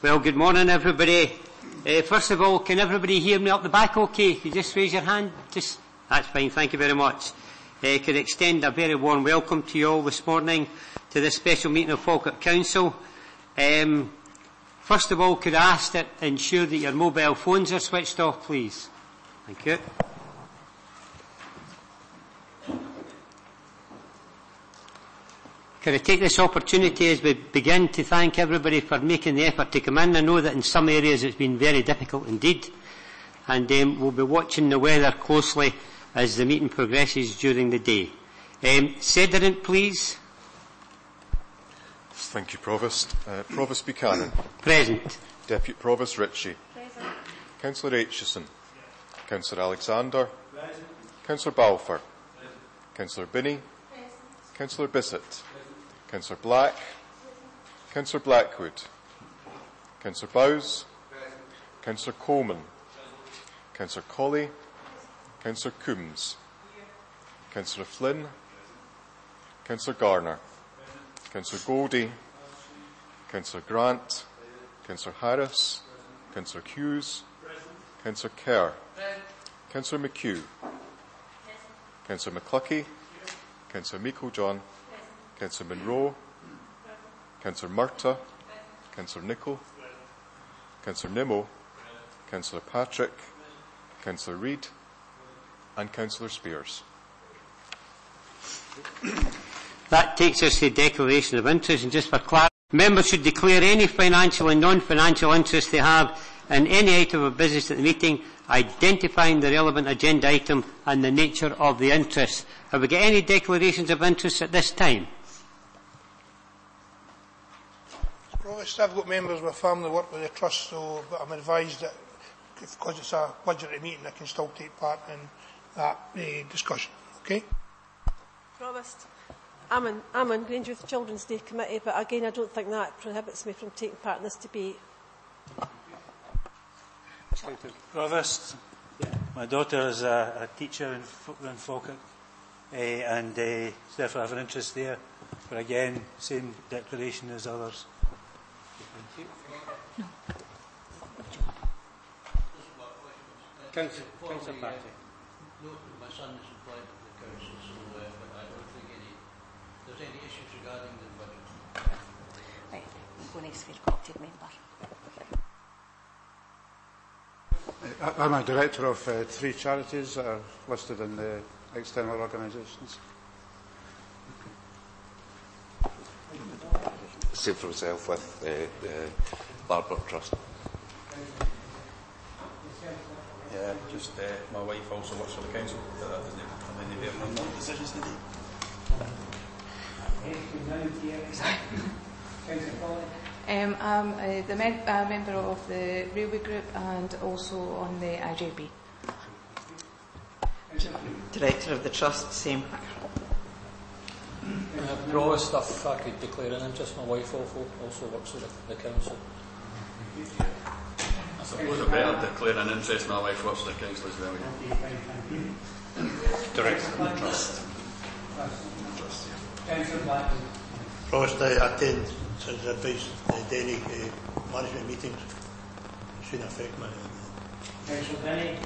Well, good morning, everybody. First of all, can everybody hear me up the back okay? You just raise your hand. That's fine, thank you very much. Could extend a very warm welcome to you all this morning to this special meeting of Falkirk Council. First of all, could I ask that ensure that your mobile phones are switched off, please? Thank you. Could I take this opportunity as we begin to thank everybody for making the effort to come in. I know that in some areas it's been very difficult indeed, and we'll be watching the weather closely as the meeting progresses during the day. Sediment, please. Thank you, Provost. Provost Buchanan. Present. Deputy Provost Ritchie. Present. Councillor Aitchison. Councillor Alexander. Present. Councillor Balfour. Present. Councillor Binney. Present. Councillor Bissett. Councillor Black. Councillor Blackwood. Councillor Bowes. Councillor Coleman. Councillor Colley. Councillor Coombs. Councillor Flynn. Councillor Garner. Councillor Goldie. Councillor Grant. Councillor Harris. Councillor Hughes. Councillor Kerr. Councillor McHugh. Councillor McCluckie. Councillor Meikle-John. Councillor Monroe. Councillor Murtagh. Councillor Nicholl. Councillor Nimmo. Councillor Patrick. Councillor Reid. And Councillor Spears. That takes us to the declaration of interest, and just for clarity, members should declare any financial and non-financial interest they have in any item of business at the meeting, identifying the relevant agenda item and the nature of the interest. Have we got any declarations of interest at this time? Provost, I've got members of my family work with the trust, so but I'm advised that because it's a budgetary meeting, I can still take part in that discussion. Okay? Provost, I'm on Grange Youth Children's Day Committee, but again, I don't think that prohibits me from taking part in this debate. Provost, my daughter is a teacher in Falkirk, and therefore I have an interest there. But again, same declaration as others. No. Councillor Party. No, my son is employed at the council, so but I don't think there's any issues regarding the budget. Right, I'm going to swear elected member. I'm a director of 3 charities that are listed in the external organisations. Same for myself with the Larbert Trust. Yeah, just my wife also works for the council, but that doesn't have any bearing on the decisions today. I'm the member of the Railway Group and also on the IJB. Director of the Trust, same. Provost, if I could declare an interest, my wife also works with the council. I suppose I better declare an interest, my wife works with the council as well. Director of the Trust. Provost, I attend as advice daily management meetings. It shouldn't affect my.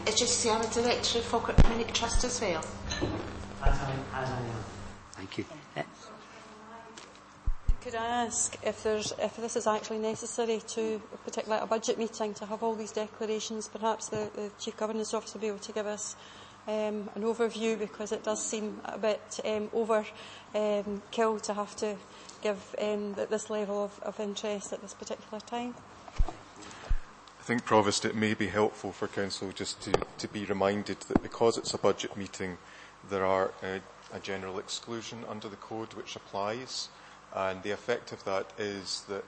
It's just to say I'm a director of Falkirk Community Trust as well. Thank you. Could I ask if this is actually necessary to, particularly at a budget meeting, to have all these declarations? Perhaps the Chief Governance Officer will be able to give us an overview, because it does seem a bit overkill to have to give this level of interest at this particular time. I think, Provost, it may be helpful for Council just to be reminded that because it's a budget meeting, there are a general exclusion under the code which applies, and the effect of that is that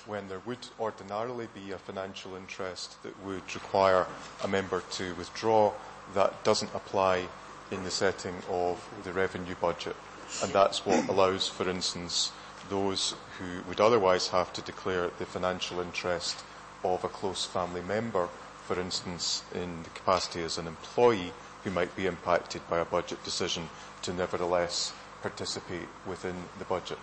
when there would ordinarily be a financial interest that would require a member to withdraw, that doesn't apply in the setting of the revenue budget, and that's what allows, for instance, those who would otherwise have to declare the financial interest of a close family member, for instance in the capacity as an employee who might be impacted by a budget decision, to nevertheless participate within the budget.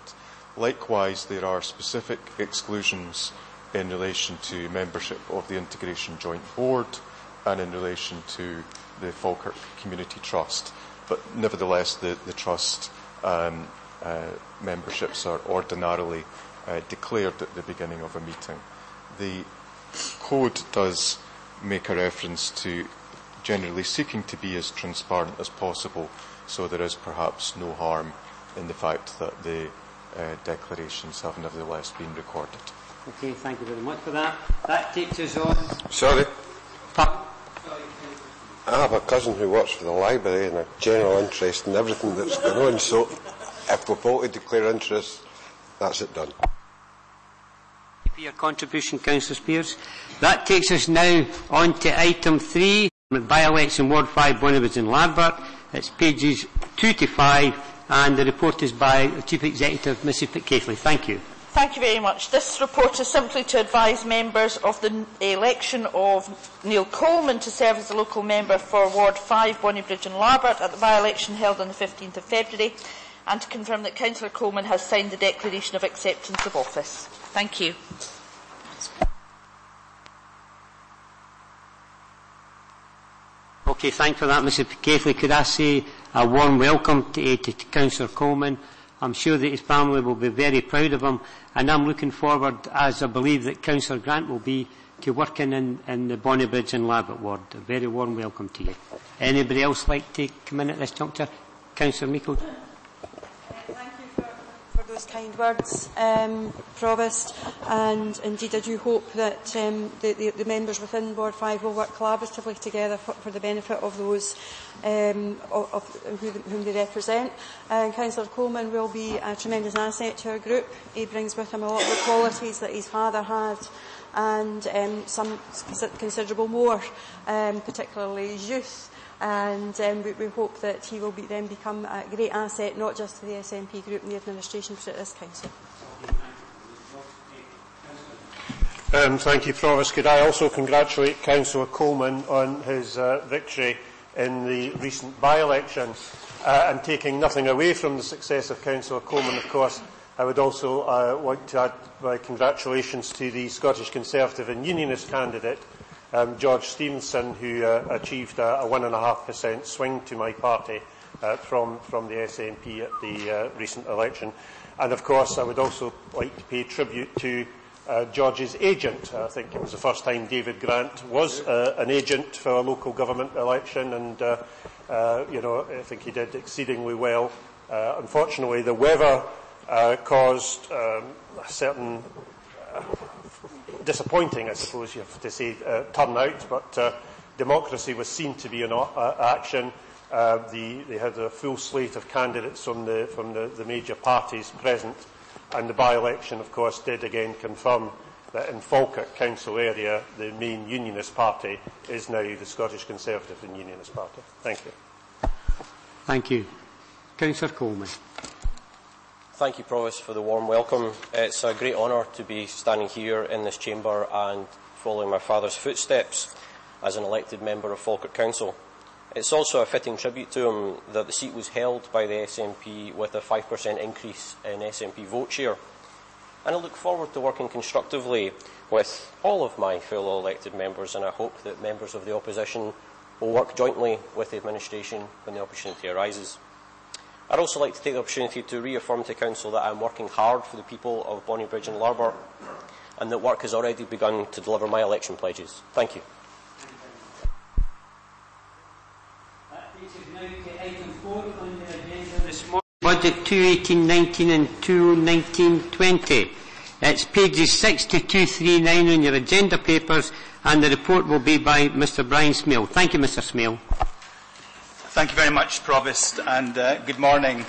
Likewise, there are specific exclusions in relation to membership of the Integration Joint Board and in relation to the Falkirk Community Trust. But nevertheless, the Trust memberships are ordinarily declared at the beginning of a meeting. The Code does make a reference to generally seeking to be as transparent as possible, so there is perhaps no harm in the fact that the declarations have nevertheless been recorded. Okay, thank you very much for that. That takes us on. Sorry. I have a cousin who works for the library and a general interest in everything that's going on, so if we're able to declare interest, that's it done. For your contribution, Councillor Spears. That takes us now on to item 3, by-election Ward 5, Bonnybridge and Larbert. It's pages 2 to 5, and the report is by Chief Executive, Mrs Pitcaithley. Thank you. Thank you very much. This report is simply to advise members of the election of Neil Coleman to serve as the local member for Ward 5, Bonnybridge and Larbert at the by-election held on the 15th of February, and to confirm that Councillor Coleman has signed the declaration of acceptance of office. Thank you. Okay, thanks for that, Mrs Pitcaithley. Could I say a warm welcome to Councillor Coleman? I'm sure that his family will be very proud of him, and I'm looking forward, as I believe that Councillor Grant will be, to working in the Bonnybridge and Larbert ward. A very warm welcome to you. Anybody else like to come in at this juncture? Councillor Meikle. Thank you for those kind words, Provost, and indeed I do hope that the members within Ward 5 will work collaboratively together for the benefit of those whom they represent. Councillor Coleman will be a tremendous asset to our group. He brings with him a lot of the qualities that his father had, and some considerable more, particularly his youth. And we hope that he will then become a great asset, not just to the SNP group and the administration, but to this council. Thank you, Provost. Could I also congratulate Councillor Coleman on his victory in the recent by-election, and taking nothing away from the success of Councillor Coleman, of course, I would also like to add my congratulations to the Scottish Conservative and Unionist candidate, George Stevenson, who achieved a 1.5% swing to my party from the SNP at the recent election. And of course, I would also like to pay tribute to George's agent. I think it was the first time David Grant was an agent for a local government election, and I think he did exceedingly well. Unfortunately, the weather caused a certain disappointing, I suppose you have to say, turnout, but democracy was seen to be in action. They had a full slate of candidates from the major parties present, and the by-election, of course, did again confirm that in Falkirk Council area, the main Unionist party is now the Scottish Conservative and Unionist Party. Thank you. Thank you. Councillor Coleman. Thank you, Provost, for the warm welcome. It's a great honour to be standing here in this chamber and following my father's footsteps as an elected member of Falkirk Council. It's also a fitting tribute to him that the seat was held by the SNP with a 5% increase in SNP vote share. And I look forward to working constructively with all of my fellow elected members, and I hope that members of the opposition will work jointly with the administration when the opportunity arises. I'd also like to take the opportunity to reaffirm to Council that I'm working hard for the people of Bonnybridge and Larbert, and that work has already begun to deliver my election pledges. Thank you. That takes us now to item 4 on the agenda this morning. Budget 218-19 and 219-20. It's pages 6 to 239 on your agenda papers, and the report will be by Mr Brian Smale. Thank you, Mr Smale. Thank you very much, Provost, and good morning.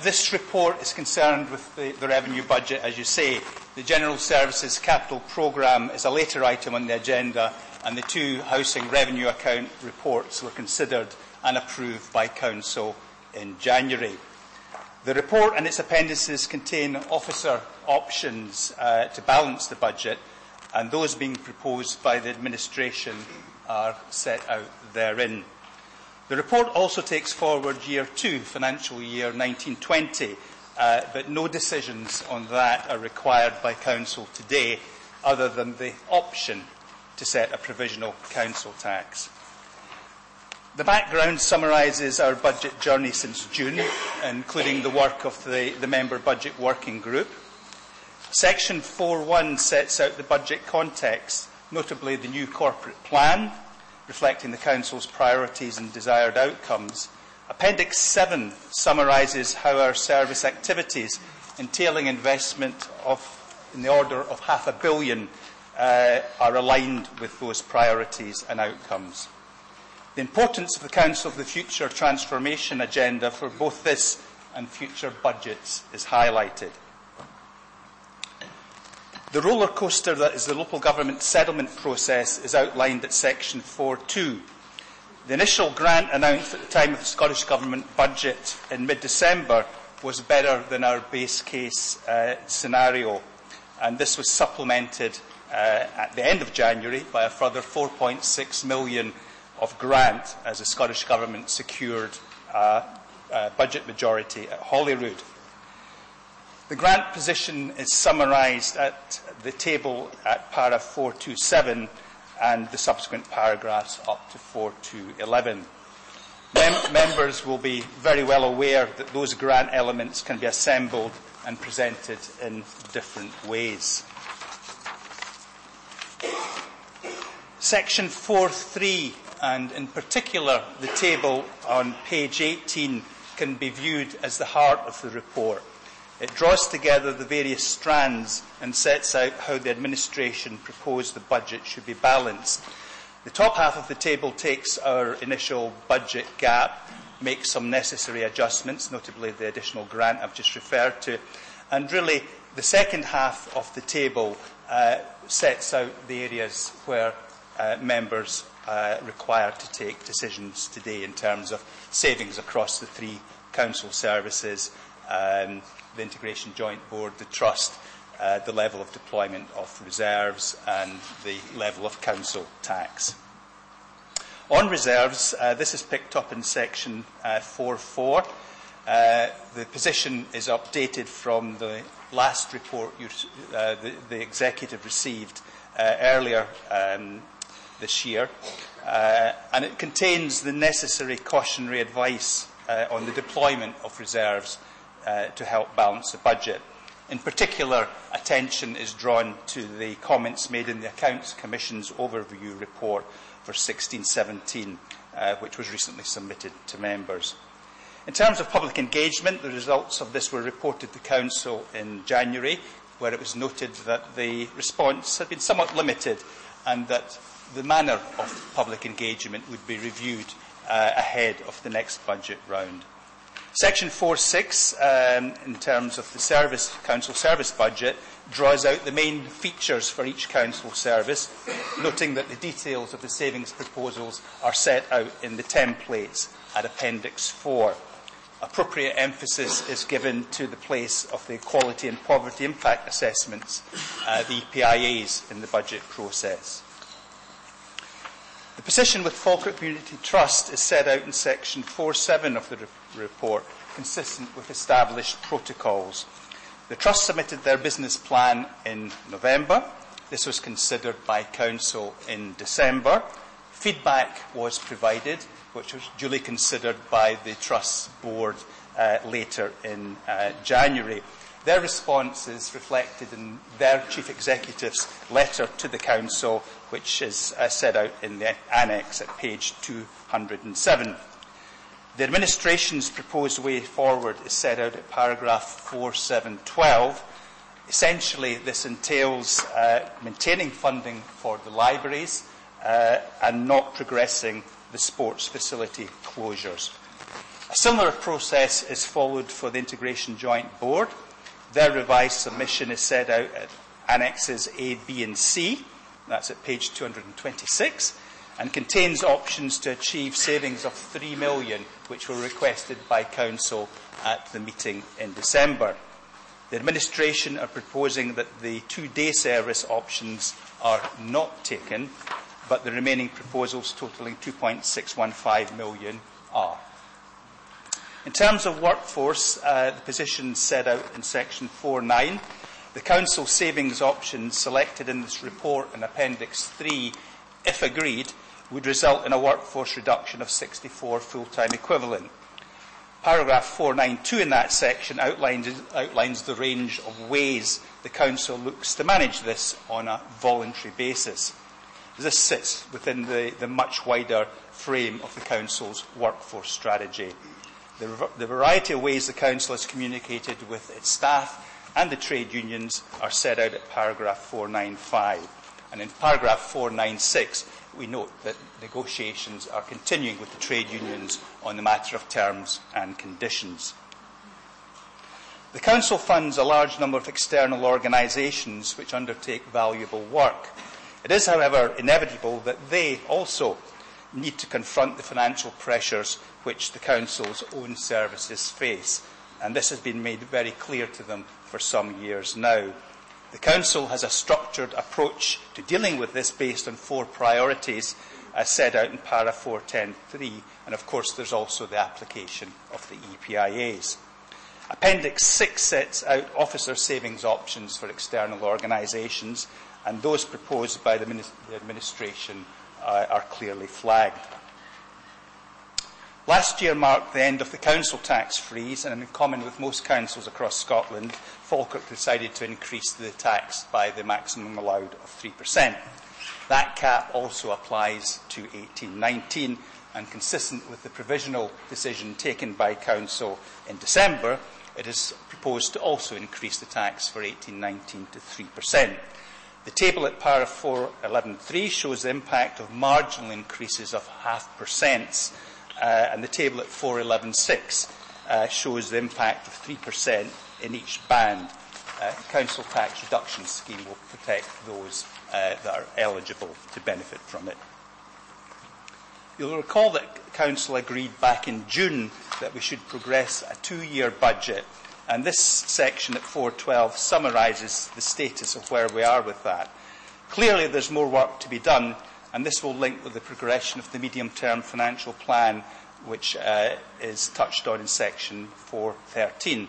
This report is concerned with the revenue budget, as you say. The General Services Capital Programme is a later item on the agenda, and the two housing revenue account reports were considered and approved by Council in January. The report and its appendices contain officer options to balance the budget, and those being proposed by the administration are set out therein. The report also takes forward Year 2, financial year 1920, but no decisions on that are required by Council today, other than the option to set a provisional council tax. The background summarises our budget journey since June, including the work of the Member Budget Working Group. Section 4.1 sets out the budget context, notably the new corporate plan, reflecting the Council's priorities and desired outcomes. Appendix 7 summarises how our service activities, entailing investment in the order of £500 million, are aligned with those priorities and outcomes. The importance of the Council of the Future transformation agenda for both this and future budgets is highlighted. The roller coaster that is the local government settlement process is outlined at section 4.2. The initial grant announced at the time of the Scottish Government budget in mid-December was better than our base case scenario, and this was supplemented at the end of January by a further £4.6 million of grant as the Scottish Government secured a budget majority at Holyrood. The grant position is summarised at the table at para 427 and the subsequent paragraphs up to 4.2.11. Members will be very well aware that those grant elements can be assembled and presented in different ways. Section 4.3, and in particular the table on page 18, can be viewed as the heart of the report. It draws together the various strands and sets out how the administration proposed the budget should be balanced. The top half of the table takes our initial budget gap, makes some necessary adjustments, notably the additional grant I've just referred to, and really the second half of the table sets out the areas where members required to take decisions today in terms of savings across the three council services, the Integration Joint Board, the Trust, the level of deployment of reserves and the level of council tax. On reserves, this is picked up in section 4.4. The position is updated from the last report the Executive received earlier this year, and it contains the necessary cautionary advice on the deployment of reserves to help balance the budget. In particular, attention is drawn to the comments made in the Accounts Commission's overview report for 16-17, which was recently submitted to members. In terms of public engagement, the results of this were reported to Council in January, where it was noted that the response had been somewhat limited and that the manner of public engagement would be reviewed ahead of the next budget round. Section 4.6, in terms of the council service budget, draws out the main features for each council service, noting that the details of the savings proposals are set out in the templates at Appendix 4. Appropriate emphasis is given to the place of the Equality and Poverty Impact Assessments, the EPIAs, in the budget process. The position with Falkirk Community Trust is set out in section 4.7 of the report, consistent with established protocols. The Trust submitted their business plan in November. This was considered by Council in December. Feedback was provided, which was duly considered by the Trust's board later in January. Their response is reflected in their Chief Executive's letter to the Council, which is set out in the annex at page 207. The administration's proposed way forward is set out at paragraph 4.7.12. Essentially, this entails maintaining funding for the libraries and not progressing the sports facility closures. A similar process is followed for the Integration Joint Board. Their revised submission is set out at annexes A, B and C, that's at page 226, and contains options to achieve savings of £3 million, which were requested by Council at the meeting in December. The administration are proposing that the 2-day service options are not taken, but the remaining proposals totalling £2.615 million are. In terms of workforce, the position set out in section 4.9 The Council savings options selected in this report in Appendix 3, if agreed, would result in a workforce reduction of 64 full-time equivalent. Paragraph 492 in that section outlines the range of ways the Council looks to manage this on a voluntary basis. This sits within the much wider frame of the Council's workforce strategy. The variety of ways the Council has communicated with its staff and the trade unions are set out at paragraph 495. And in paragraph 496, we note that negotiations are continuing with the trade unions on the matter of terms and conditions. The Council funds a large number of external organisations which undertake valuable work. It is, however, inevitable that they also need to confront the financial pressures which the Council's own services face, and this has been made very clear to them for some years now. The Council has a structured approach to dealing with this based on 4 priorities as set out in para 410.3, and of course there's also the application of the EPIAs. Appendix 6 sets out officer savings options for external organisations, and those proposed by the administration are clearly flagged. Last year marked the end of the council tax freeze, and in common with most councils across Scotland, Falkirk decided to increase the tax by the maximum allowed of 3%. That cap also applies to 18-19, and consistent with the provisional decision taken by Council in December, it is proposed to also increase the tax for 18-19 to 3%. The table at para 411.3 shows the impact of marginal increases of 0.5%, and the table at 411.6 shows the impact of 3% in each band. The Council Tax Reduction Scheme will protect those that are eligible to benefit from it. You'll recall that Council agreed back in June that we should progress a 2-year budget, and this section at 412 summarises the status of where we are with that. Clearly there's more work to be done, and this will link with the progression of the medium-term financial plan, which is touched on in section 413.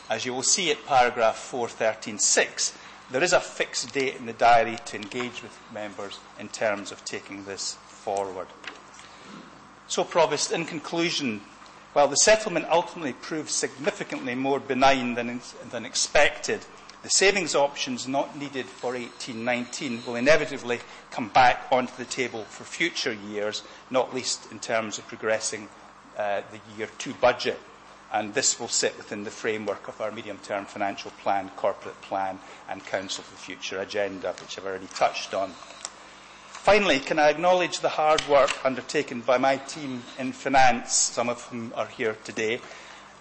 As you will see at paragraph 413.6, there is a fixed date in the diary to engage with members in terms of taking this forward. So, Provost, in conclusion, while the settlement ultimately proved significantly more benign than expected, the savings options not needed for 18-19 will inevitably come back onto the table for future years, not least in terms of progressing the Year 2 budget. And this will sit within the framework of our medium-term financial plan, corporate plan and Council for the Future agenda, which I've already touched on. Finally, can I acknowledge the hard work undertaken by my team in finance, some of whom are here today,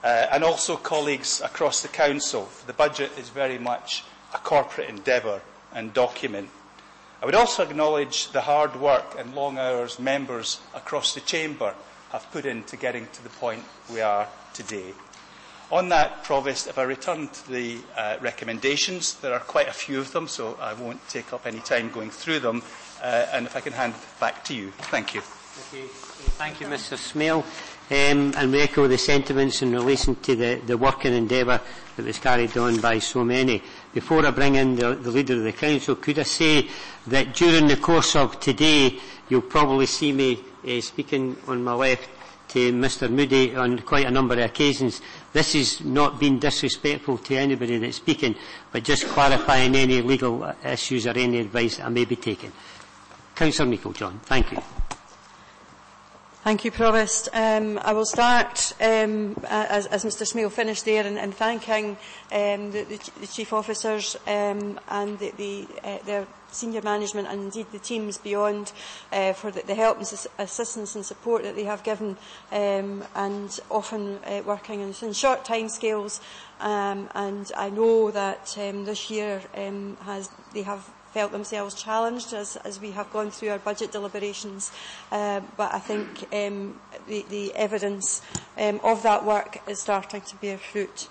and also colleagues across the Council. The budget is very much a corporate endeavour and document. I would also acknowledge the hard work and long hours members across the Chamber have put into getting to the point we are today. On that, Provost, if I return to the recommendations, there are quite a few of them, so I won't take up any time going through them, and if I can hand back to you. Thank you. Okay. Thank you, Mr. Smale. And we echo the sentiments in relation to the work and endeavour that was carried on by so many. Before I bring in the Leader of the Council, could I say that during the course of today, you'll probably see me speaking on my left to Mr. Moody on quite a number of occasions. This is not being disrespectful to anybody that's speaking, but just clarifying any legal issues or any advice I may be taking. Councillor Meikle-John, thank you. Thank you, Provost. I will start, as Mr Smale finished there, in thanking the Chief Officers and their senior management and indeed the teams beyond for the help and assistance and support that they have given, and often working in short timescales. And I know that this year they have felt themselves challenged as we have gone through our budget deliberations, but I think the evidence of that work is starting to bear fruit.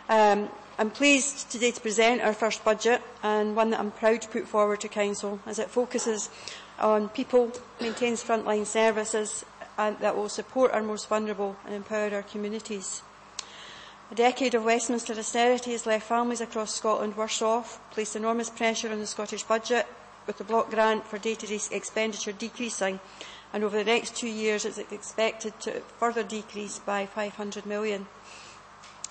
I'm pleased today to present our first budget, and one that I'm proud to put forward to Council, as it focuses on people, maintains frontline services, and that will support our most vulnerable and empower our communities. A decade of Westminster austerity has left families across Scotland worse off, placed enormous pressure on the Scottish budget, with the block grant for day-to-day expenditure decreasing, and over the next 2 years it is expected to further decrease by £500 million.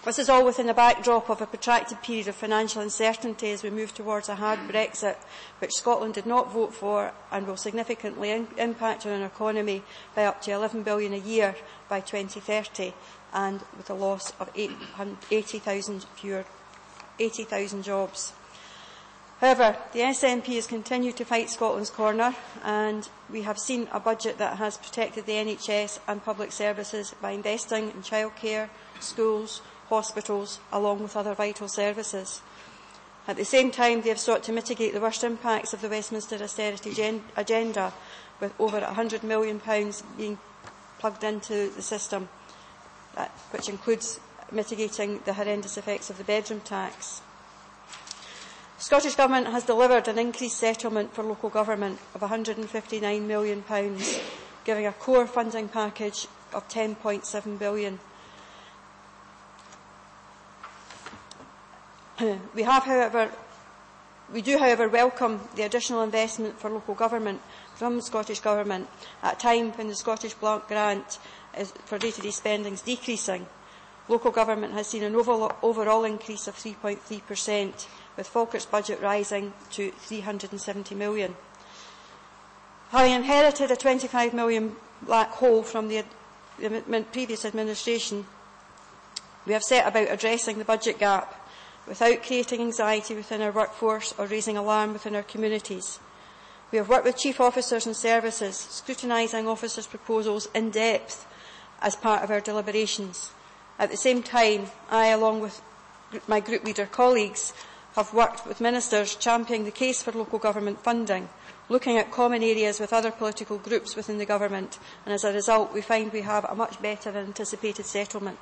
This is all within a backdrop of a protracted period of financial uncertainty as we move towards a hard Brexit, which Scotland did not vote for and will significantly impact on our economy by up to £11 billion a year by 2030, and with a loss of 80,000 jobs. However, the SNP has continued to fight Scotland's corner, and we have seen a budget that has protected the NHS and public services by investing in childcare, schools, hospitals, along with other vital services. At the same time, they have sought to mitigate the worst impacts of the Westminster austerity agenda, with over £100 million being plugged into the system, which includes mitigating the horrendous effects of the bedroom tax. The Scottish Government has delivered an increased settlement for local government of £159 million, giving a core funding package of £10.7 billion. We do, however, welcome the additional investment for local government from the Scottish Government at a time when the Scottish block grant for day-to-day spending is decreasing. Local government has seen an overall increase of 3.3%, with Falkirk's budget rising to £370 million. Having inherited a £25 million black hole from the previous administration, we have set about addressing the budget gap without creating anxiety within our workforce or raising alarm within our communities. We have worked with chief officers and services, scrutinising officers' proposals in depth as part of our deliberations. At the same time, I, along with my group leader colleagues, have worked with ministers championing the case for local government funding, looking at common areas with other political groups within the government, and as a result we find we have a much better than anticipated settlement.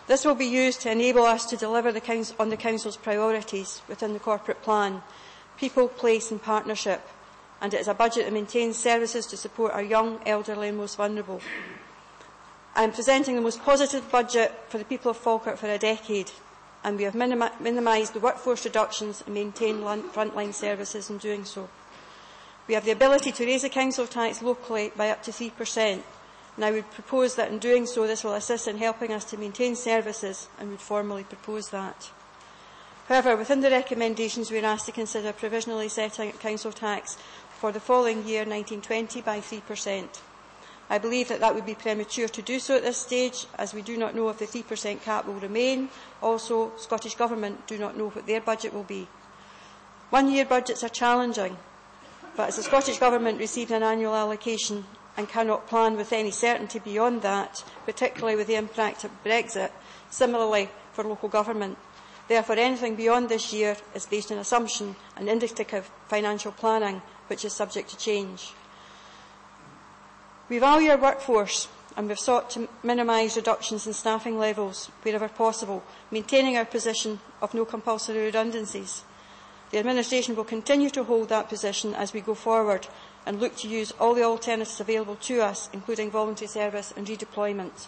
This will be used to enable us to deliver on the Council's priorities within the corporate plan: people, place and partnership, and it is a budget that maintains services to support our young, elderly and most vulnerable. I am presenting the most positive budget for the people of Falkirk for a decade, and we have minimised the workforce reductions and maintained frontline services in doing so. We have the ability to raise the council tax locally by up to 3%, and I would propose that in doing so this will assist in helping us to maintain services, and would formally propose that. However, within the recommendations we are asked to consider provisionally setting council tax for the following year 1920 by 3%. I believe that would be premature to do so at this stage, as we do not know if the 3% cap will remain. Also, Scottish Government do not know what their budget will be. One-year budgets are challenging, but as the Scottish Government received an annual allocation and cannot plan with any certainty beyond that, particularly with the impact of Brexit, similarly for local government. Therefore, anything beyond this year is based on assumption and indicative financial planning, which is subject to change. We value our workforce, and we have sought to minimise reductions in staffing levels wherever possible, maintaining our position of no compulsory redundancies. The administration will continue to hold that position as we go forward and look to use all the alternatives available to us, including voluntary service and redeployment.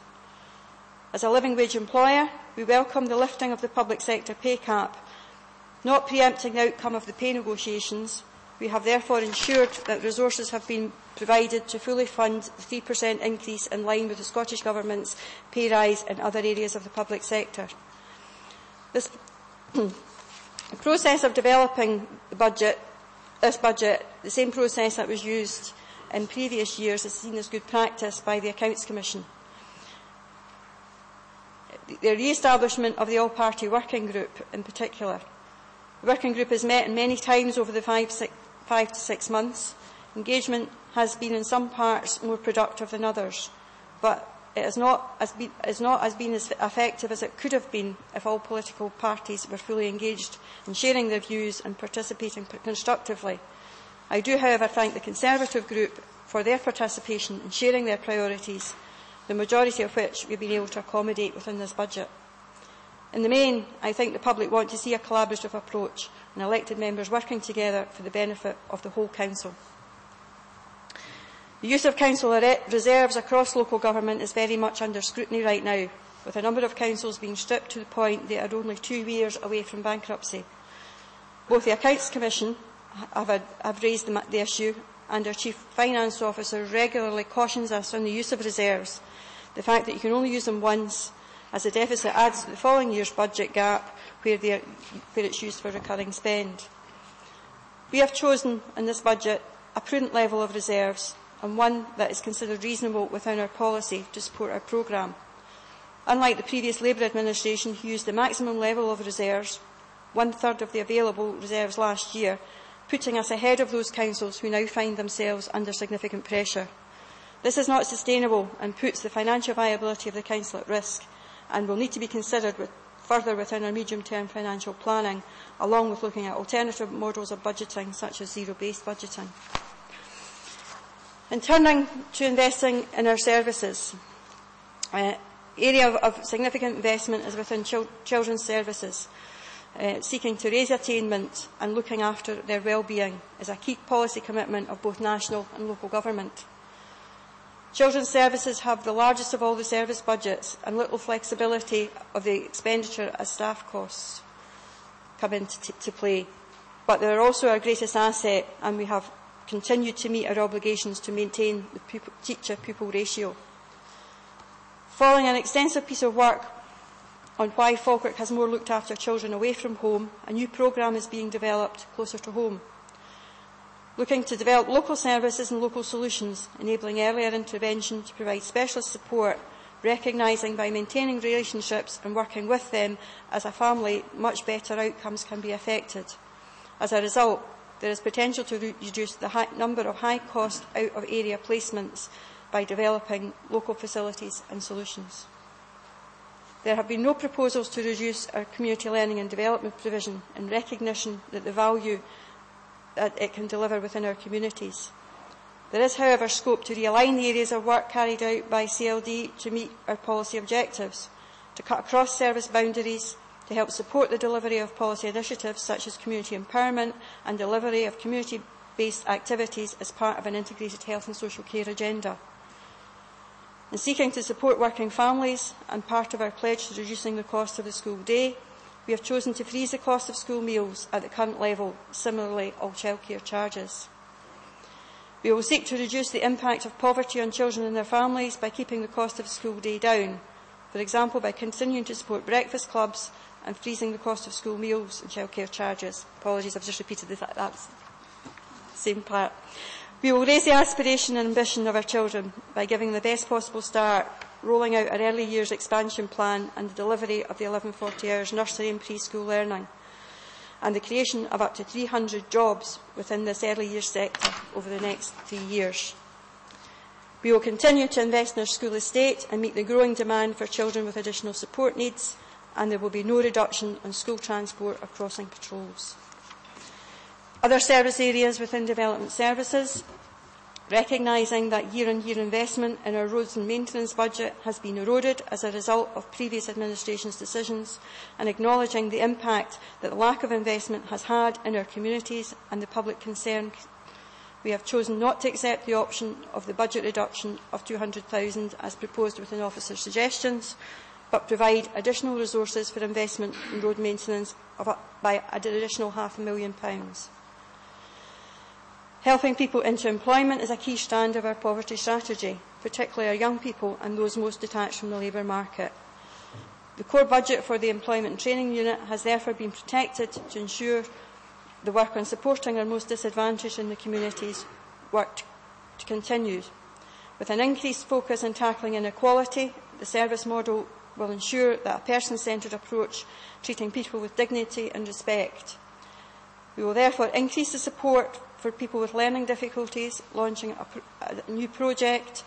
As a living wage employer, we welcome the lifting of the public sector pay cap. Not preempting the outcome of the pay negotiations, we have therefore ensured that resources have been provided to fully fund the 3% increase in line with the Scottish Government's pay rise in other areas of the public sector. The process of developing this budget, the same process that was used in previous years, is seen as good practice by the Accounts Commission. The re-establishment of the all-party working group in particular. The working group has met many times over the 5 to 6 months. Engagement has been in some parts more productive than others, but it has not been as effective as it could have been if all political parties were fully engaged in sharing their views and participating constructively. I do, however, thank the Conservative group for their participation in sharing their priorities, the majority of which we have been able to accommodate within this budget. In the main, I think the public want to see a collaborative approach and elected members working together for the benefit of the whole Council. The use of council reserves across local government is very much under scrutiny right now. with a number of councils being stripped to the point they are only 2 years away from bankruptcy. Both the Accounts Commission have raised the issue, and our Chief Finance Officer regularly cautions us on the use of reserves, the fact that you can only use them once, as the deficit adds to the following year's budget gap where it's used for recurring spend. We have chosen in this budget a prudent level of reserves, and one that is considered reasonable within our policy to support our programme. Unlike the previous Labour administration, who used the maximum level of reserves, 1/3 of the available reserves last year, putting us ahead of those councils who now find themselves under significant pressure. This is not sustainable and puts the financial viability of the council at risk, and will need to be considered further within our medium-term financial planning, along with looking at alternative models of budgeting, such as zero-based budgeting. In turning to investing in our services, area of significant investment is within children's services. Seeking to raise attainment and looking after their well-being is a key policy commitment of both national and local government. Children's services have the largest of all the service budgets, and little flexibility of the expenditure as staff costs come into play. But they are also our greatest asset, and we have continued to meet our obligations to maintain the teacher-pupil ratio. Following an extensive piece of work on why Falkirk has more looked after children away from home, a new programme is being developed closer to home, looking to develop local services and local solutions, enabling earlier intervention to provide specialist support, recognising by maintaining relationships and working with them as a family, much better outcomes can be affected. As a result, there is potential to reduce the number of high-cost out-of-area placements by developing local facilities and solutions. There have been no proposals to reduce our community learning and development provision in recognition that the value that it can deliver within our communities. There is, however, scope to realign the areas of work carried out by CLD to meet our policy objectives, to cut across service boundaries, to help support the delivery of policy initiatives such as community empowerment and delivery of community-based activities as part of an integrated health and social care agenda. In seeking to support working families and part of our pledge to reducing the cost of the school day, we have chosen to freeze the cost of school meals at the current level, similarly all childcare charges. We will seek to reduce the impact of poverty on children and their families by keeping the cost of school day down, for example by continuing to support breakfast clubs and freezing the cost of school meals and childcare charges. Apologies, I've just repeated that same part. We will raise the aspiration and ambition of our children by giving the best possible start, rolling out our early years expansion plan and the delivery of the 1140 hours nursery and preschool learning, and the creation of up to 300 jobs within this early years sector over the next 3 years. We will continue to invest in our school estate and meet the growing demand for children with additional support needs, and there will be no reduction on school transport or crossing patrols. Other service areas within development services, recognising that year-on-year investment in our roads and maintenance budget has been eroded as a result of previous administration's decisions, and acknowledging the impact that the lack of investment has had in our communities and the public concern, we have chosen not to accept the option of the budget reduction of £200,000 as proposed within officers' suggestions, but provide additional resources for investment in road maintenance by an additional £500,000. Helping people into employment is a key strand of our poverty strategy, particularly our young people and those most detached from the labour market. The core budget for the Employment and Training Unit has therefore been protected to ensure the work on supporting our most disadvantaged in the communities work to continue. With an increased focus on tackling inequality, the service model will ensure that a person-centred approach treating people with dignity and respect. We will therefore increase the support for people with learning difficulties, launching a new project,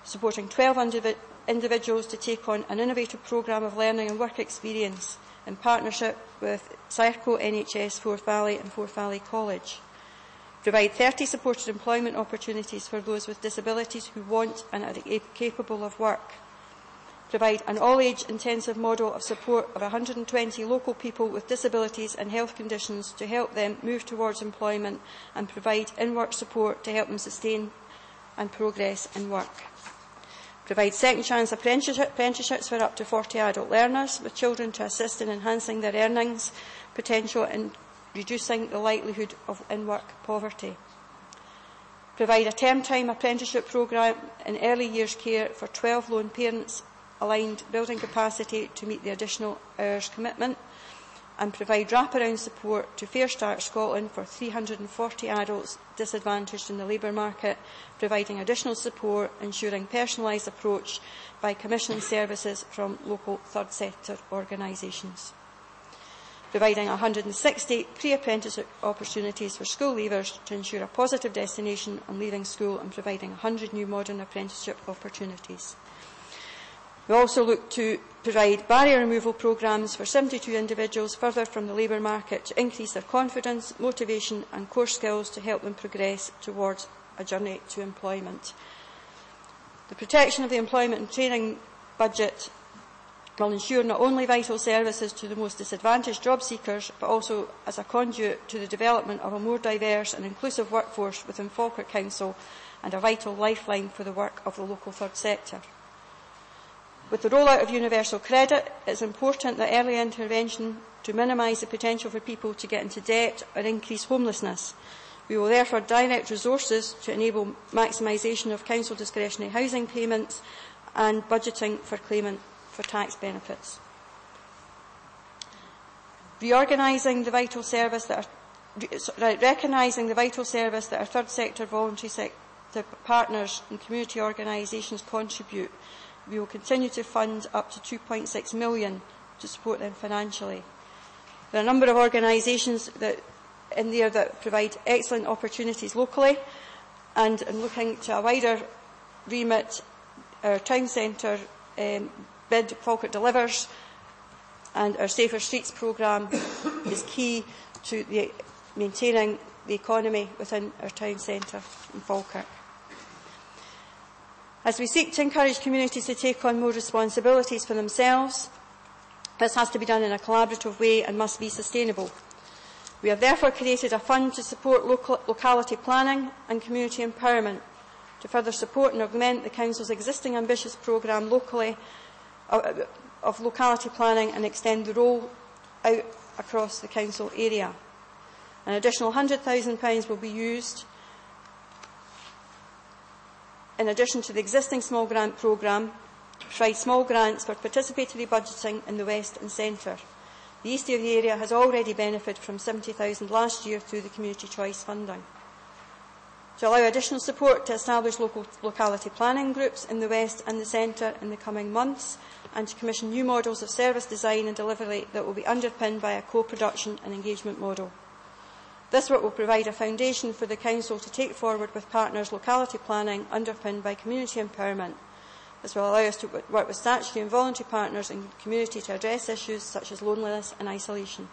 supporting 12 individuals to take on an innovative programme of learning and work experience in partnership with Serco, NHS, Forth Valley and Forth Valley College. Provide 30 supported employment opportunities for those with disabilities who want and are capable of work. Provide an all-age intensive model of support of 120 local people with disabilities and health conditions to help them move towards employment, and provide in-work support to help them sustain and progress in work. Provide second chance apprenticeships for up to 40 adult learners with children to assist in enhancing their earnings potential and reducing the likelihood of in-work poverty. Provide a term-time apprenticeship programme in early years care for 12 lone parents aligned building capacity to meet the additional hours commitment, and provide wraparound support to Fair Start Scotland for 340 adults disadvantaged in the labour market, providing additional support, ensuring personalised approach by commissioning services from local third sector organisations. Providing 160 pre-apprenticeship opportunities for school leavers to ensure a positive destination on leaving school, and providing 100 new modern apprenticeship opportunities. We also look to provide barrier removal programmes for 72 individuals further from the labour market to increase their confidence, motivation and core skills to help them progress towards a journey to employment. The protection of the employment and training budget will ensure not only vital services to the most disadvantaged job seekers, but also as a conduit to the development of a more diverse and inclusive workforce within Falkirk Council, and a vital lifeline for the work of the local third sector. With the rollout of universal credit, it is important that early intervention to minimise the potential for people to get into debt or increase homelessness. We will therefore direct resources to enable maximisation of council discretionary housing payments and budgeting for claimant for tax benefits. Recognising the vital service that our third sector voluntary sector partners and community organisations contribute, we will continue to fund up to £2.6 million to support them financially. There are a number of organisations in there that provide excellent opportunities locally, and in looking to a wider remit, our town centre bid Falkirk Delivers and our Safer Streets programme is key to maintaining the economy within our town centre in Falkirk. As we seek to encourage communities to take on more responsibilities for themselves, this has to be done in a collaborative way and must be sustainable. We have therefore created a fund to support locality planning and community empowerment, to further support and augment the Council's existing ambitious programme locally of locality planning and extend the role out across the Council area. An additional £100,000 will be used in addition to the existing small grant programme to provide small grants for participatory budgeting in the West and Centre. The East of the area has already benefited from £70,000 last year through the community choice funding. To allow additional support to establish locality planning groups in the West and the Centre in the coming months, and to commission new models of service design and delivery that will be underpinned by a co-production and engagement model. This work will provide a foundation for the Council to take forward with partners locality planning underpinned by community empowerment. This will allow us to work with statutory and voluntary partners in the community to address issues such as loneliness and isolation.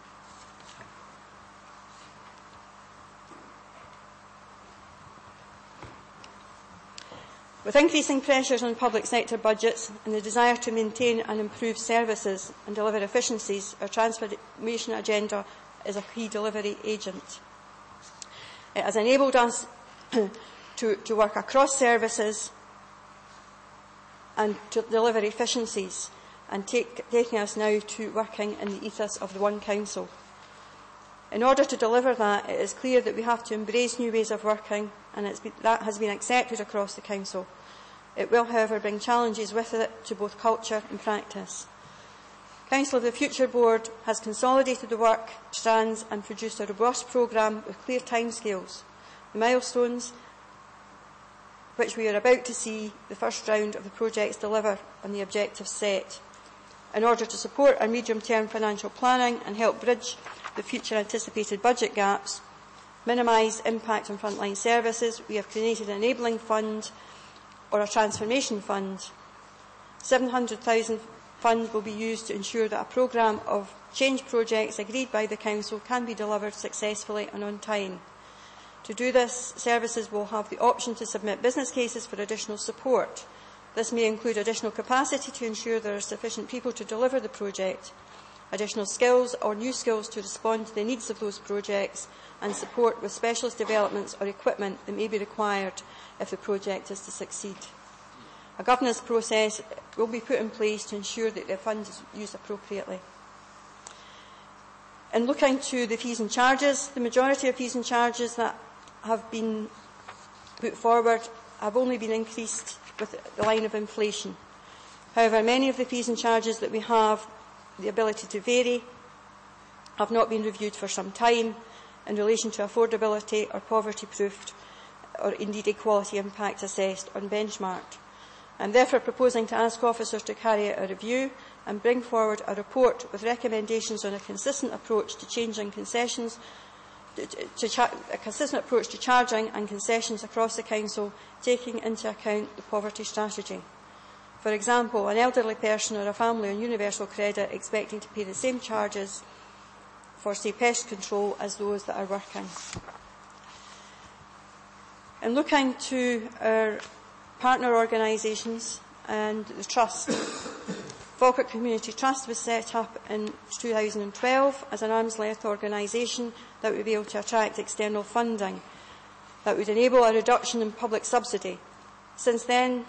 With increasing pressures on public sector budgets and the desire to maintain and improve services and deliver efficiencies, our transformation agenda is a key delivery agent. It has enabled us to work across services and to deliver efficiencies, and taking us now to working in the ethos of the One Council. In order to deliver that, it is clear that we have to embrace new ways of working, and that has been accepted across the Council. It will, however, bring challenges with it to both culture and practice. Council of the Future Board has consolidated the work strands and produced a robust programme with clear timescales. The milestones which we are about to see the first round of the projects deliver on the objectives set. In order to support our medium-term financial planning and help bridge the future anticipated budget gaps, minimise impact on frontline services, we have created an enabling fund or a transformation fund. £700,000 fund will be used to ensure that a programme of change projects agreed by the Council can be delivered successfully and on time. To do this, services will have the option to submit business cases for additional support. This may include additional capacity to ensure there are sufficient people to deliver the project, additional skills or new skills to respond to the needs of those projects, and support with specialist developments or equipment that may be required if the project is to succeed. A governance process will be put in place to ensure that the fund is used appropriately. In looking to the fees and charges, the majority of fees and charges that have been put forward have only been increased with the line of inflation. However, many of the fees and charges that we have the ability to vary have not been reviewed for some time in relation to affordability or poverty-proofed or indeed equality impact assessed or benchmarked. I am therefore proposing to ask officers to carry out a review and bring forward a report with recommendations on a consistent approach to changing concessions, a consistent approach to charging and concessions across the Council, taking into account the poverty strategy. For example, an elderly person or a family on universal credit expecting to pay the same charges for, say, pest control as those that are working. In looking to our partner organisations and the Trust, Falkirk Community Trust was set up in 2012 as an arm's-length organisation that would be able to attract external funding that would enable a reduction in public subsidy. Since then,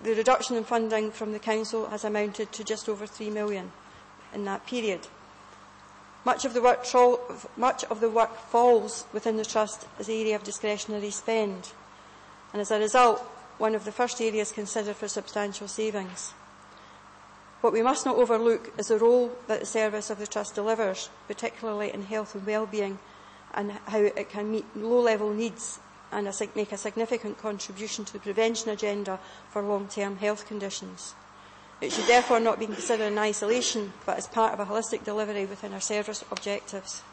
the reduction in funding from the Council has amounted to just over £3 million in that period. Much of the work falls within the Trust as the area of discretionary spend, and as a result, one of the first areas considered for substantial savings. What we must not overlook is the role that the service of the Trust delivers, particularly in health and well-being, and how it can meet low-level needs and make a significant contribution to the prevention agenda for long-term health conditions. It should therefore not be considered in isolation, but as part of a holistic delivery within our service objectives.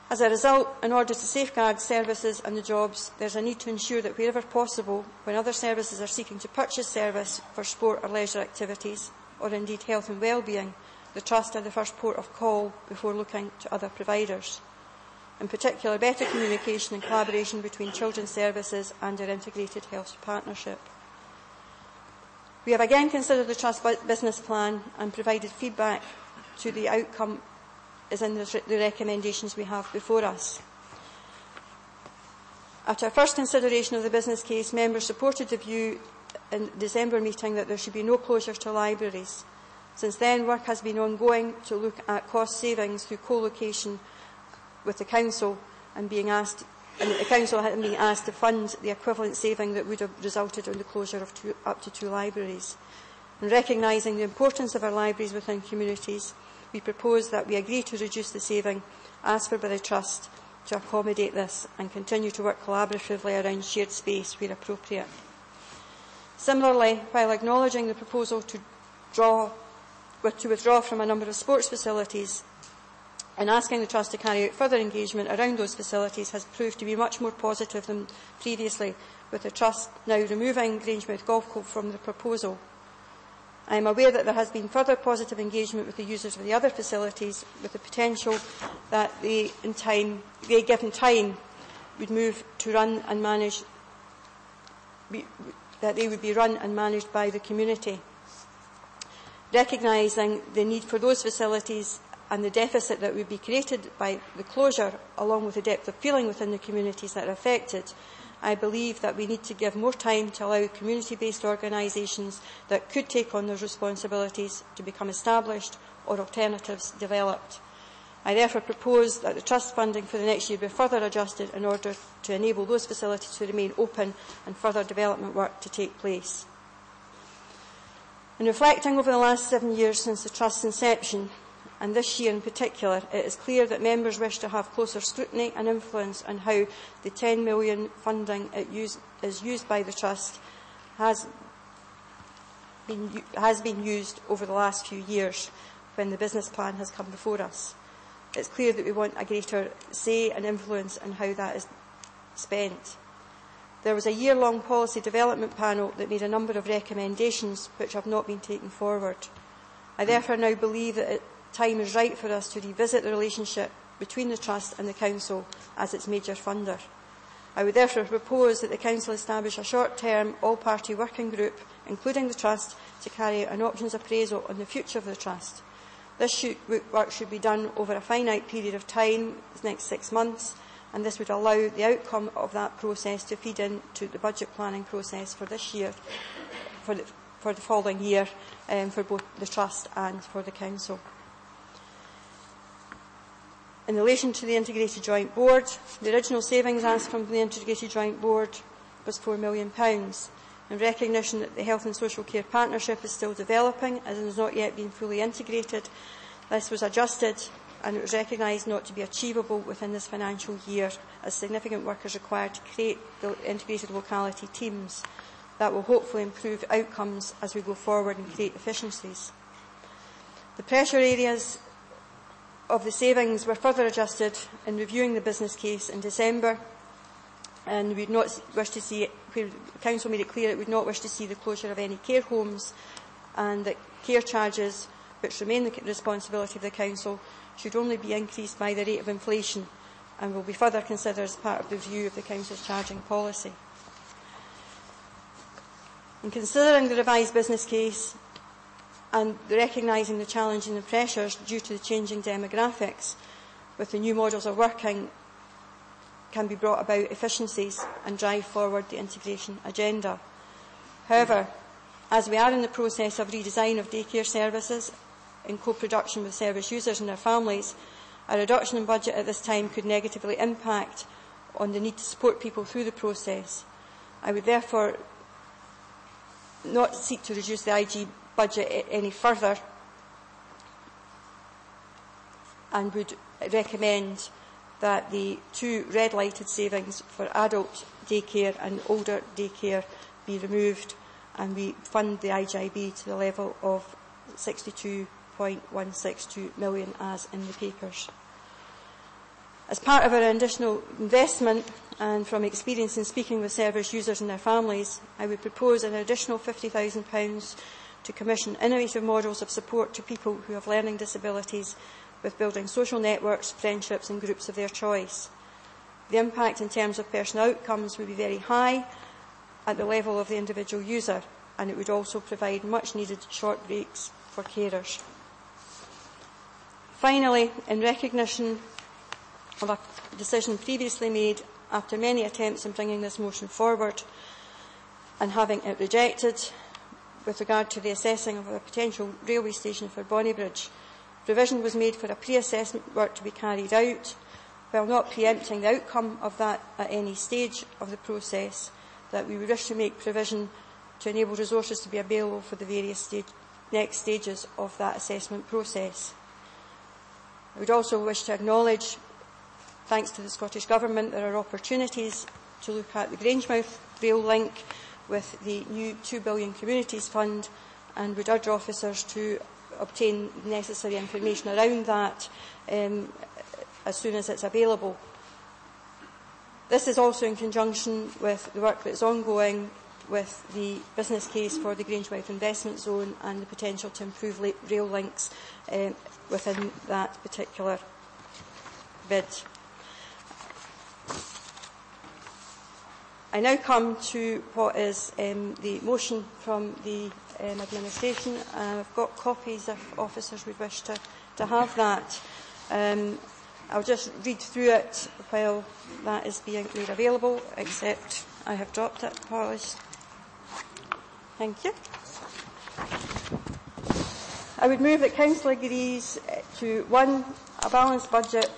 As a result, in order to safeguard services and the jobs, there is a need to ensure that wherever possible, when other services are seeking to purchase service for sport or leisure activities, or indeed health and well-being, the Trust are the first port of call before looking to other providers. In particular, better communication and collaboration between children's services and our integrated health partnership. We have again considered the Trust business plan and provided feedback to the outcome is in the recommendations we have before us. At our first consideration of the business case, members supported the view in the December meeting that there should be no closures to libraries. Since then, work has been ongoing to look at cost savings through co-location with the Council and the Council had been asked to fund the equivalent saving that would have resulted in the closure of up to 2 libraries. In recognising the importance of our libraries within communities, we propose that we agree to reduce the saving asked for by the Trust to accommodate this and continue to work collaboratively around shared space where appropriate. Similarly, while acknowledging the proposal to withdraw from a number of sports facilities, and asking the Trust to carry out further engagement around those facilities has proved to be much more positive than previously, with the Trust now removing Grangemouth Golf Club from the proposal. I am aware that there has been further positive engagement with the users of the other facilities, with the potential that they, given time, would move to run and manage, that they would be run and managed by the community. Recognising the need for those facilities and the deficit that would be created by the closure, along with the depth of feeling within the communities that are affected, I believe that we need to give more time to allow community-based organisations that could take on those responsibilities to become established or alternatives developed. I therefore propose that the Trust funding for the next year be further adjusted in order to enable those facilities to remain open and further development work to take place. In reflecting over the last 7 years since the Trust's inception, and this year in particular, it is clear that members wish to have closer scrutiny and influence on how the £10 million funding is used by the Trust has been used over the last few years when the business plan has come before us. It's clear that we want a greater say and influence on how that is spent. There was a year-long policy development panel that made a number of recommendations which have not been taken forward. I therefore now believe that time is right for us to revisit the relationship between the Trust and the Council as its major funder. I would therefore propose that the Council establish a short-term, all-party working group, including the Trust, to carry out an options appraisal on the future of the Trust. This work should be done over a finite period of time, the next 6 months, and this would allow the outcome of that process to feed into the budget planning process for this year, for the following year, for both the Trust and for the Council. In relation to the Integrated Joint Board, the original savings asked from the Integrated Joint Board was £4 million. In recognition that the Health and Social Care Partnership is still developing and has not yet been fully integrated, this was adjusted and it was recognised not to be achievable within this financial year, as significant work is required to create the integrated locality teams that will hopefully improve outcomes as we go forward and create efficiencies. The pressure areas of the savings were further adjusted in reviewing the business case in December, and we would not wish to see, where the Council made it clear it would not wish to see the closure of any care homes, and that care charges, which remain the responsibility of the Council, should only be increased by the rate of inflation and will be further considered as part of the review of the Council's charging policy. In considering the revised business case and recognising the challenge and the pressures due to the changing demographics, with the new models of working, can be brought about efficiencies and drive forward the integration agenda. However, as we are in the process of redesign of daycare services in co-production with service users and their families, a reduction in budget at this time could negatively impact on the need to support people through the process. I would therefore not seek to reduce the IG budget any further and would recommend that the two red-lighted savings for adult daycare and older daycare be removed, and we fund the IGIB to the level of 62.162 million as in the papers. As part of our additional investment, and from experience in speaking with service users and their families, I would propose an additional £50,000 to commission innovative models of support to people who have learning disabilities, with building social networks, friendships and groups of their choice. The impact in terms of personal outcomes would be very high at the level of the individual user, and it would also provide much needed short breaks for carers. Finally, in recognition of a decision previously made after many attempts in bringing this motion forward and having it rejected with regard to the assessing of a potential railway station for Bonnybridge, provision was made for a pre-assessment work to be carried out, while not preempting the outcome of that at any stage of the process, that we would wish to make provision to enable resources to be available for the various next stages of that assessment process. I would also wish to acknowledge, thanks to the Scottish Government, there are opportunities to look at the Grangemouth rail link with the new £2 billion Communities Fund, and would urge officers to obtain necessary information around that as soon as it's available. This is also in conjunction with the work that is ongoing with the business case for the Grangemouth Investment Zone and the potential to improve rail links within that particular bid. I now come to what is the motion from the administration. I've got copies if officers would wish to have that. I'll just read through it while that is being made available, except I have dropped it. Apologies. Thank you. I would move that Council agrees to 1, a balanced budget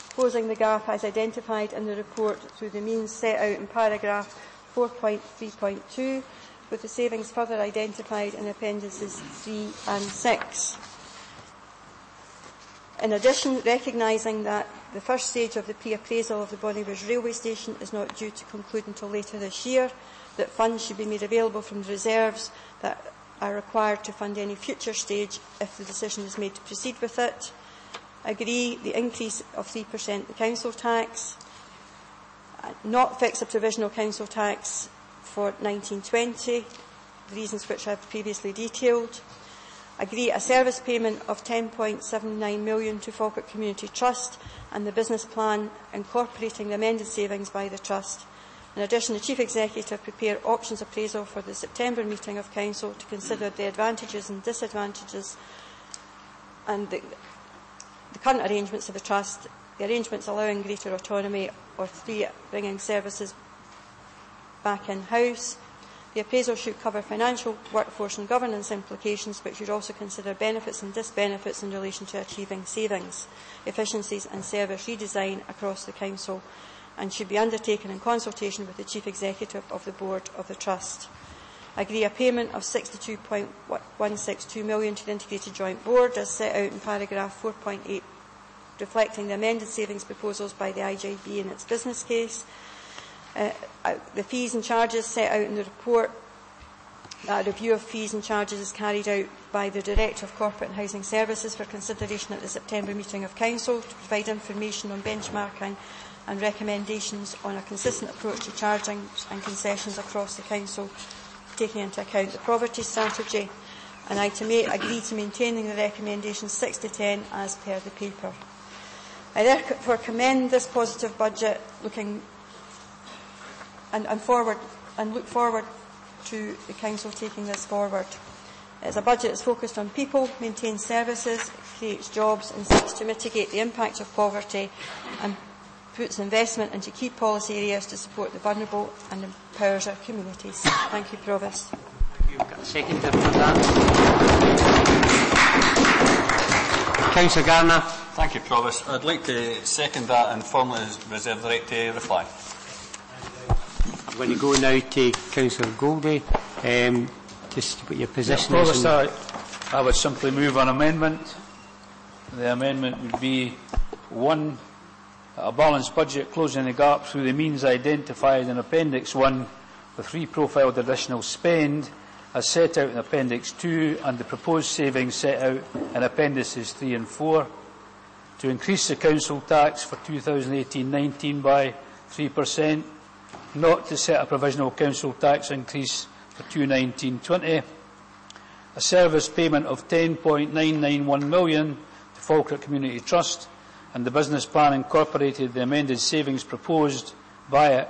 closing the gap as identified in the report through the means set out in paragraph 4.3.2, with the savings further identified in appendices 3 and 6. In addition, recognising that the first stage of the pre-appraisal of the Bonnybridge railway station is not due to conclude until later this year, that funds should be made available from the reserves that are required to fund any future stage if the decision is made to proceed with it. Agree the increase of 3% the council tax, not fix a provisional council tax for 1920, the reasons which I have previously detailed. Agree a service payment of £10.79 million to Falkirk Community Trust and the business plan incorporating the amended savings by the Trust. In addition, the Chief Executive prepare options appraisal for the September meeting of Council to consider the advantages and disadvantages and the current arrangements of the Trust, the arrangements allowing greater autonomy, or 3, bringing services back in-house. The appraisal should cover financial, workforce and governance implications, but should also consider benefits and disbenefits in relation to achieving savings, efficiencies and service redesign across the Council, and should be undertaken in consultation with the Chief Executive of the Board of the Trust. Agree a payment of £62.162 million to the Integrated Joint Board as set out in paragraph 4.8, reflecting the amended savings proposals by the IJB in its business case. The fees and charges set out in the report, a review of fees and charges is carried out by the Director of Corporate and Housing Services for consideration at the September meeting of Council to provide information on benchmarking and recommendations on a consistent approach to charging and concessions across the Council, taking into account the poverty strategy. And item 8, agree to maintaining the recommendations 6 to 10 as per the paper. I therefore commend this positive budget and look forward to the Council taking this forward. It's a budget that's focused on people, maintains services, creates jobs and seeks to mitigate the impact of poverty and puts investment into key policy areas to support the vulnerable and empowers our communities. Thank you, Provost. You've got a seconder for that. Councillor Garner. Thank you, Provost. I'd like to second that and formally reserve the right to reply. I'm going to go now to Councillor Goldie. Just what your position is. Provost, I would simply move an amendment. The amendment would be 1, a balanced budget closing the gap through the means identified in Appendix 1 with reprofiled additional spend as set out in Appendix 2 and the proposed savings set out in Appendices 3 and 4. To increase the council tax for 2018-19 by 3%, not to set a provisional council tax increase for 2019-20, a service payment of £10.991 million to Falkirk Community Trust, and the business plan incorporated the amended savings proposed by it.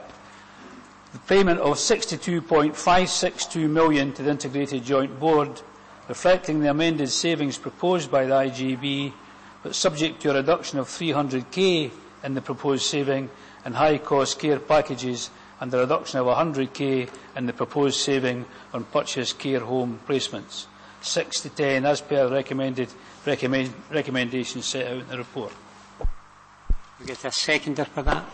The payment of £62.562 million to the Integrated Joint Board, reflecting the amended savings proposed by the IGB, but subject to a reduction of £300k in the proposed saving and high-cost care packages, and a reduction of £100k in the proposed saving on purchased care home placements. 6 to 10 as per recommendations set out in the report. We get a seconder for that.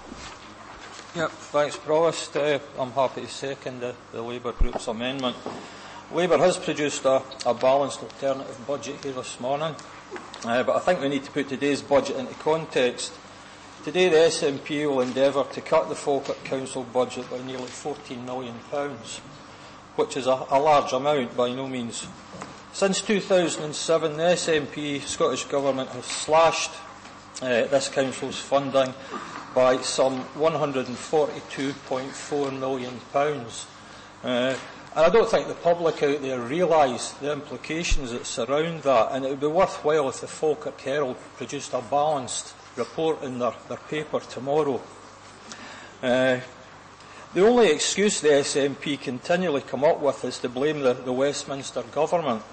Yep, thanks, Provost. I'm happy to second the Labour Group's amendment. Labour has produced a balanced alternative budget here this morning, but I think we need to put today's budget into context. Today the SNP will endeavour to cut the Falkirk Council budget by nearly £14 million, which is a large amount by no means. Since 2007, the SNP Scottish Government has slashed this Council's funding by some £142.4 million. And I don't think the public out there realise the implications that surround that, and it would be worthwhile if the Falkirk Herald produced a balanced report in their paper tomorrow. The only excuse the SNP continually come up with is to blame the Westminster Government.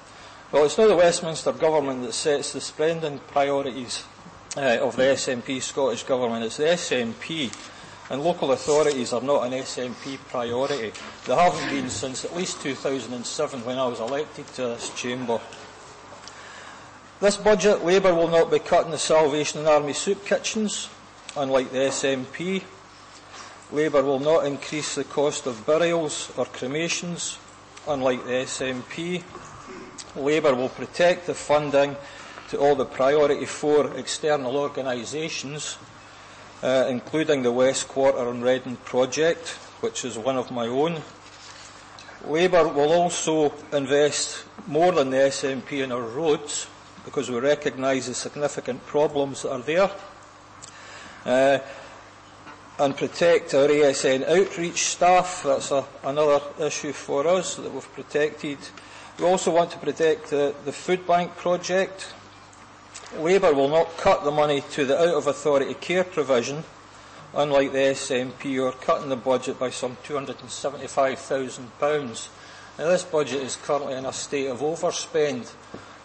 Well, it's not the Westminster Government that sets the spending priorities of the SNP Scottish Government, it's the SNP, and local authorities are not an SNP priority. They haven't been since at least 2007 when I was elected to this chamber. This budget, Labour will not be cutting the Salvation Army soup kitchens, unlike the SNP. Labour will not increase the cost of burials or cremations, unlike the SNP. Labour will protect the funding to all the Priority 4 external organisations, including the West Quarter and Redden project, which is one of my own. Labour will also invest more than the SNP in our roads, because we recognise the significant problems that are there, and protect our ASN outreach staff. That's another issue for us that we've protected. We also want to protect the food bank project. Labour will not cut the money to the out-of-authority care provision, unlike the SNP, who are cutting the budget by some £275,000. Now, this budget is currently in a state of overspend,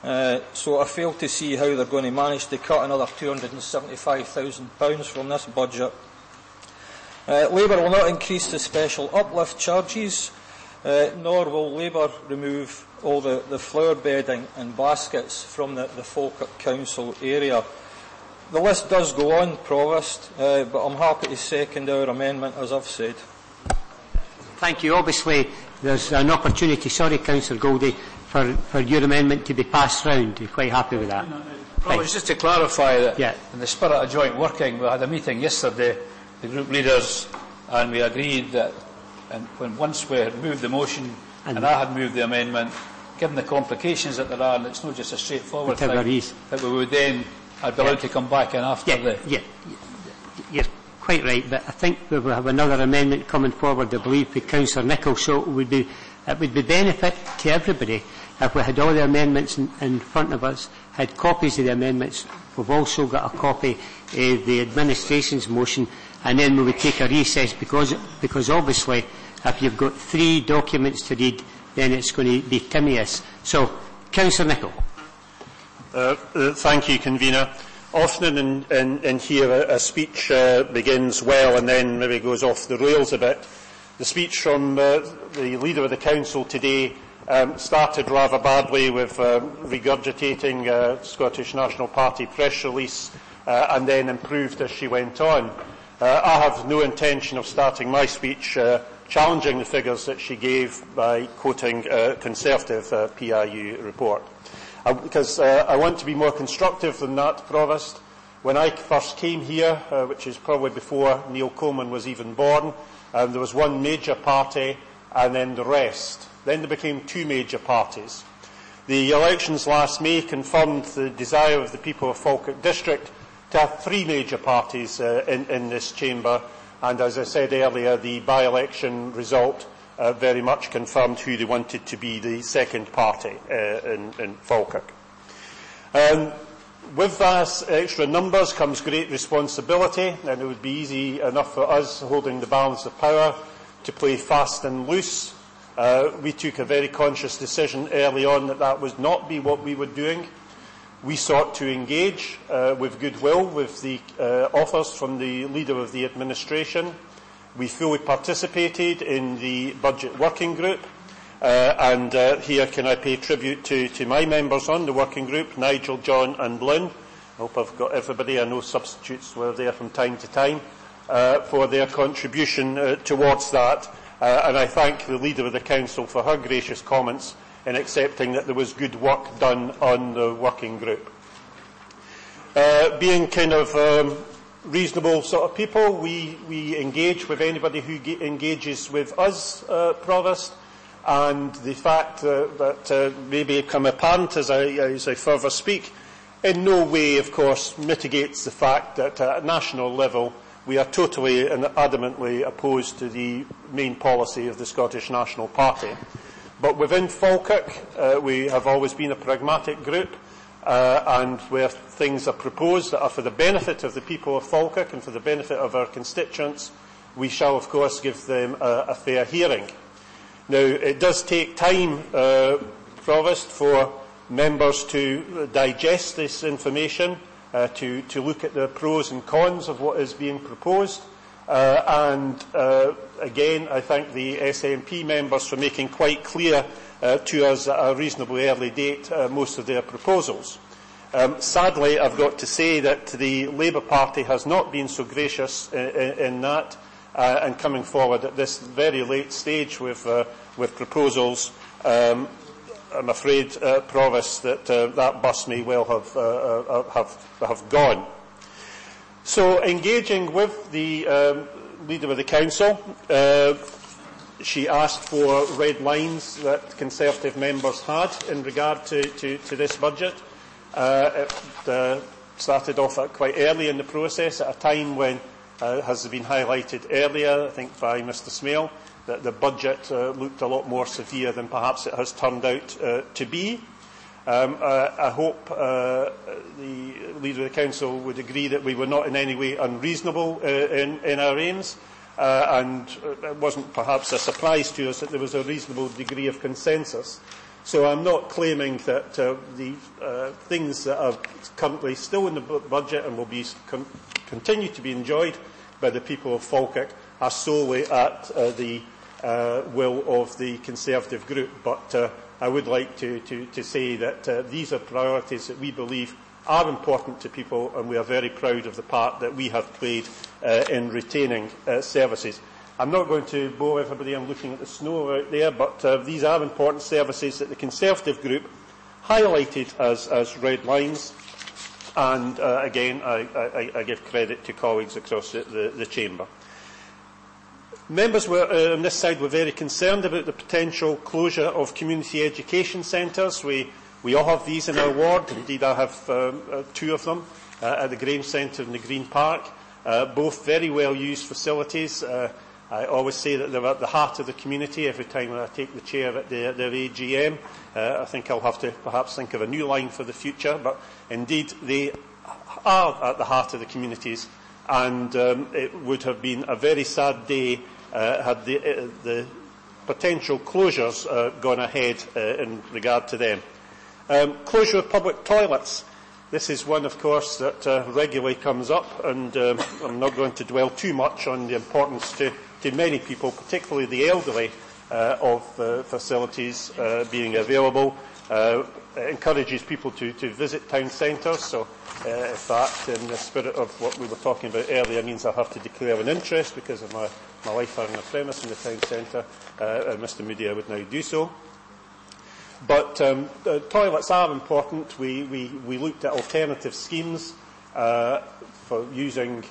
So I fail to see how they're going to manage to cut another £275,000 from this budget. Labour will not increase the special uplift charges, nor will Labour remove all the flower bedding and baskets from the Falkirk Council area. The list does go on, Provost, but I'm happy to second our amendment, as I've said. Thank you. Obviously, there's an opportunity, sorry, Councillor Goldie, for your amendment to be passed round. Are you quite happy with that? Well, it's just to clarify that in the spirit of joint working, we had a meeting yesterday, the group leaders, and we agreed that once we had moved the motion and I had moved the amendment, given the complications that there are, and it's not just a straightforward thing, that we would then I'd be allowed to come back in after you're quite right, but I think we will have another amendment coming forward, I believe, with Councillor Nicholl, so it would be benefit to everybody if we had all the amendments in front of us, had copies of the amendments. We've also got a copy of the administration's motion, and then we would take a recess because obviously if you've got 3 documents to read, then it's going to be tedious. So, Councillor Nicholl. Thank you, Convener. Often in here a speech begins well and then maybe goes off the rails a bit. The speech from the Leader of the Council today started rather badly with regurgitating Scottish National Party press release and then improved as she went on. I have no intention of starting my speech challenging the figures that she gave by quoting a Conservative PIU report. Because I want to be more constructive than that, Provost. When I first came here, which is probably before Neil Coleman was even born, there was one major party and then the rest. Then there became 2 major parties. The elections last May confirmed the desire of the people of Falkirk District to have 3 major parties in this chamber, and as I said earlier, the by-election result very much confirmed who they wanted to be the second party in Falkirk. With those extra numbers comes great responsibility, and it would be easy enough for us holding the balance of power to play fast and loose. We took a very conscious decision early on that would not be what we were doing. We sought to engage with goodwill with the offers from the Leader of the Administration. We fully participated in the Budget Working Group, and here can I pay tribute to my members on the Working Group, Nigel, John and Lynn. I hope I've got everybody. I know substitutes were there from time to time for their contribution towards that. And I thank the Leader of the Council for her gracious comments in accepting that there was good work done on the Working Group. Being kind of reasonable sort of people, we engage with anybody who engages with us, Provost, and the fact that may become apparent as I further speak in no way, of course, mitigates the fact that at national level we are totally and adamantly opposed to the main policy of the Scottish National Party. But within Falkirk, we have always been a pragmatic group, and where things are proposed that are for the benefit of the people of Falkirk and for the benefit of our constituents, we shall, of course, give them a fair hearing. Now, it does take time, Provost, for members to digest this information, to look at the pros and cons of what is being proposed. And again, I thank the SNP members for making quite clear to us at a reasonably early date most of their proposals. Sadly, I've got to say that the Labour Party has not been so gracious in that, and coming forward at this very late stage with proposals. I'm afraid, Provost, that that bus may well have gone. So, engaging with the Leader of the Council, she asked for red lines that Conservative members had in regard to this budget. It started off quite early in the process, at a time when, has been highlighted earlier, I think by Mr Smale, that the budget looked a lot more severe than perhaps it has turned out to be. I hope the Leader of the Council would agree that we were not in any way unreasonable in our aims, and it wasn't perhaps a surprise to us that there was a reasonable degree of consensus. So I'm not claiming that the things that are currently still in the budget and will be continue to be enjoyed by the people of Falkirk are solely at the will of the Conservative group. But I would like to say that these are priorities that we believe are important to people, and we are very proud of the part that we have played in retaining services. I'm not going to bore everybody. I'm looking at the snow out there, but these are important services that the Conservative group highlighted as red lines. And again, I give credit to colleagues across the chamber. Members on this side were very concerned about the potential closure of community education centres. We all have these in our ward. Indeed, I have 2 of them at the Grange Centre and the Green Park. Both very well used facilities. I always say that they're at the heart of the community every time I take the chair at their AGM. I think I'll have to perhaps think of a new line for the future, but indeed they are at the heart of the communities, and it would have been a very sad day had the potential closures gone ahead in regard to them. Closure of public toilets. This is one, of course, that regularly comes up, and I'm not going to dwell too much on the importance to many people, particularly the elderly, of facilities being available. It encourages people to visit town centres, so if that, in the spirit of what we were talking about earlier, means I'll have to declare an interest because of my wife having a premise in the town centre, Mr Moody, I would now do so. But toilets are important. We looked at alternative schemes for using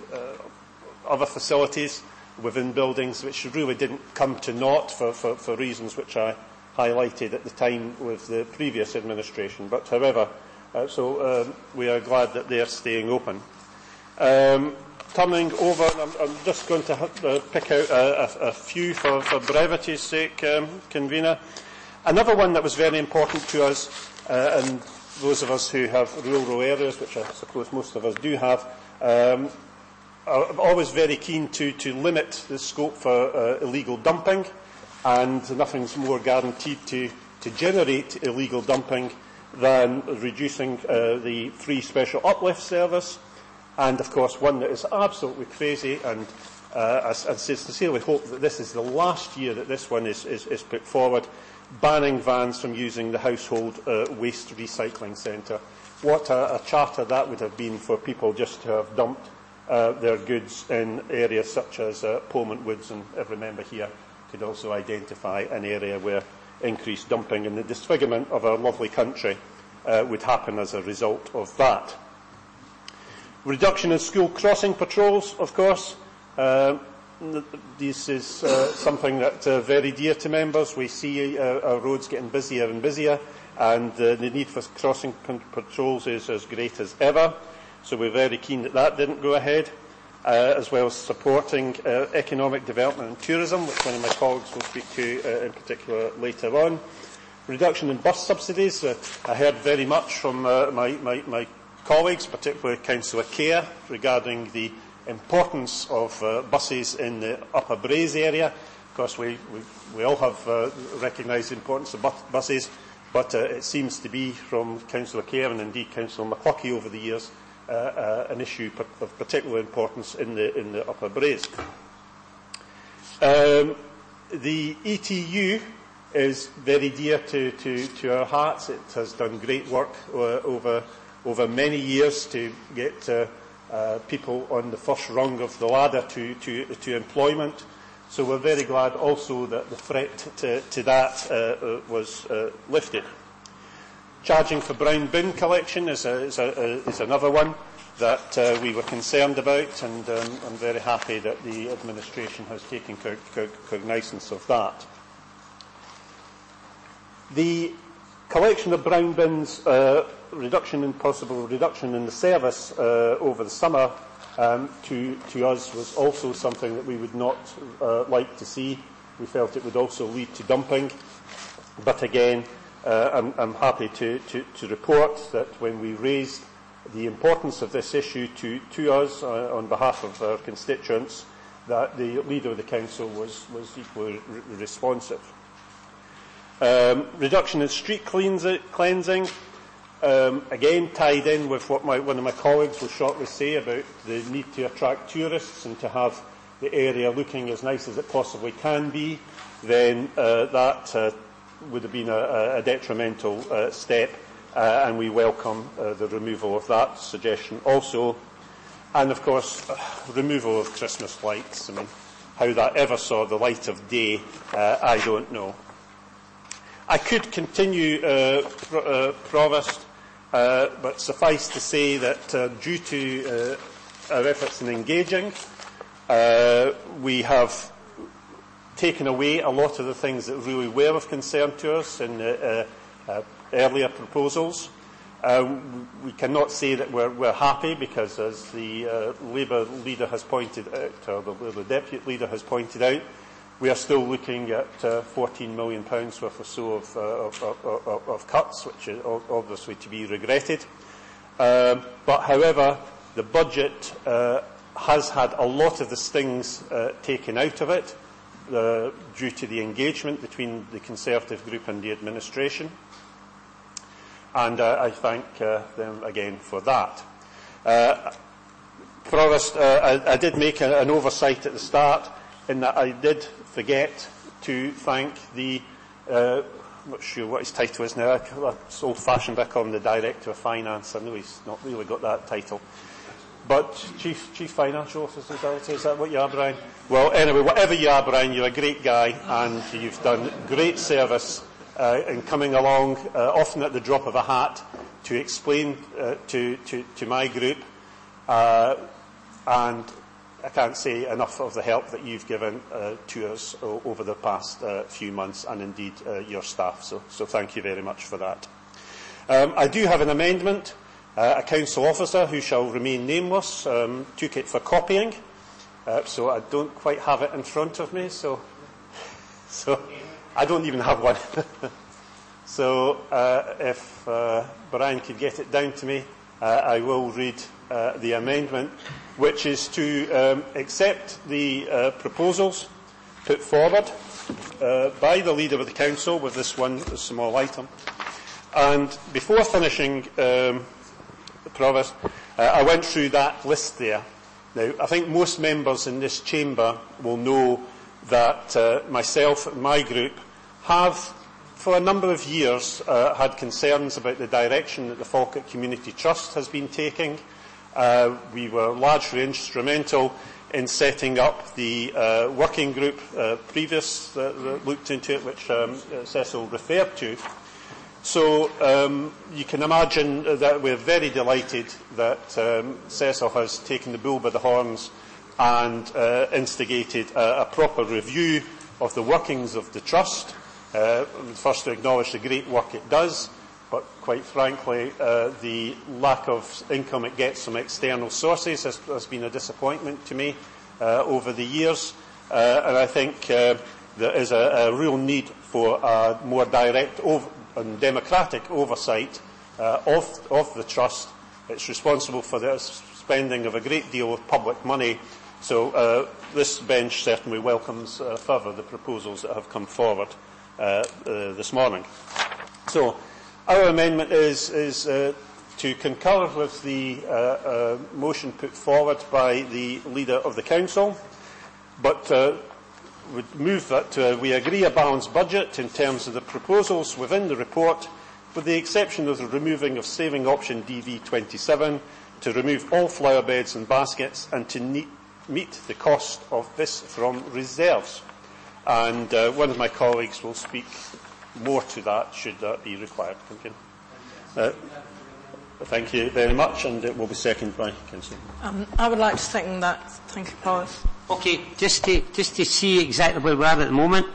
other facilities within buildings, which really didn't come to naught for reasons which I highlighted at the time with the previous administration. But however, we are glad that they are staying open. Turning over, I'm just going to pick out a few for brevity's sake, Convener. Another one that was very important to us, and those of us who have rural areas, which I suppose most of us do have, are always very keen to limit the scope for illegal dumping, and nothing's more guaranteed to generate illegal dumping than reducing the free special uplift service, and of course one that is absolutely crazy, and I sincerely hope that this is the last year that this one is put forward, banning vans from using the household waste recycling centre. What a charter that would have been for people just to have dumped their goods in areas such as Pullman Woods, and every member here could also identify an area where increased dumping and the disfigurement of our lovely country would happen as a result of that. Reduction in school crossing patrols, of course. This is something that very dear to members. We see our roads getting busier and busier, and the need for crossing patrols is as great as ever. So we're very keen that that didn't go ahead, as well as supporting economic development and tourism, which one of my colleagues will speak to in particular later on. Reduction in bus subsidies. I heard very much from my colleagues, particularly Councillor Kerr, regarding the importance of buses in the Upper Braes area. Of course, we all have recognised the importance of buses, but it seems to be from Councillor Kerr and indeed Councillor McCluckie over the years an issue of particular importance in the Upper Braes. The ETU is very dear to our hearts. It has done great work over many years to get people on the first rung of the ladder to employment. So we're very glad also that the threat to that was lifted. Charging for brown bin collection is another one that we were concerned about, and I'm very happy that the administration has taken cognizance of that. The collection of brown bins, possible reduction in the service over the summer to us was also something that we would not like to see. We felt it would also lead to dumping. But again, I'm happy to report that when we raised the importance of this issue to us on behalf of our constituents, that the Leader of the Council was equally responsive. Reduction in street cleansing, again tied in with what one of my colleagues will shortly say about the need to attract tourists and to have the area looking as nice as it possibly can be, then that would have been a detrimental step, and we welcome the removal of that suggestion also. And of course, removal of Christmas lights. I mean, how that ever saw the light of day, I don't know. I could continue, Provost, but suffice to say that due to our efforts in engaging, we have taken away a lot of the things that really were of concern to us in earlier proposals. We cannot say that we're happy because, as the Labour leader has pointed out, or the Deputy Leader has pointed out, we are still looking at £14 million worth or so of cuts, which is obviously to be regretted. But however, the budget has had a lot of the stings taken out of it due to the engagement between the Conservative group and the administration. And I thank them again for that. Provost, I did make an oversight at the start in that I did forget to thank the, I'm not sure what his title is now, it's old-fashioned, I call him the Director of Finance. I know he's not really got that title. But Chief Financial Officer, is that what you are, Brian? Well, anyway, whatever you are, Brian, you're a great guy, and you've done great service in coming along, often at the drop of a hat, to explain to my group, and I can't say enough of the help that you've given to us over the past few months, and indeed your staff. So thank you very much for that. I do have an amendment. A council officer, who shall remain nameless, took it for copying, so I don't quite have it in front of me, so I don't even have one. So if Brian could get it down to me, I will read the amendment, which is to accept the proposals put forward by the Leader of the Council with this one small item. And before finishing, Provost, I went through that list there. Now, I think most members in this chamber will know that myself and my group have, for a number of years, had concerns about the direction that the Falkirk Community Trust has been taking. We were largely instrumental in setting up the working group previous that looked into it, which Cecil referred to. So you can imagine that we're very delighted that Cecil has taken the bull by the horns and instigated a proper review of the workings of the Trust. First, to acknowledge the great work it does, but quite frankly, the lack of income it gets from external sources has been a disappointment to me over the years. And I think there is a real need for a more direct and democratic oversight of the Trust. It's responsible for the spending of a great deal of public money. So this bench certainly welcomes further the proposals that have come forward this morning. So our amendment is to concur with the motion put forward by the Leader of the Council, but would move that we agree a balanced budget in terms of the proposals within the report, with the exception of the removing of saving option DV27, to remove all flower beds and baskets, and to meet the cost of this from reserves. And one of my colleagues will speak more to that, should that be required. Thank you very much, and it will be seconded by Councillor. I would like to second that. Thank you, Provost. Okay, just to see exactly where we are at the moment,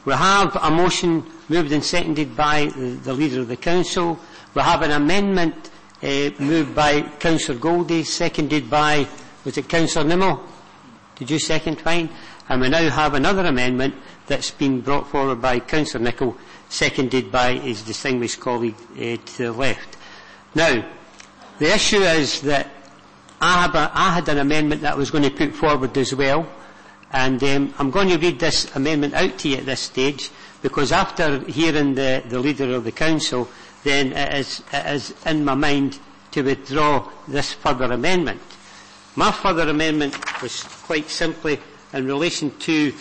we have a motion moved and seconded by the Leader of the Council. We have an amendment moved by Councillor Goldie, seconded by, was it Councillor Nimmo? Did you second? Fine. And we now have another amendment that's been brought forward by Councillor Nicholl, seconded by his distinguished colleague to the left. Now, the issue is that I had an amendment that I was going to put forward as well, and I'm going to read this amendment out to you at this stage, because after hearing the Leader of the Council, then it is in my mind to withdraw this further amendment. My further amendment was quite simply in relation to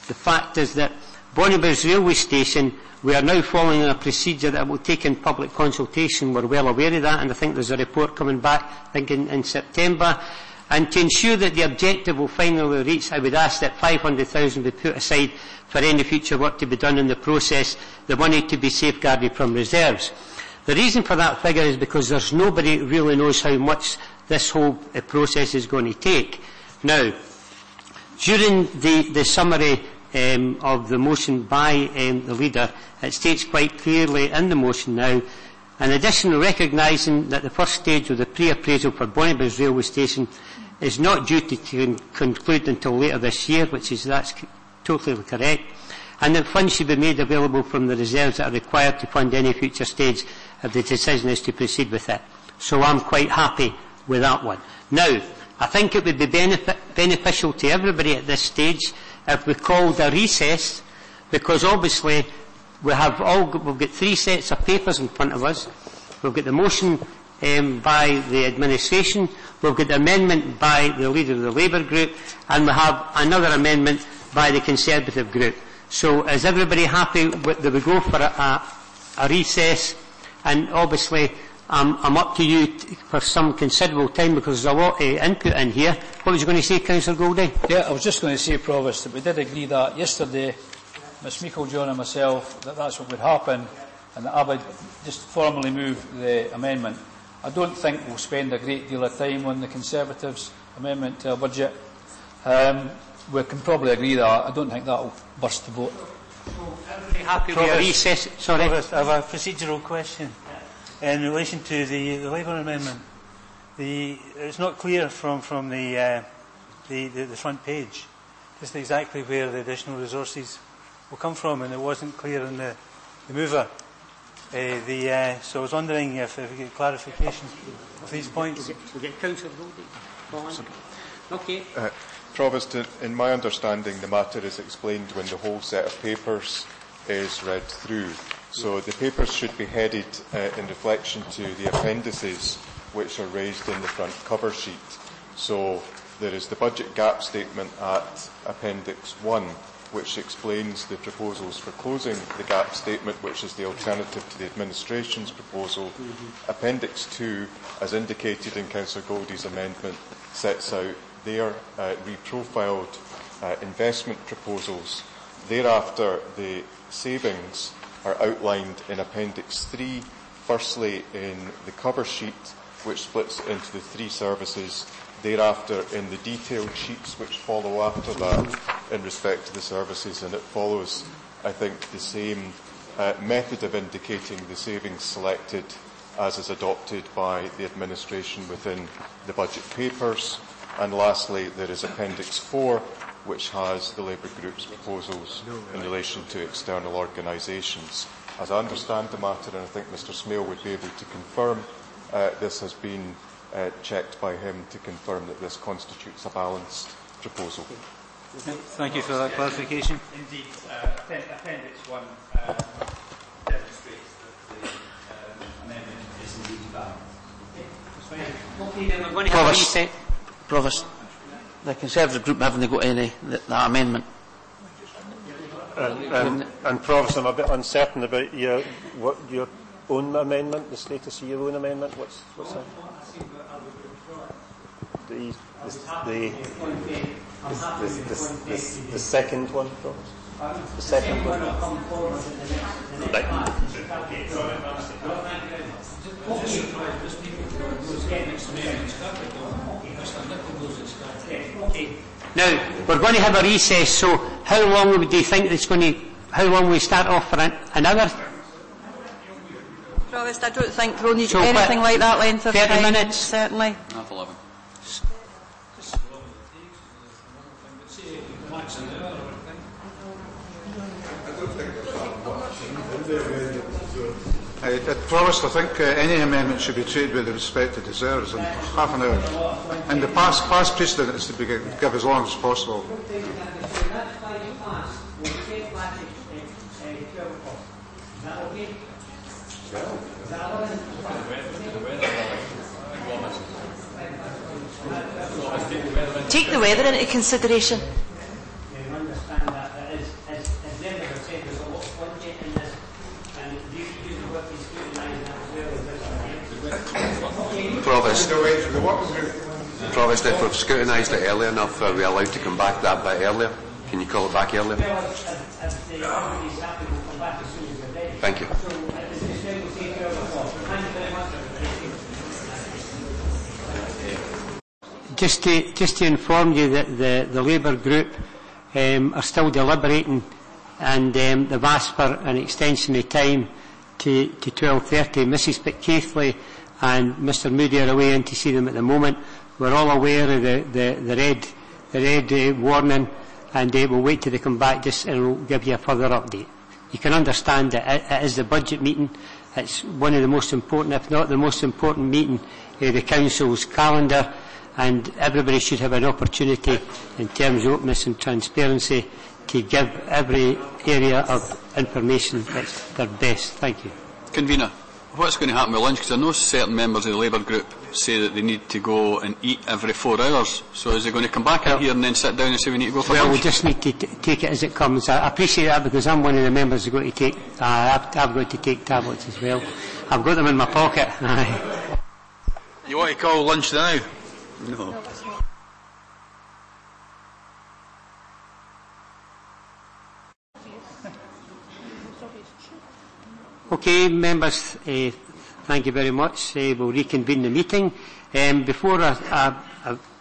the fact is that Bonnybridge Railway Station, we are now following a procedure that will take in public consultation. We're well aware of that, and I think there's a report coming back, I think in September. And to ensure that the objective will finally reach, I would ask that 500,000 be put aside for any future work to be done in the process, the money to be safeguarded from reserves. The reason for that figure is because there's nobody really knows how much this whole process is going to take. Now, during the summary of the motion by the Leader, it states quite clearly in the motion now, in addition, recognising that the first stage of the pre-appraisal for Bonnybridge Railway Station is not due to conclude until later this year, that's totally correct, and that funds should be made available from the reserves that are required to fund any future stage if the decision is to proceed with it. So I'm quite happy with that one. Now, I think it would be beneficial to everybody at this stage if we called a recess, because obviously we've got 3 sets of papers in front of us. We've got the motion by the administration, we've got the amendment by the Leader of the Labour Group, and we have another amendment by the Conservative Group. So is everybody happy that we go for a recess? And obviously I'm up to you for some considerable time, because there's a lot of input in here. What was you going to say, Councillor Goldie? Yeah, I was just going to say, Provost, that we did agree that yesterday, Ms Meikle-John and myself, that's what would happen, and that I would just formally move the amendment. I don't think we'll spend a great deal of time on the Conservatives' amendment to our budget. We can probably agree that. I don't think that will burst the vote. Everybody happy with a recess? Sorry. I have a procedural question in relation to the Labour amendment. It's not clear from the front page just exactly where the additional resources will come from, and it wasn't clear in the mover. So I was wondering if we get clarification of these points. We'll get Councillor Goldie. Okay. Provost, in my understanding, the matter is explained when the whole set of papers is read through. So the papers should be headed in reflection to the appendices which are raised in the front cover sheet. So there is the budget gap statement at Appendix 1, which explains the proposals for closing the gap statement, which is the alternative to the administration's proposal. Appendix 2, as indicated in Councillor Goldie's amendment, sets out their reprofiled investment proposals. Thereafter, the savings are outlined in Appendix 3, firstly in the cover sheet, which splits into the 3 services, thereafter in the detailed sheets which follow after that in respect to the services, and it follows, I think, the same method of indicating the savings selected as is adopted by the administration within the budget papers. And lastly, there is Appendix 4, which has the Labour Group's proposals in relation to external organisations. As I understand the matter, and I think Mr Smale would be able to confirm, this has been checked by him to confirm that this constitutes a balanced proposal. Thank you for that clarification. Indeed, Appendix 1 demonstrates that the amendment is indeed balanced. Provost, the Conservative group haven't got any that amendment. And Provost, I'm a bit uncertain about your own amendment, the status of your own amendment. What's that? The second one, Provost? The second one? Right. Now, we're going to have a recess, so how long do you think it's going to, how long will we start off for an hour? Provost, I don't think we'll need anything like that length of 30 time. minutes? Certainly. Half 11. Provost, I think any amendment should be treated with respect to reserves in half an hour. And the past precedent is to give as long as possible. Take the weather into consideration. Provost, if we've scrutinised it early enough, are we allowed to come back that bit earlier? Can you call it back earlier? Thank you. Just to inform you that the Labour group are still deliberating, and they've asked for an extension of time to 12:30. Mrs Pitt-Keithley and Mr Moody are away in to see them at the moment. We're all aware of the red warning, and we'll wait till they come back and we'll give you a further update. You can understand that it is the budget meeting. It's one of the most important, if not the most important meeting of the Council's calendar, and everybody should have an opportunity in terms of openness and transparency to give every area of information that's their best. Thank you. Convener, what's going to happen with lunch? Because I know certain members of the Labour group say that they need to go and eat every 4 hours. So is it going to come back in here and then sit down and say we need to go for lunch? Well, we just need to take it as it comes. I appreciate that, because I'm one of the members who's got to take, I've got to take tablets as well. I've got them in my pocket. You want to call lunch now? No. Okay, members, thank you very much. We'll reconvene the meeting. Before I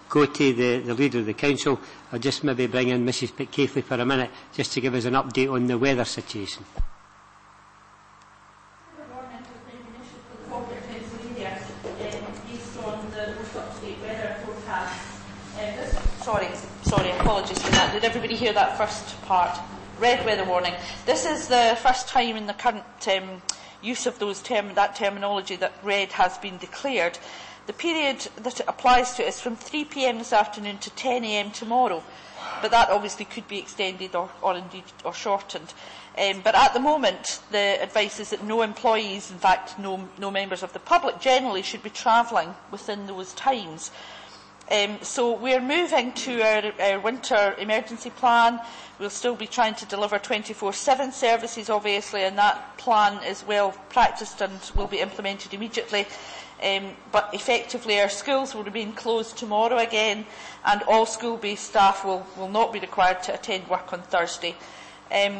go to the Leader of the Council, I'll just maybe bring in Mrs Pitt-Keithley for a minute, just to give us an update on the weather situation. Sorry, apologies for that. Did everybody hear that first part? Red weather warning. This is the first time in the current use of that terminology that red has been declared. The period that it applies to is from 3 p.m. this afternoon to 10 a.m. tomorrow, but that obviously could be extended or shortened. But at the moment, the advice is that no employees, in fact no members of the public generally, should be travelling within those times. So we're moving to our winter emergency plan. We'll still be trying to deliver 24/7 services, obviously, and that plan is well practised and will be implemented immediately. But effectively, our schools will remain closed tomorrow again, and all school-based staff will not be required to attend work on Thursday.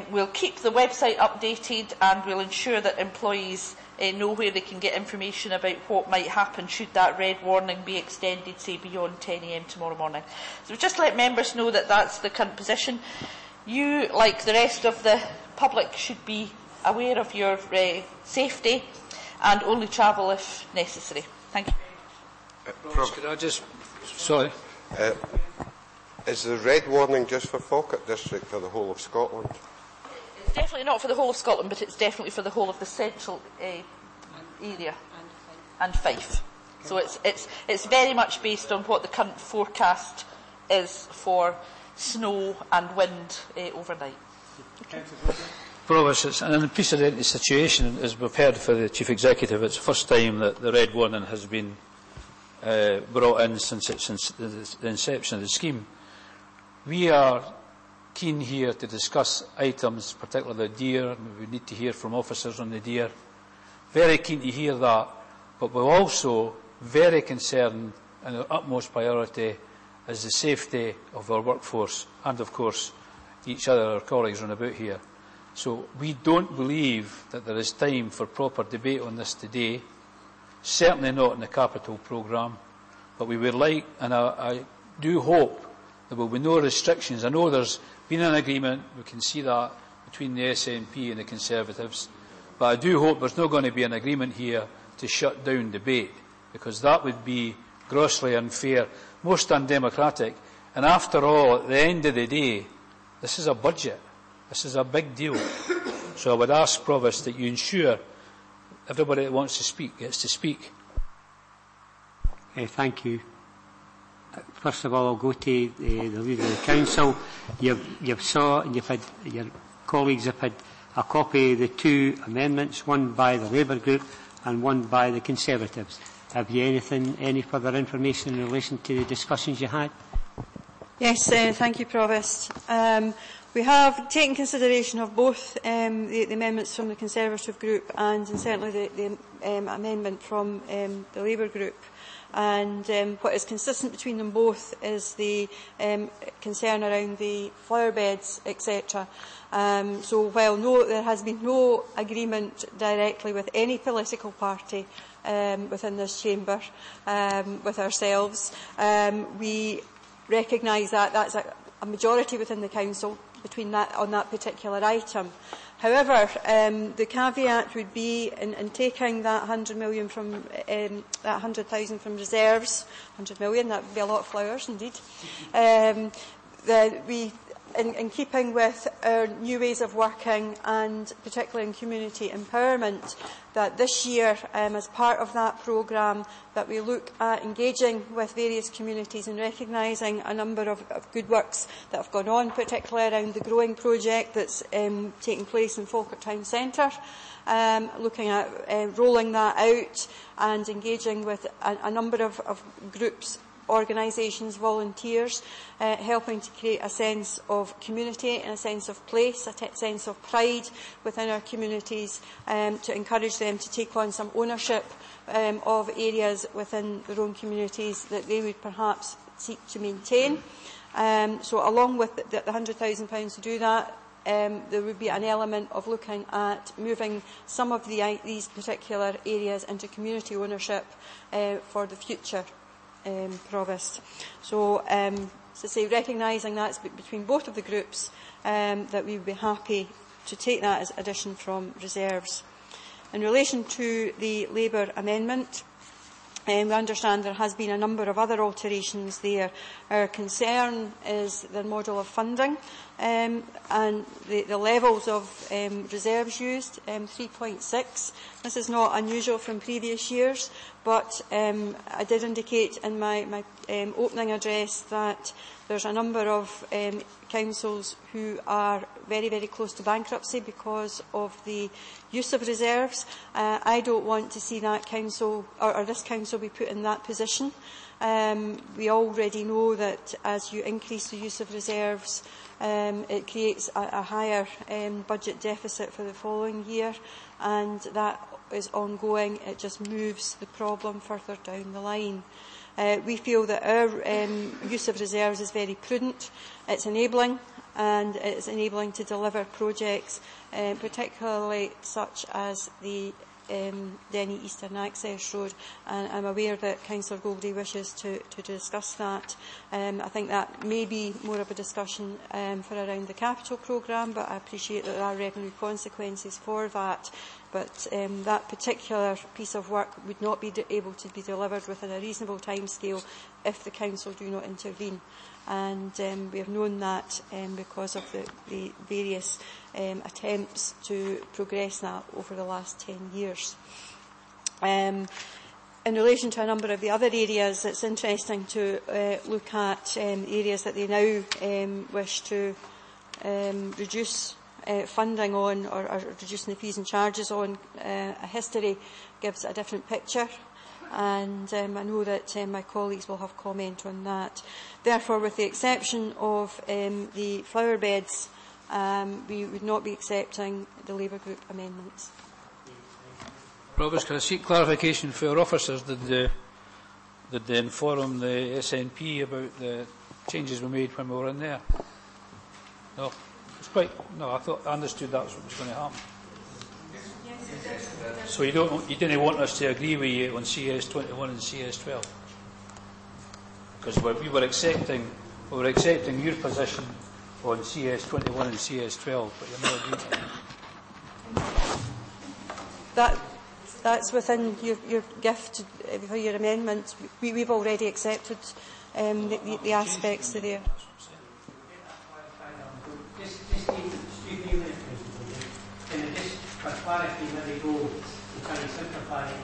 We'll keep the website updated, and we'll ensure that employees know where they can get information about what might happen should that red warning be extended, say, beyond 10 a.m. tomorrow morning. So just let members know that that's the current position. You, like the rest of the public, should be aware of your safety and only travel if necessary. Thank you. Could I just... Sorry. Is the red warning just for Falkirk District for the whole of Scotland? It's definitely not for the whole of Scotland, but it's definitely for the whole of the central area and Fife. So it's very much based on what the current forecast is for snow and wind overnight. Okay. Provost, it's an unprecedented situation, as we've heard for the Chief Executive. It's the first time that the red warning has been brought in since the inception of the scheme. We are keen here to discuss items, particularly the deer. We need to hear from officers on the deer. Very keen to hear that, but we're also very concerned, and our utmost priority is the safety of our workforce and, of course, each other, our colleagues on about here. So we don't believe that there is time for proper debate on this today, certainly not in the capital programme, but we would like, and I do hope, there will be no restrictions. I know there's been an agreement, we can see that, between the SNP and the Conservatives, but I do hope there's not going to be an agreement here to shut down debate, because that would be grossly unfair, most undemocratic, and after all, at the end of the day, this is a budget. This is a big deal. So I would ask, Provost, that you ensure everybody that wants to speak gets to speak. Thank you. First of all, I'll go to the Leader of the Council. You've saw, and you've had, your colleagues have had a copy of the two amendments, one by the Labour Group and one by the Conservatives. Have you any further information in relation to the discussions you had? Yes, thank you, Provost. We have taken consideration of both the amendments from the Conservative Group and certainly the amendment from the Labour Group. And what is consistent between them both is the concern around the flower beds, etc. So while there has been no agreement directly with any political party within this chamber with ourselves, we recognise that that's a majority within the Council on that particular item. However, the caveat would be in taking that 100 million from that 100,000 from reserves, 100 million, that would be a lot of flowers indeed. That we, in keeping with our new ways of working and particularly in community empowerment, that this year, as part of that programme, that we look at engaging with various communities and recognising a number of good works that have gone on, particularly around the growing project that's taking place in Falkirk Town Centre, looking at rolling that out and engaging with a number of groups, organisations, volunteers, helping to create a sense of community and a sense of place, a sense of pride within our communities, to encourage them to take on some ownership of areas within their own communities that they would perhaps seek to maintain. So along with the £100,000 to do that, there would be an element of looking at moving some of these particular areas into community ownership for the future. Provost. So, to say, recognising that's between both of the groups, that we would be happy to take that as addition from reserves. In relation to the Labour amendment, we understand there has been a number of other alterations there. Our concern is the model of funding and the levels of reserves used, 3.6. This is not unusual from previous years, but I did indicate in my opening address that there's a number of councils who are very, very close to bankruptcy because of the use of reserves. I don't want to see that council or this council be put in that position. We already know that as you increase the use of reserves, it creates a higher budget deficit for the following year, and that is ongoing. It just moves the problem further down the line. We feel that our use of reserves is very prudent. It's enabling, and it's enabling to deliver projects, particularly such as the Denny Eastern Access Road, and I'm aware that Councillor Goldie wishes to discuss that. I think that may be more of a discussion for around the capital programme, but I appreciate that there are revenue consequences for that. But that particular piece of work would not be able to be delivered within a reasonable timescale if the Council do not intervene. And we have known that because of the various attempts to progress that over the last 10 years. In relation to a number of the other areas, it's interesting to look at areas that they now wish to reduce funding on, or reducing the fees and charges on. A history gives a different picture, and I know that my colleagues will have comment on that. Therefore, with the exception of the flower beds, we would not be accepting the Labour Group amendments. Provost, can I seek clarification for your officers? Did they inform the SNP about the changes we made when we were in there? No. No, I understood that was what was going to happen. So you didn't want us to agree with you on CS21 and CS12, because we were accepting your position on CS21 and CS12, but you're not agreeing. That's within your gift for your amendment. We've already accepted the aspects to there. For clarity, where they go to try and simplify it.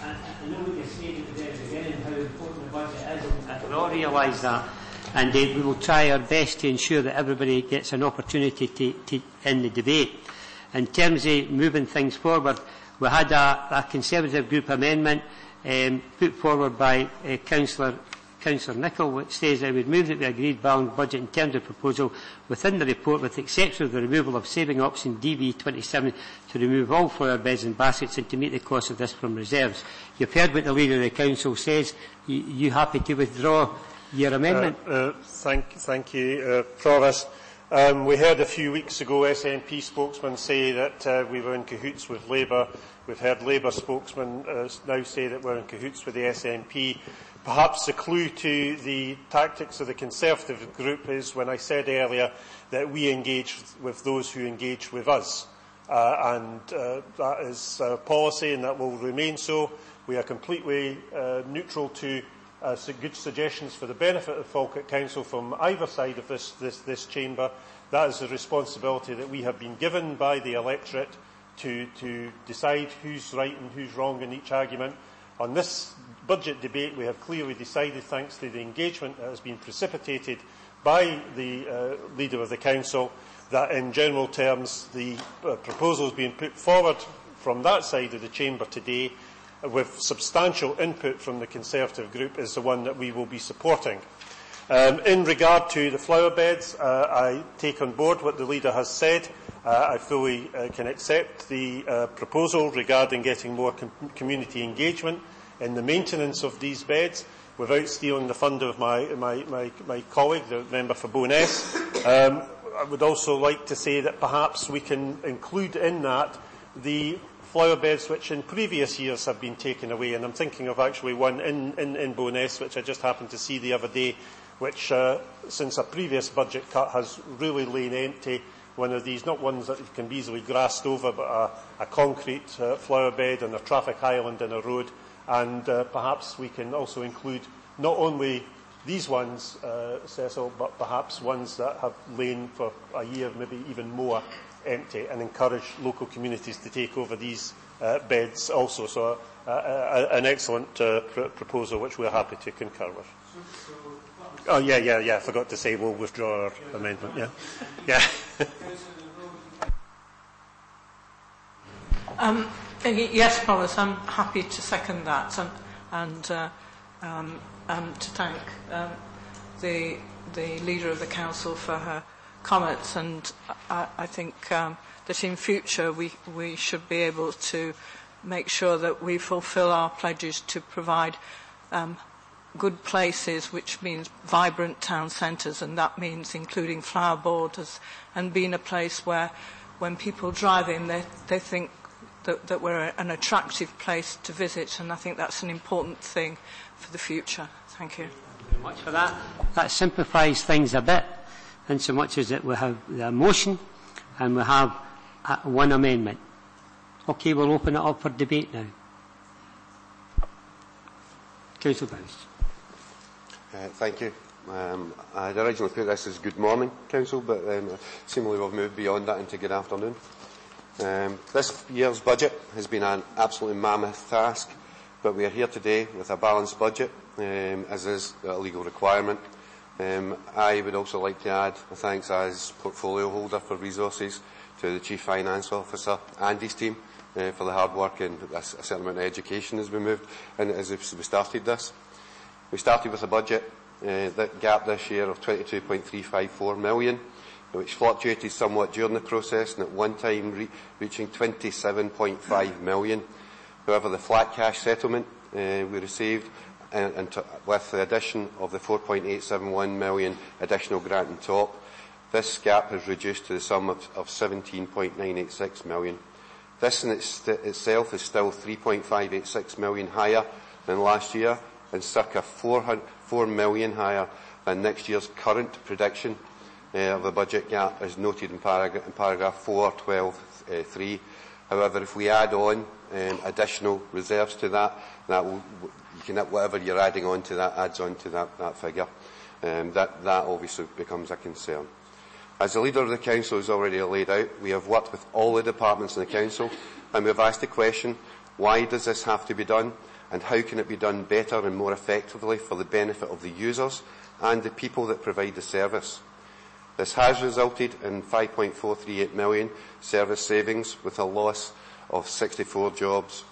I know what you're saying at the very beginning, how important the budget is, and we all realise that. and we will try our best to ensure that everybody gets an opportunity in the debate. In terms of moving things forward, we had a Conservative group amendment put forward by Councillor Nicholl, which says I would move that we agreed balanced budget in terms of proposal within the report, with the exception of the removal of saving option DB27 to remove all flower beds and baskets and to meet the cost of this from reserves. You've heard what the Leader of the Council says. You happy to withdraw your amendment? Thank you, Provost. We heard a few weeks ago SNP spokesman say that we were in cahoots with Labour. We've heard Labour spokesman now say that we're in cahoots with the SNP. Perhaps the clue to the tactics of the Conservative group is when I said earlier that we engage with those who engage with us. That is policy, and that will remain so. We are completely neutral to good suggestions for the benefit of Falkirk Council from either side of this chamber. That is the responsibility that we have been given by the electorate to decide who's right and who's wrong in each argument. On this budget debate, we have clearly decided, thanks to the engagement that has been precipitated by the Leader of the Council, that in general terms the proposals being put forward from that side of the chamber today, with substantial input from the Conservative group, is the one that we will be supporting. In regard to the flower beds, I take on board what the Leader has said. I fully can accept the proposal regarding getting more community engagement in the maintenance of these beds, without stealing the thunder of my colleague, the member for Bowness. I would also like to say that perhaps we can include in that the flower beds which in previous years have been taken away, and I'm thinking of actually one in Bowness which I just happened to see the other day, which since a previous budget cut has really lain empty. One of these, not ones that can be easily grassed over, but a concrete flower bed and a traffic island in a road. And perhaps we can also include not only these ones, Cecil, but perhaps ones that have lain for a year, maybe even more, empty, and encourage local communities to take over these beds also. So an excellent proposal which we are happy to concur with. Oh, yeah, I forgot to say we'll withdraw our amendment, yeah. Yes, Provost, I'm happy to second that and to thank the Leader of the Council for her comments. And I think that in future we should be able to make sure that we fulfil our pledges to provide good places, which means vibrant town centres, and that means including flower borders and being a place where when people drive in they think that we're an attractive place to visit, and I think that's an important thing for the future. Thank you. Thank you very much for that. That simplifies things a bit, in so much as that we have the motion and we have one amendment. Okay, we'll open it up for debate now. Councillor Bowes. Thank you. I had originally put this as good morning, Council, but seemingly we've moved beyond that into good afternoon. This year's budget has been an absolutely mammoth task, but we are here today with a balanced budget, as is a legal requirement. I would also like to add a thanks as portfolio holder for resources to the Chief Finance Officer and his team for the hard work, and a certain amount of education has been moved and as we started this. We started with a budget that gap this year of 22.354 million, which fluctuated somewhat during the process and at one time reaching 27.5 million. However, the flat cash settlement we received, and with the addition of the 4.871 million additional grant on top, this gap has reduced to the sum of 17.986 million. This in itself is still 3.586 million higher than last year, and circa 4 million higher than next year's current prediction of the budget gap, as noted in paragraph 4.12.3. However, if we add on additional reserves to that, you can, whatever you're adding on to that adds on to that figure. That obviously becomes a concern. As the Leader of the Council has already laid out, we have worked with all the departments in the Council, and we have asked the question, why does this have to be done? and how can it be done better and more effectively for the benefit of the users and the people that provide the service. This has resulted in 5.438 million service savings with a loss of 64 jobs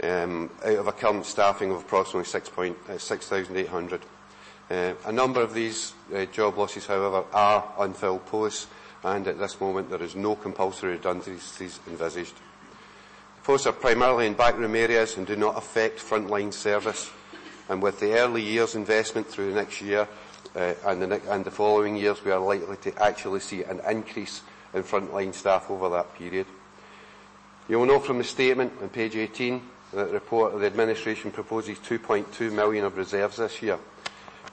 out of a current staffing of approximately 6,800. A number of these job losses, however, are unfilled posts, and at this moment there is no compulsory redundancies envisaged. The posts are primarily in backroom areas and do not affect frontline service, and with the early years investment through the next year and the following years, we are likely to actually see an increase in frontline staff over that period. You will note from the statement on page 18 that the report of the administration proposes 2.2 million of reserves this year.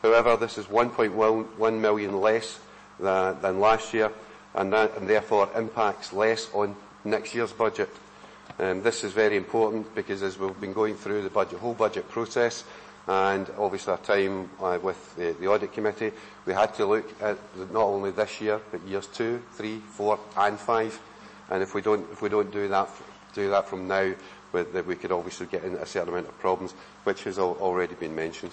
However, this is 1.1 million less than last year, and therefore impacts less on next year's budget. This is very important because as we've been going through the whole budget process, and obviously our time with the audit committee, we had to look at not only this year but years 2, 3, 4 and 5. And if we don't do that from now, we could obviously get into a certain amount of problems, which has already been mentioned.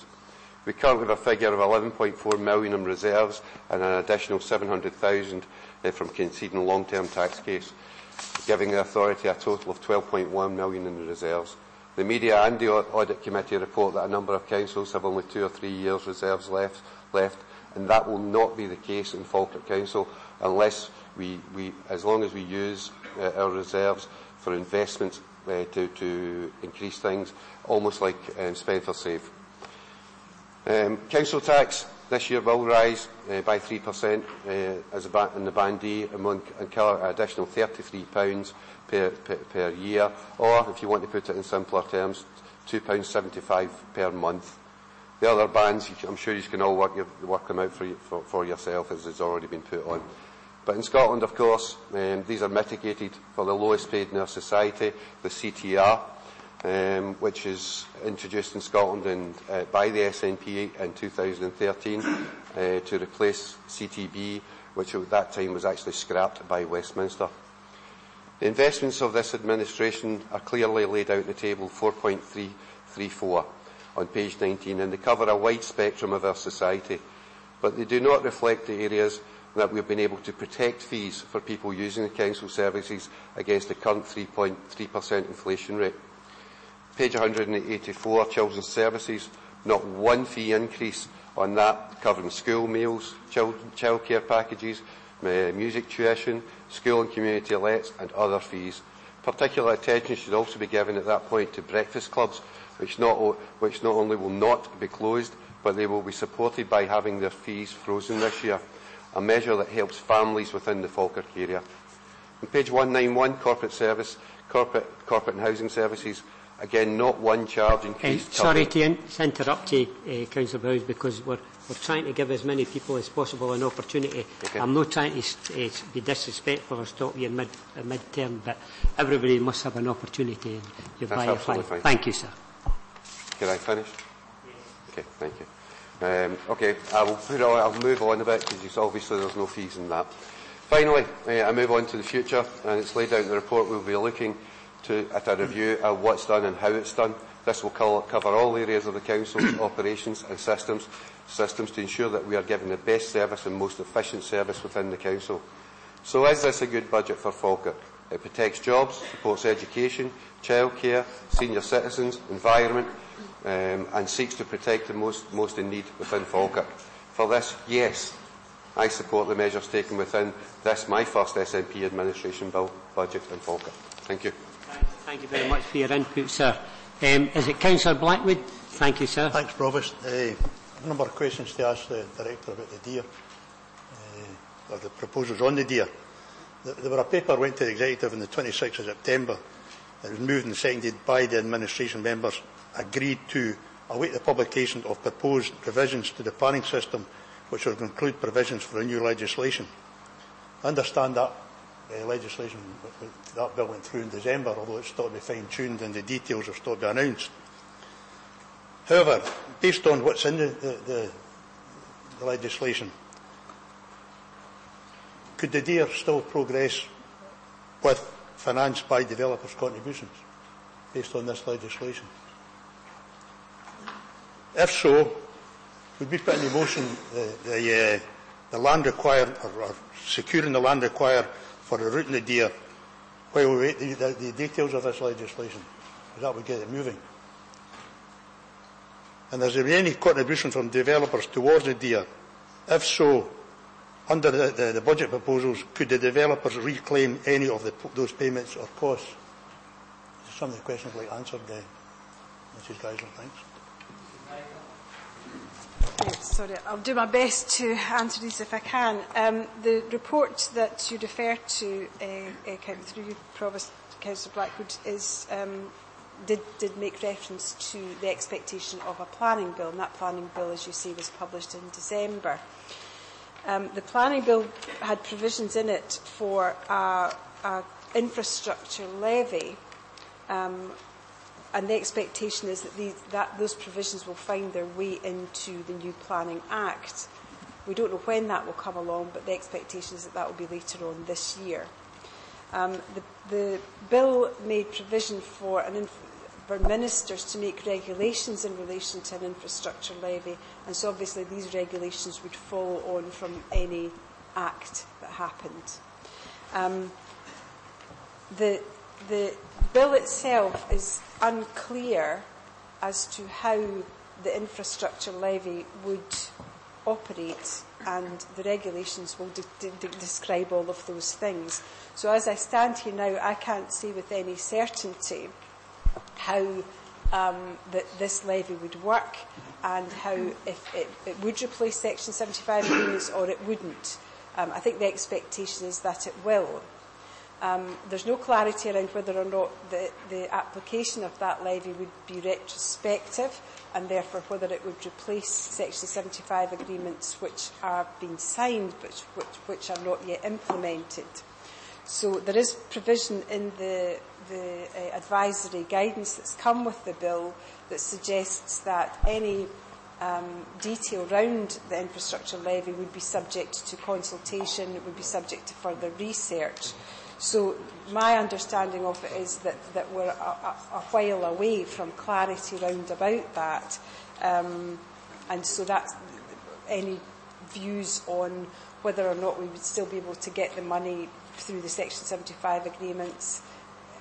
We currently have a figure of 11.4 million in reserves and an additional 700,000 from conceding a long-term tax case, giving the authority a total of 12.1 million in the reserves. The media and the audit committee report that a number of councils have only 2 or 3 years reserves left, and that will not be the case in Falkirk Council unless as long as we use our reserves for investments to increase things, almost like spend for save. Council tax this year will rise by 3% in the Band D, and will incur an additional £33 per year, or if you want to put it in simpler terms, £2.75 per month. The other bands, I'm sure you can all work them out for yourself, as has already been put on. But in Scotland, of course, these are mitigated for the lowest paid in our society, the CTR, which is introduced in Scotland by the SNP in 2013 to replace CTB, which at that time was actually scrapped by Westminster. The investments of this administration are clearly laid out in the table 4.334 on page 19, and they cover a wide spectrum of our society, but they do not reflect the areas that we have been able to protect fees for people using the council services against the current 3.3% inflation rate. Page 184, children's services, not one fee increase on that, covering school meals, childcare packages, music tuition, school and community lets and other fees. Particular attention should also be given at that point to breakfast clubs, which not only will not be closed, but they will be supported by having their fees frozen this year, a measure that helps families within the Falkirk area. On page 191, corporate and housing services, again, not one charge increase. Sorry to interrupt you, Councillor Bowes, because we're trying to give as many people as possible an opportunity. Okay. I'm not trying to be disrespectful or stop you in mid-term, but everybody must have an opportunity. And you've That's absolutely fine. Thank you, sir. Can I finish? Yes. Okay, thank you. Okay, I'll move on a bit because obviously there's no fees in that. Finally, I move on to the future, and it's laid out in the report. We'll be looking at a review of what's done and how it's done. This will cover all areas of the Council's operations and systems to ensure that we are giving the best service and most efficient service within the Council. So is this a good budget for Falkirk? It protects jobs, supports education, childcare, senior citizens, environment, and seeks to protect the most in need within Falkirk. For this, yes, I support the measures taken within this, my first SNP administration bill budget in Falkirk. Thank you. Thank you very much for your input, sir. Is it Councillor Blackwood? Thank you, sir. Thanks, Provost. A number of questions to ask the Director about the deer, or the proposals on the deer. There were a paper went to the Executive on the 26th of September. It was moved and seconded by the administration members, agreed to await the publication of proposed revisions to the planning system, which will include provisions for a new legislation. I understand that legislation, that bill went through in December, although it's still to be fine-tuned and the details are still to be announced. However, based on what's in the legislation, could the deer still progress with financed by developers' contributions based on this legislation? If so, would we put in the motion the land required, or securing the land required for the route in the deer while we wait the details of this legislation? Because that would get it moving. And has there been any contribution from developers towards the deer? If so, under the budget proposals, could the developers reclaim any of those payments or costs? Some of the questions like answered, Mrs. Geisler, thanks. Sorry, I'll do my best to answer these if I can. The report that you refer to, through you, Provost Councillor Blackwood, did make reference to the expectation of a planning bill, and that planning bill, as you see, was published in December. The planning bill had provisions in it for an infrastructure levy, and the expectation is that those provisions will find their way into the new Planning Act. We don't know when that will come along, but the expectation is that that will be later on this year. The bill made provision for ministers to make regulations in relation to an infrastructure levy, and so obviously these regulations would follow on from any act that happened. The bill itself is unclear as to how the infrastructure levy would operate, and the regulations will describe all of those things. So as I stand here now, I can't say with any certainty how this levy would work, and how if it would replace Section 75 agreements or it wouldn't. I think the expectation is that it will. There's no clarity around whether or not the application of that levy would be retrospective, and therefore whether it would replace Section 75 agreements which are being signed but which are not yet implemented. So there is provision in the advisory guidance that's come with the bill that suggests that any detail around the infrastructure levy would be subject to consultation, it would be subject to further research. So my understanding of it is that we're a while away from clarity round about that, and so that's any views on whether or not we would still be able to get the money through the Section 75 agreements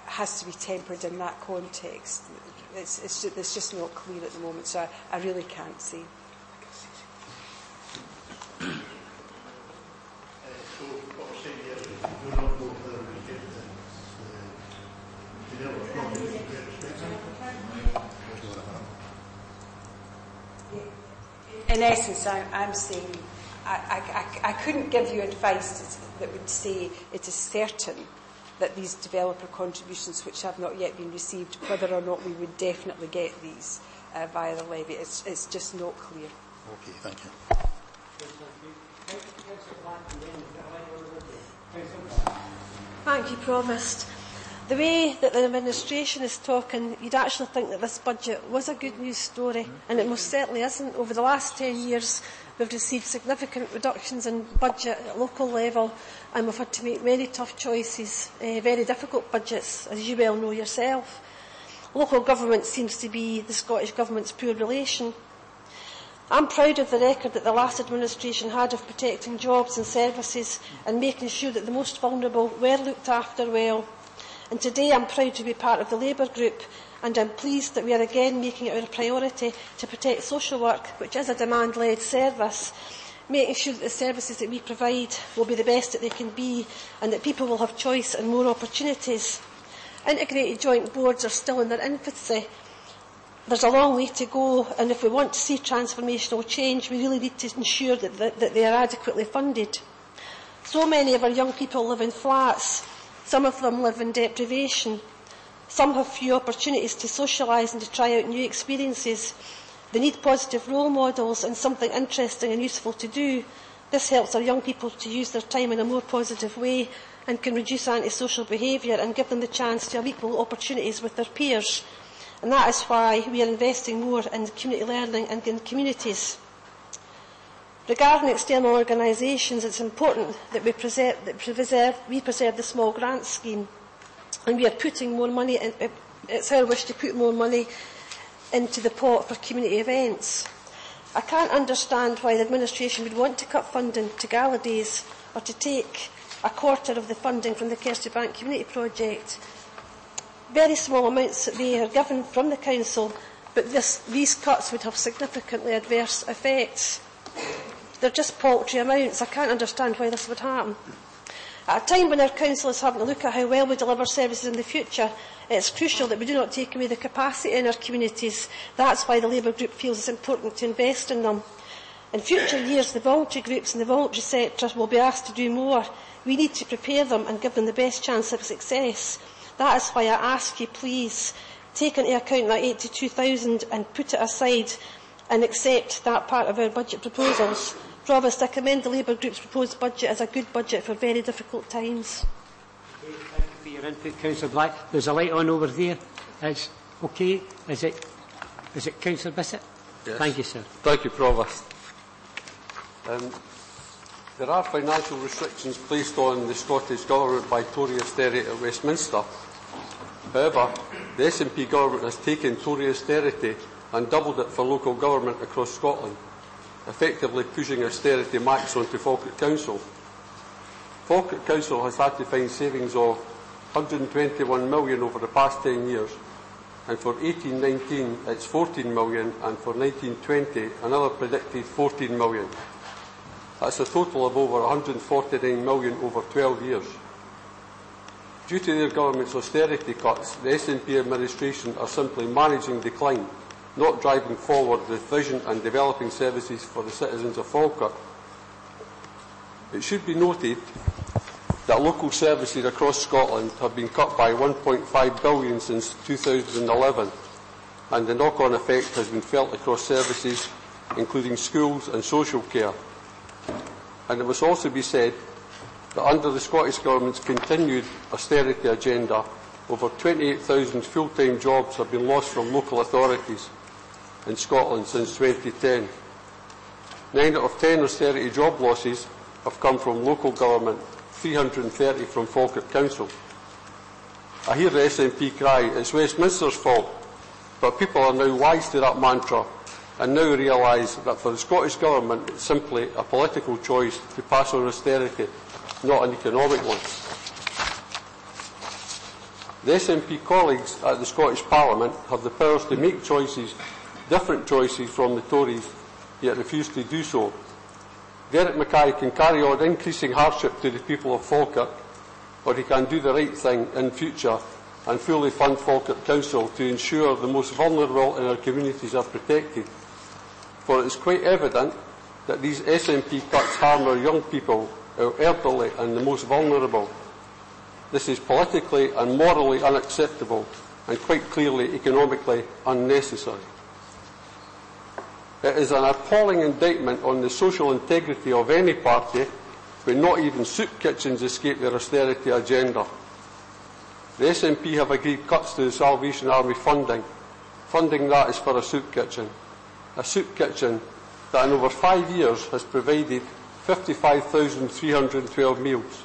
has to be tempered in that context. It's just not clear at the moment, so I really can't say. In essence, I'm saying I couldn't give you advice that would say it is certain that these developer contributions which have not yet been received, whether or not we would definitely get these via the levy. It's just not clear. Okay, thank you. Thank you, Provost. The way that the administration is talking, you'd actually think that this budget was a good news story, and it most certainly isn't. Over the last 10 years, we've received significant reductions in budget at local level, and we've had to make many tough choices, very difficult budgets, as you well know yourself. Local government seems to be the Scottish Government's poor relation. I'm proud of the record that the last administration had of protecting jobs and services and making sure that the most vulnerable were looked after well. And today I'm proud to be part of the Labour group, and I'm pleased that we are again making it our priority to protect social work, which is a demand-led service, making sure that the services that we provide will be the best that they can be, and that people will have choice and more opportunities. Integrated joint boards are still in their infancy. There's a long way to go, and if we want to see transformational change, we really need to ensure that they are adequately funded. So many of our young people live in flats. Some of them live in deprivation. Some have few opportunities to socialise and to try out new experiences. They need positive role models and something interesting and useful to do. This helps our young people to use their time in a more positive way and can reduce antisocial behaviour and give them the chance to have equal opportunities with their peers. And that is why we are investing more in community learning and in communities. Regarding external organisations, it's important that we preserve the small grants scheme, and we are putting more money in. It's our wish to put more money into the pot for community events. I can't understand why the administration would want to cut funding to gala days or to take a quarter of the funding from the Kirsty Bank Community Project. Very small amounts that they are given from the Council, but these cuts would have significantly adverse effects. They're just paltry amounts. I can't understand why this would happen. At a time when our Council is having a look at how well we deliver services in the future, it's crucial that we do not take away the capacity in our communities. That's why the Labour Group feels it's important to invest in them. In future years, the voluntary groups and the voluntary sector will be asked to do more. We need to prepare them and give them the best chance of success. That is why I ask you, please, take into account that 82,000 and put it aside and accept that part of our budget proposals. Provost, I commend the Labour Group's proposed budget as a good budget for very difficult times. Okay, thank you for your input, Councillor Black. There's a light on over there. It's okay. Is it Councillor Bissett? Yes. Thank you, sir. Thank you, Provost. There are financial restrictions placed on the Scottish Government by Tory austerity at Westminster. However, the SNP Government has taken Tory austerity and doubled it for local government across Scotland, effectively pushing austerity max onto Falkirk Council. Falkirk Council has had to find savings of £121 million over the past 10 years, and for 18-19 it's £14 million, and for 19-20 another predicted £14 million. That's a total of over £149 million over 12 years. Due to their government's austerity cuts, the SNP administration are simply managing decline, not driving forward with vision and developing services for the citizens of Falkirk. It should be noted that local services across Scotland have been cut by £1.5 billion since 2011, and the knock-on effect has been felt across services including schools and social care. And it must also be said that under the Scottish Government's continued austerity agenda, over 28,000 full-time jobs have been lost from local authorities in Scotland since 2010. 9 out of 10 austerity job losses have come from local government, 330 from Falkirk Council. I hear the SNP cry, it's Westminster's fault, but people are now wise to that mantra and now realise that for the Scottish Government it's simply a political choice to pass on austerity, not an economic one. The SNP colleagues at the Scottish Parliament have the powers to make choices, different choices from the Tories, yet refuse to do so. Derek Mackay can carry on increasing hardship to the people of Falkirk, or he can do the right thing in future and fully fund Falkirk Council to ensure the most vulnerable in our communities are protected. For it is quite evident that these SNP cuts harm our young people, our elderly and the most vulnerable. This is politically and morally unacceptable and quite clearly economically unnecessary. It is an appalling indictment on the social integrity of any party when not even soup kitchens escape their austerity agenda. The SNP have agreed cuts to the Salvation Army funding that is for a soup kitchen that in over 5 years has provided 55,312 meals,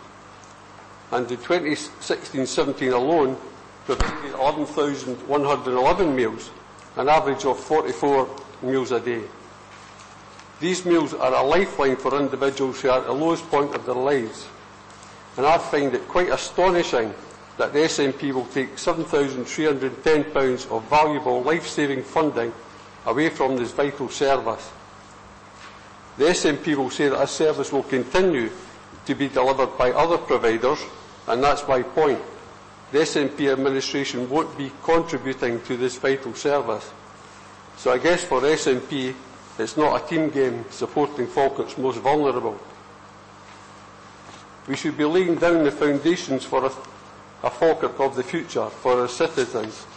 and in 2016-17 alone provided 11,111 meals, an average of 44 meals a day. These meals are a lifeline for individuals who are at the lowest point of their lives, and I find it quite astonishing that the SNP will take £7,310 of valuable life-saving funding away from this vital service. The SNP will say that this service will continue to be delivered by other providers, and that's my point. The SNP administration won't be contributing to this vital service. So I guess for the SNP, it's not a team game supporting Falkirk's most vulnerable. We should be laying down the foundations for a Falkirk of the future for our citizens.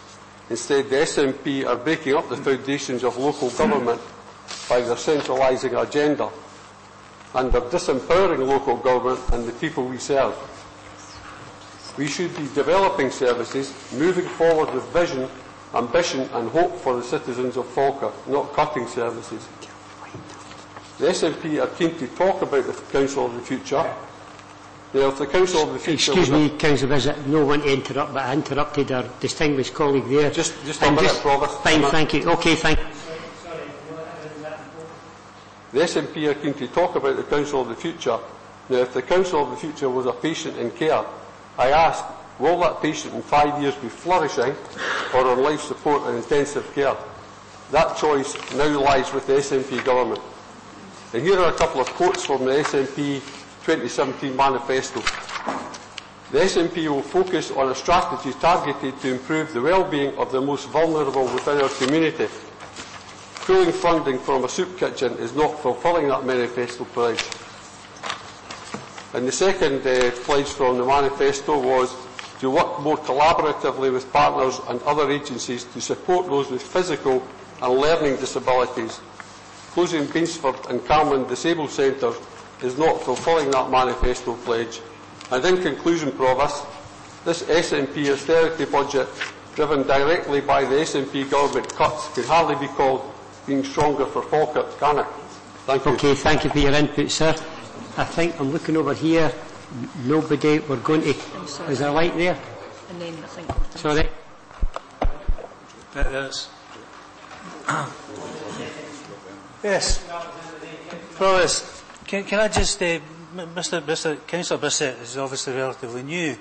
Instead, the SNP are breaking up the foundations of local government by their centralising agenda, and they're disempowering local government and the people we serve. We should be developing services, moving forward with vision, ambition and hope for the citizens of Falkirk, not cutting services. The SNP are keen to talk about the Council of the future, Now, if the Council of the Future... Excuse me, Councillor Visit, no one to interrupt, but I interrupted our distinguished colleague there. Just a minute, Provost. Fine, thank you. Okay, thank you. The SNP are keen to talk about the Council of the Future. Now, if the Council of the Future was a patient in care, I ask, will that patient in 5 years be flourishing or on life support and intensive care? That choice now lies with the SNP government. And here are a couple of quotes from the SNP 2017 manifesto. The SNP will focus on a strategy targeted to improve the well-being of the most vulnerable within our community. Pulling funding from a soup kitchen is not fulfilling that manifesto pledge. And the second pledge from the manifesto was to work more collaboratively with partners and other agencies to support those with physical and learning disabilities. Closing Beansford and Cameron Disabled Centres is not fulfilling that manifesto pledge. And in conclusion, Provost, this SNP austerity budget, driven directly by the SNP government cuts, can hardly be called being stronger for Falkirk, can it? Thank you. Okay, thank you for your input, sir. I think I'm looking over here. Nobody, we're going to... Is there a light there? And then I think... Sorry. There's... Yes. Provost, can I just... Mr. Councillor Bissett is obviously relatively new.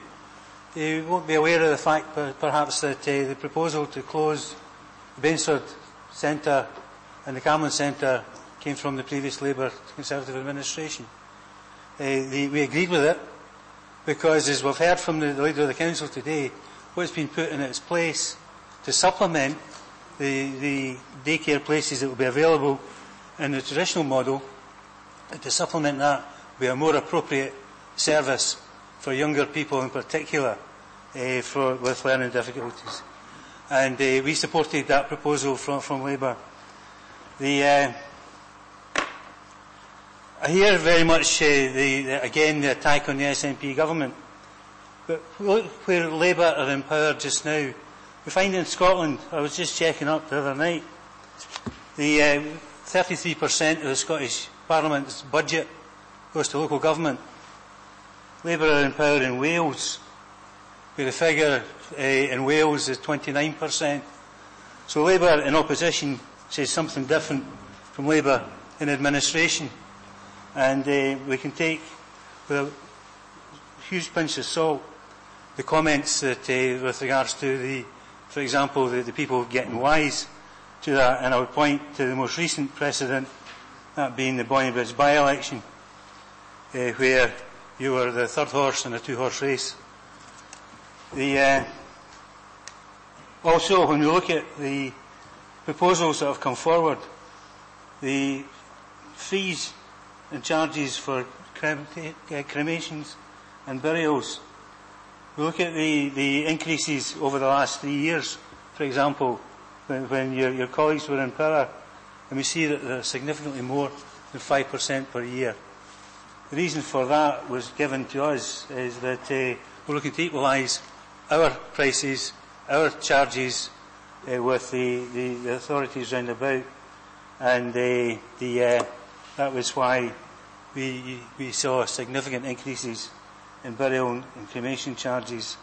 You won't be aware of the fact, perhaps, that the proposal to close the Bainsford Centre and the Cameron Centre came from the previous Labour Conservative administration. We agreed with it because, as we've heard from the Leader of the Council today, what's been put in its place to supplement the daycare places that will be available in the traditional model, to supplement that will be a more appropriate service for younger people in particular with learning difficulties. And we supported that proposal from Labour. I hear very much, again, the attack on the SNP government. But look where Labour are in power just now. We find in Scotland, I was just checking up the other night, the 33% of the Scottish Parliament's budget goes to local government. Labour are in power in Wales, where the figure in Wales is 29%. So Labour in opposition says something different from Labour in administration. And we can take with a huge pinch of salt the comments that with regards to for example, the people getting wise to that. And I would point to the most recent precedent, that being the Bonnybridge by-election, where you were the third horse in a two-horse race. Also, when we look at the proposals that have come forward, the fees and charges for cremations and burials, we look at the increases over the last 3 years, for example, when your colleagues were in power, and we see that they're significantly more than 5% per year. The reason for that was given to us is that we're looking to equalise our prices, our charges with the authorities round about, and that was why we saw significant increases in burial and cremation charges.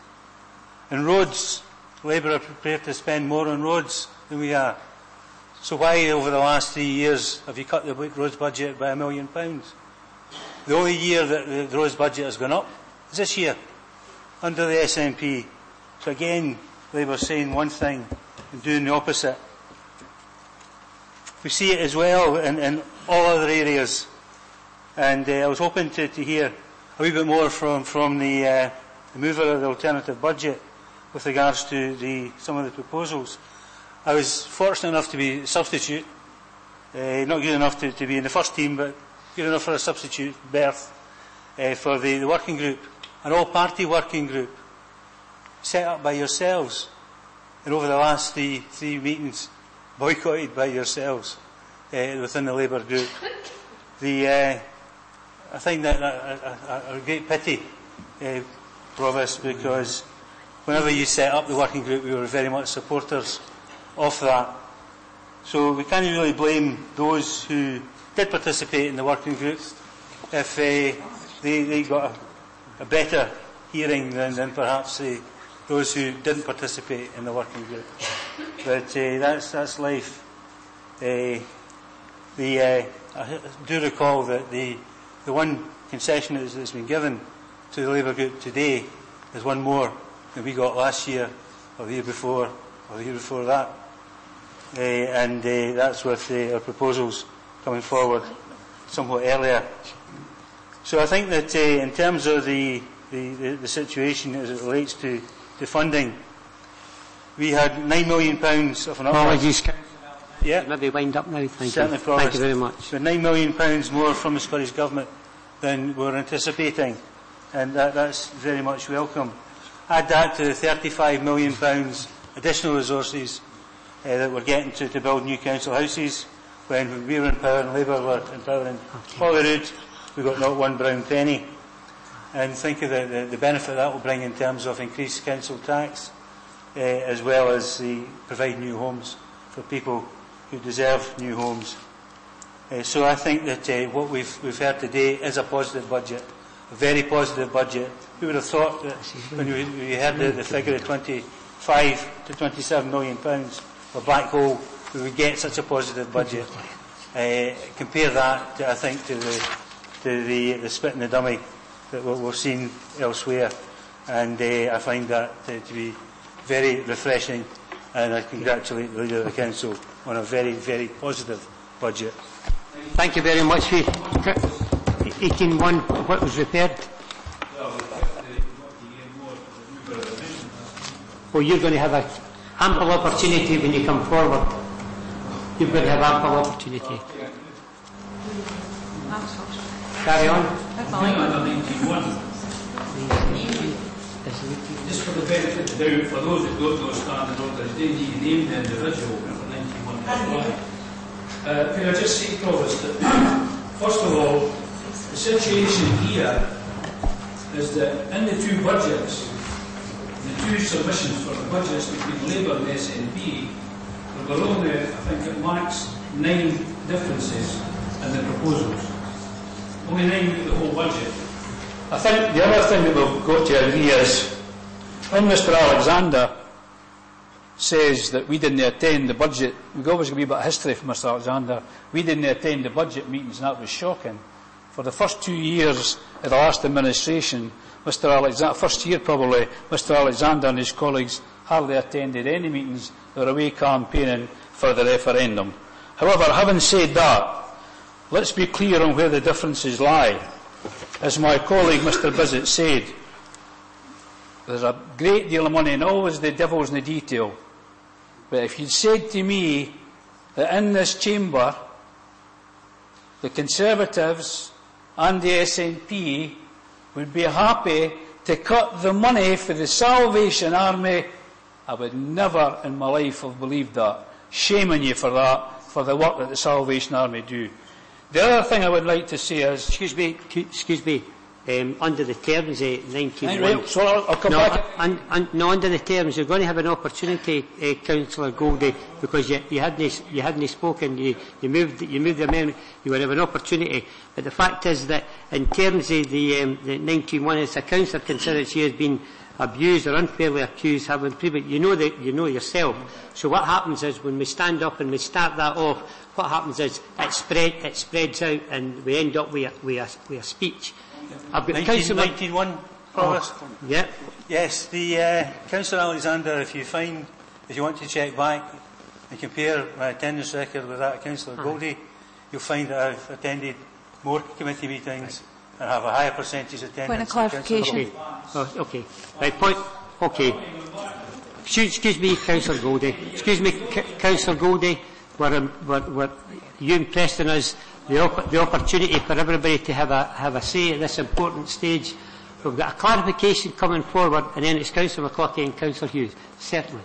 And roads, Labour are prepared to spend more on roads than we are. So why, over the last 3 years, have you cut the roads budget by £1 million? The only year that the roads budget has gone up is this year, under the SNP. So again, Labour saying one thing and doing the opposite. We see it as well in all other areas. And I was hoping to hear a wee bit more from the mover of the alternative budget with regards to some of the proposals. I was fortunate enough to be a substitute, not good enough to be in the first team, but good enough for a substitute berth for the working group, an all-party working group set up by yourselves, and over the last three meetings boycotted by yourselves within the Labour group. I think that a great pity, Provost, because whenever you set up the working group, we were very much supporters of that. So we can't really blame those who did participate in the working group if they got a better hearing than perhaps those who didn't participate in the working group. But that's life. I do recall that the one concession that's been given to the Labour group today is one more than we got last year, or the year before, or the year before that. And that's with our proposals coming forward somewhat earlier. So I think that in terms of the situation as it relates to funding, we had £9 million of an Apologies, yeah. Maybe wind up now. Thank Certainly you. promised. Thank you very much. We had £9 million more from the Scottish Government than we were anticipating, and that's very much welcome. Add that to the £35 million additional resources that we're getting to build new council houses. When we were in power and Labour were in power in Holyrood, we got not one brown penny. And think of the benefit that will bring in terms of increased council tax, as well as provide new homes for people who deserve new homes. So I think that what we've heard today is a positive budget, a very positive budget. Who would have thought that when we heard the figure of £25 to £27 million for black hole, we would get such a positive budget? Compare that, I think, to the spit in the dummy that we've seen elsewhere, and I find that to be very refreshing, and I congratulate the Leader of the Council on a very, very positive budget. Thank you very much. 18.1, what was repaired? Well, you're going to have an ample opportunity when you come forward. You're going to have ample opportunity. Carry on. Just for the benefit of the doubt, for those that don't know standing orders, they need to name the individual for 91. Can I just say, Provost, that first of all, the situation here is that in the two budgets, the two submissions for the budgets between Labour and SNP, there were only, I think, at max 9 differences in the proposals. Only 9 in the whole budget. I think the other thing that we've got to agree is, when Mr Alexander says that we didn't attend the budget, we've always got a wee bit of history from Mr Alexander, we didn't attend the budget meetings, and that was shocking. For the first 2 years of the last administration, first year probably, Mr Alexander and his colleagues hardly attended any meetings. They were away campaigning for the referendum. However, having said that, let's be clear on where the differences lie. As my colleague Mr Bissett said, there's a great deal of money, and always the devil's in the detail. But if you'd said to me that in this chamber, the Conservatives and the SNP would be happy to cut the money for the Salvation Army, I would never in my life have believed that. Shame on you for that, for the work that the Salvation Army do. The other thing I would like to say is... Excuse me, under the terms, 19... Right, so I'll come back... under the terms, you're going to have an opportunity, Councillor Goldie, because you hadn't spoken, you moved the amendment, you will have an opportunity. But the fact is that in terms of the 19.1, as a councillor considers she has been abused or unfairly accused, having previous, you know yourself. So what happens is when we stand up and we start that off, what happens is it spreads out and we end up with a speech. I've got 19.1, Provost. Yeah. Yes, Councillor Alexander, if you want to check back and compare my attendance record with that of Councillor Goldie, you'll find that I've attended more committee meetings and have a higher percentage attendance. Point of clarification. Okay. Right, point. Okay. Excuse me, Councillor Goldie. Excuse me, Councillor Goldie. Were you impressed on us the opportunity for everybody to have a say at this important stage? We've got a clarification coming forward, and then it's Councillor McCluskey and Councillor Hughes. Certainly.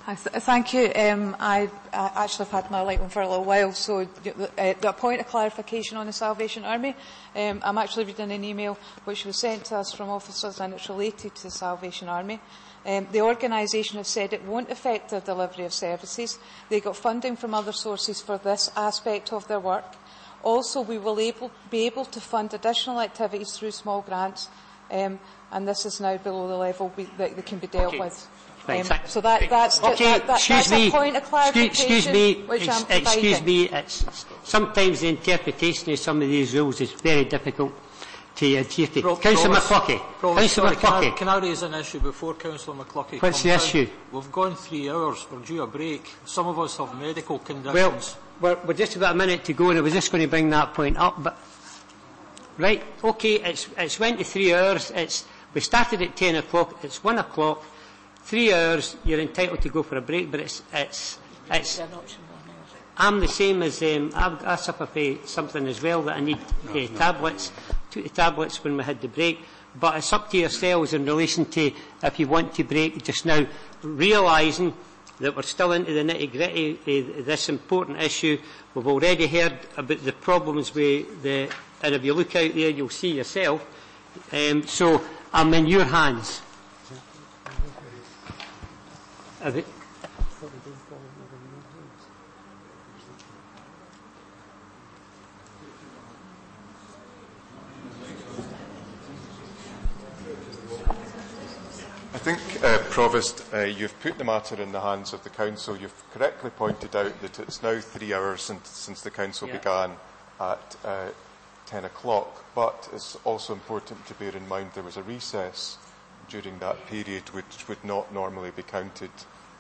Thank you. I actually have had my light on for a little while, so a point of clarification on the Salvation Army. I'm actually reading an email which was sent to us from officers, and it's related to the Salvation Army. The organisation have said it won't affect their delivery of services. They got funding from other sources for this aspect of their work. Also, we will be able to fund additional activities through small grants and this is now below the level that they can be dealt with. Right, so that's okay, that's a point of clarification which I'm providing. Excuse me, sometimes the interpretation of some of these rules is very difficult to adhere to. Councillor McCluckie. Can I raise an issue before Councillor McCluckie What's the issue? We've gone 3 hours. We're due a break. Some of us have medical conditions. Well, we're just about a minute to go, and I was just going to bring that point up. But right, okay, it's went to 3 hours. We started at 10 o'clock. It's 1 o'clock. 3 hours. You're entitled to go for a break, but I'm the same as I suffer from something as well that I need tablets. Took the tablets when we had the break, but it's up to yourselves in relation to if you want to break just now, realising that we're still into the nitty-gritty of this important issue. We've already heard about the problems with and if you look out there, you'll see yourself. So I'm in your hands. I think, Provost, you've put the matter in the hands of the Council. You've correctly pointed out that it's now 3 hours since the Council began at 10 o'clock, but it's also important to bear in mind there was a recess during that period which would not normally be counted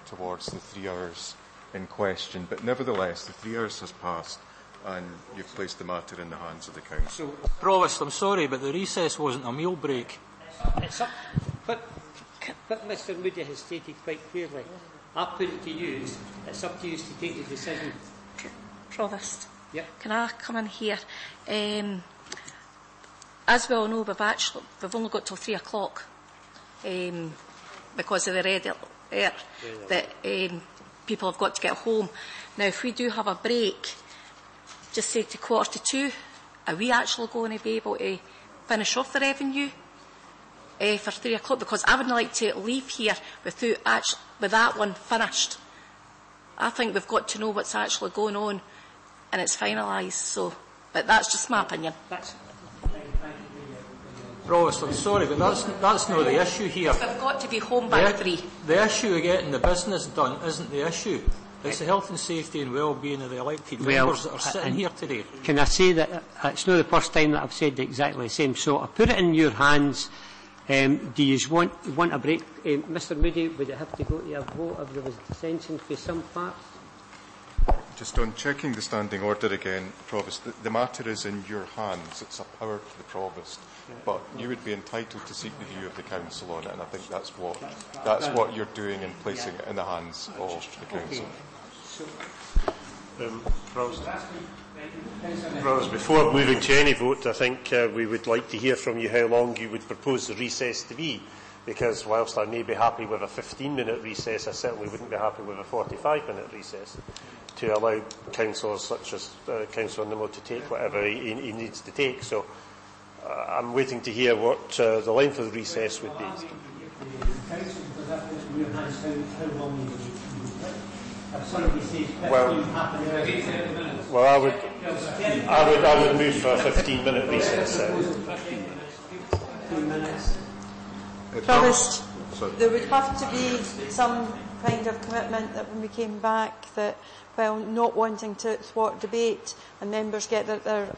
towards the 3 hours in question. But nevertheless, the 3 hours has passed and you've placed the matter in the hands of the Council. Provost, I'm sorry, but the recess wasn't a meal break. But Mr Moody has stated quite clearly, I put it to you, it's up to you to take the decision. Provost, yep. Can I come in here? As we all know, we've only got till 3 o'clock because of the red alert that people have got to get home. Now, if we do have a break, just say to 1:45, are we actually going to be able to finish off the revenue for 3 o'clock? Because I wouldn't like to leave here with that one finished. I think we've got to know what's actually going on and it's finalised. So, but that's just my opinion. Provost, I'm sorry, but that's not the issue here. We've got to be home by 3. The issue of getting the business done isn't the issue. It's the health and safety and well-being of the elected members that are sitting here today. Can I say that it's not the first time that I've said exactly the same? So I put it in your hands. Do you want a break? Mr Moody, would it have to go to a vote if there was dissension for some parts? Just on checking the standing order again, Provost, the matter is in your hands. It's a power to the Provost. But you would be entitled to seek the view of the Council on it, and I think that's what you're doing in placing it in the hands of the Council. Provost, before moving to any vote, I think we would like to hear from you how long you would propose the recess to be, because whilst I may be happy with a 15-minute recess, I certainly wouldn't be happy with a 45-minute recess, to allow councillors such as Councillor Nimmo to take whatever he needs to take. So I'm waiting to hear what the length of the recess would be. Well, I would move for a 15-minute recess. Provost, there would have to be some kind of commitment that when we came back that, while not wanting to thwart debate and members get their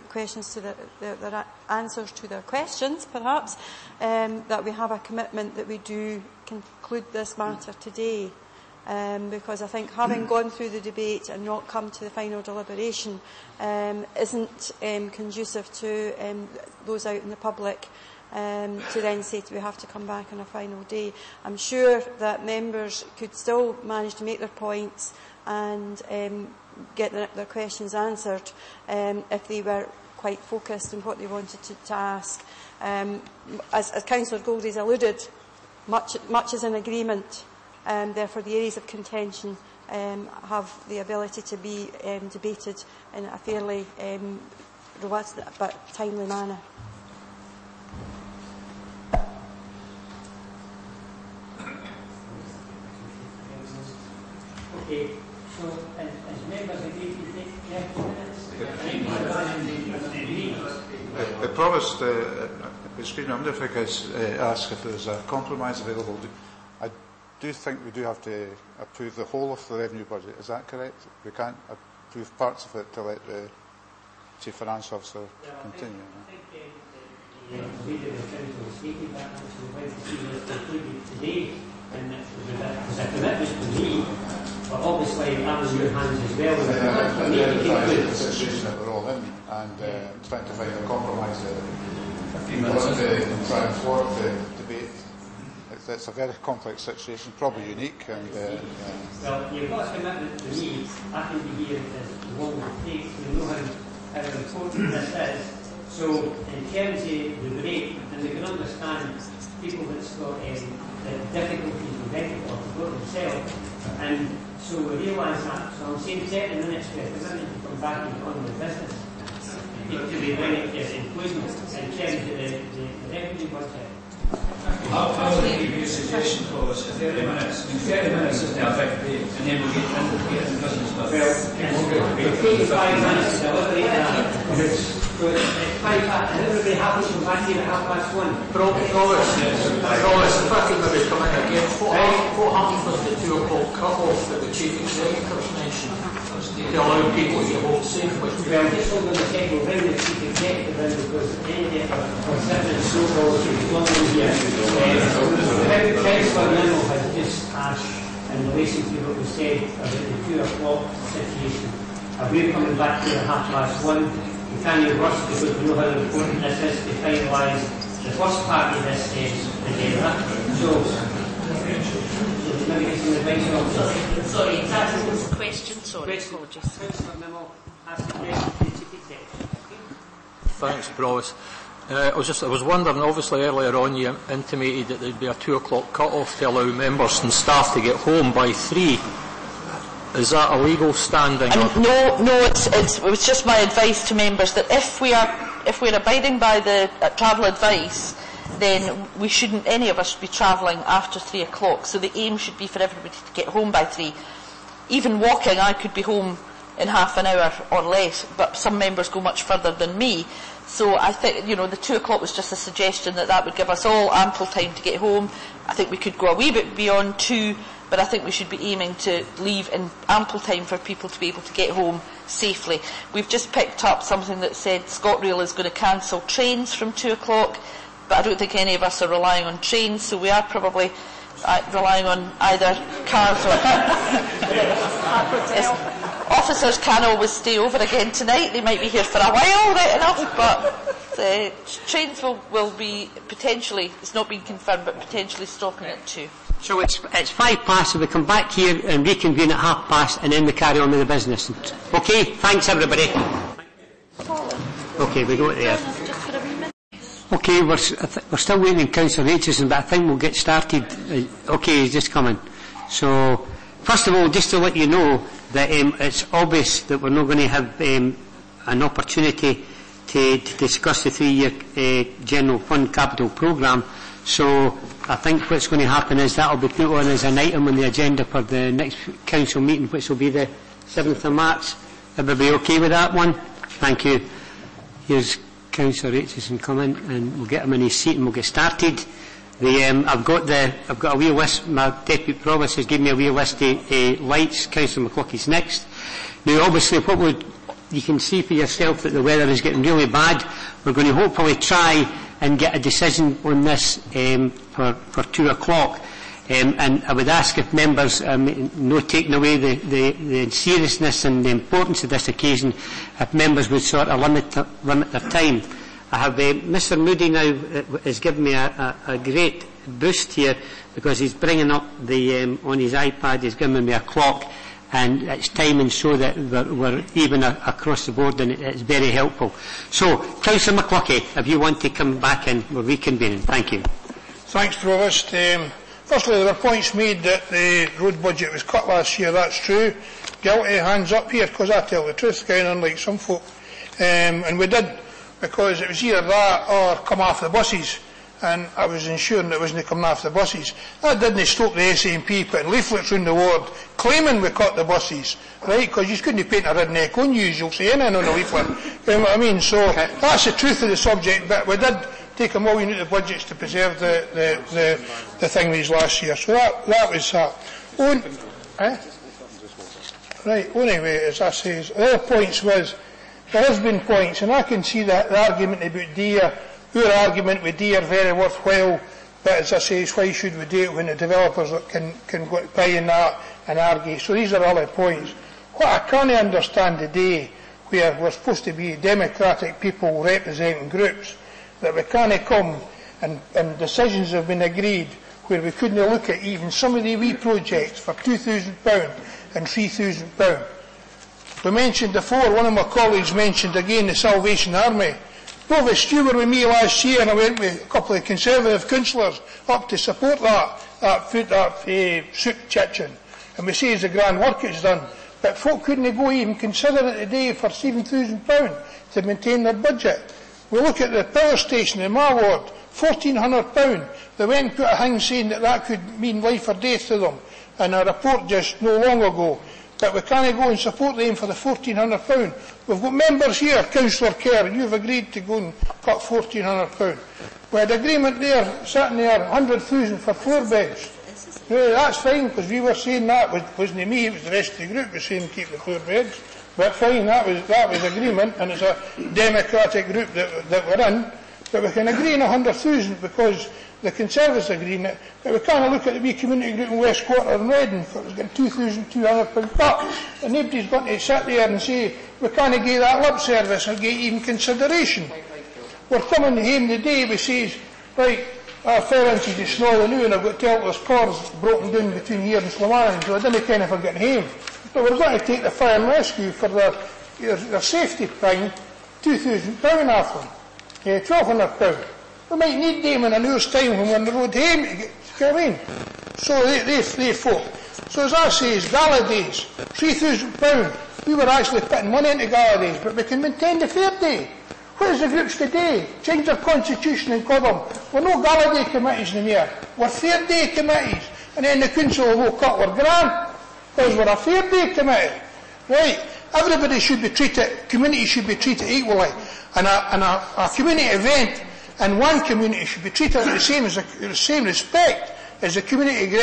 questions to their answers to their questions, perhaps, that we have a commitment that we do conclude this matter today. Because I think having gone through the debate and not come to the final deliberation isn't conducive to those out in the public to then say we have to come back on a final day. I'm sure that members could still manage to make their points and get their questions answered if they were quite focused on what they wanted to ask. As Councillor Goldie's alluded, much is in agreement. Therefore, the areas of contention have the ability to be debated in a fairly robust but timely manner. Okay, so as members agree to take 30 minutes, Provost, excuse me, I wonder if I could ask if there's a compromise available. I do think we do have to approve the whole of the revenue budget. Is that correct? We can't approve parts of it to let the Chief Financial Officer continue. The leader of the council stated that actually went to see this concluded today, and it was a commitment to me, but obviously that was in your hands as well. The situation that we're all in, and trying to find a compromise there. To try and thwart the debate. It's a very complex situation, probably unique. And well, you've got a commitment to me. I can be here as long as it takes to know how important this is. So, in terms of the break, and we can understand people that's got difficulties with medical to go themselves, and so we realise that. So I'm saying 30 minutes for a commitment to come back and on with business. To be very including in terms of the revenue budget. I would give you a suggestion for us, 30 minutes. 30 minutes isn't a big break, and then we'll get into the business stuff. Well, it's 5 minutes to deliberate that. So it's 5 past, and everybody happens to come back here at 1:30. Provost, if I could maybe come in again, what happened with the 2 o'clock cut-off that the Chief Executive mentioned to allow people to get home safely? Well, just hold on a second, we'll bring the Chief Executive in because any of our certain so-called here. Councillor Linnell has just asked in relation to what was said about the 2 o'clock situation. Are we coming back here at 1:30? We can't rush because we know how important this is to finalise the first part of this agenda. So, maybe get some advice on. Sorry, that was a question. Sorry, apologies. Councillor Linnell asked the question to the Chief Executive. Thanks, Provost. I was wondering, obviously earlier on you intimated that there'd be a 2 o'clock cut-off to allow members and staff to get home by 3. Is that a legal standing? No, it was just my advice to members that if we're abiding by the travel advice, then we shouldn't, any of us, be travelling after 3 o'clock. So the aim should be for everybody to get home by 3. Even walking, I could be home in half an hour or less, but some members go much further than me. So I think, the 2 o'clock was just a suggestion that would give us all ample time to get home. I think we could go a wee bit beyond 2, but I think we should be aiming to leave in ample time for people to be able to get home safely. We've just picked up something that said ScotRail is going to cancel trains from 2 o'clock, but I don't think any of us are relying on trains, so we are probably relying on either cars or... Officers can always stay over again tonight. They might be here for a while, right enough, but trains will be potentially, it's not been confirmed, but potentially stopping at 2. So it's 5 past, so we come back here and reconvene at 1:30, and then we carry on with the business. Okay, thanks everybody. Okay, we go there. Okay, we're still waiting on Councillor Aitchison, but I think we'll get started. Okay, he's just coming. So, first of all, just to let you know that it's obvious that we're not going to have an opportunity to discuss the 3-year General Fund Capital Programme. So I think what's going to happen is that will be put on as an item on the agenda for the next council meeting, which will be the 7th of March. Everybody okay with that one? Thank you. Here's Councillor Aitchison coming, and we'll get him in his seat and we'll get started. I've got a wee list. My Deputy Provost has given me a wee list of lights. Councillor McCluckey's next. Now, obviously, you can see for yourself that the weather is getting really bad. We're going to hopefully try and get a decision on this for 2 o'clock. And I would ask if members, not taking away the seriousness and the importance of this occasion, if members would sort of limit their time. I have Mr Moody now has given me a great boost here because he's bringing up on his iPad, he's given me a clock, and it's timing so that we're even across the board, and it's very helpful. So, Councillor McCluckey, if you want to come back in, we're reconvening. Thank you. Thanks, Provost. Firstly, there were points made that the road budget was cut last year. That's true. Guilty, hands up here, because I tell the truth, kind of unlike some folk. And we did, because it was either that or come off the buses. and I was ensuring it wasn't coming off the buses. That didn't stop the SNP putting leaflets round the ward claiming we cut the buses, right? Because you couldn't paint a redneck on you, you'll say anything on a leaflet. You know what I mean? So that's the truth of the subject, but we did take $1 million out of the budgets to preserve the thingies last year. So that was that. Right, anyway, as I say, the other points was, there has been points, and I can see that the argument about deer, your argument with deer very worthwhile, but as I say, why should we do it when the developers can go to buying that and argue? So these are all the points. What I can't understand today, where we're supposed to be democratic people representing groups, that we can't come and decisions have been agreed where we couldn't look at even some of the wee projects for £2,000 and £3,000. We mentioned before, one of my colleagues mentioned again the Salvation Army. Provost, you were with me last year and I went with a couple of Conservative councillors up to support that soup kitchen. And we say it's a grand work it's done. But folk couldn't go even consider it today for £7,000 to maintain their budget. We look at the power station in my ward, £1,400. They went and put a thing saying that could mean life or death to them. And a report just no long ago. But we can't go and support them for the £1,400. We've got members here, Councillor Kerr, you've agreed to go and cut £1,400. We had agreement there, sitting there, 100,000 for floor beds. Yeah, that's fine, because we were saying that, wasn't me, it was the rest of the group was saying keep the floor beds. But fine, that was agreement, and it's a democratic group that we're in. But we can agree on 100,000 because the Conservatives agree on it. But we can't look at the wee community group in West Quarter and Reading for getting £2,200 cut. And nobody's going to sit there and say, we can't give that lip service or get even consideration. We're coming home today, we say, right, I fell into the snow now and I've got to tell there's cars broken down between here and Sloman, so I didn't kind of get home. But we're going to take the fire and rescue for their safety thing, £2,000 off them. £1,200. We might need them in an hour's time when we're on the road home to get in. So they folk. So as I say, it's gala days, £3,000. We were actually putting money into gala days, but we can maintain the fair day. Where's the groups today? Change their constitution and call them. We're no gala day committees in here. We're fair day committees. And then the council will cut our grant because we're a fair day committee. Right? Everybody should be treated, community should be treated equally. And a community event in one community should be treated with the same respect as the community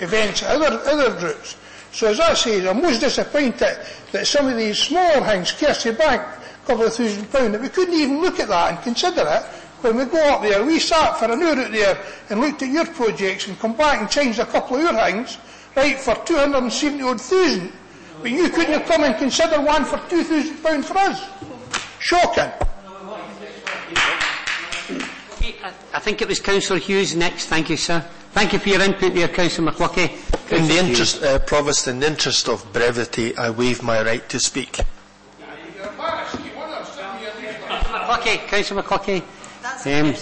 events at other groups. So as I say, I'm most disappointed that some of these smaller things, Kirsty Bank, a couple of £1,000, that we couldn't even look at that and consider it. When we go up there, we sat for an hour out there and looked at your projects and come back and changed a couple of your things, right, for 270,000. But you couldn't have come and consider one for £2,000 for us. Shocking. I think it was Councillor Hughes next. Thank you, sir. Thank you for your input there, Councillor McLuckie. In the interest, Provost, in the interest of brevity, I waive my right to speak. McLuckie, Councillor McLuckie.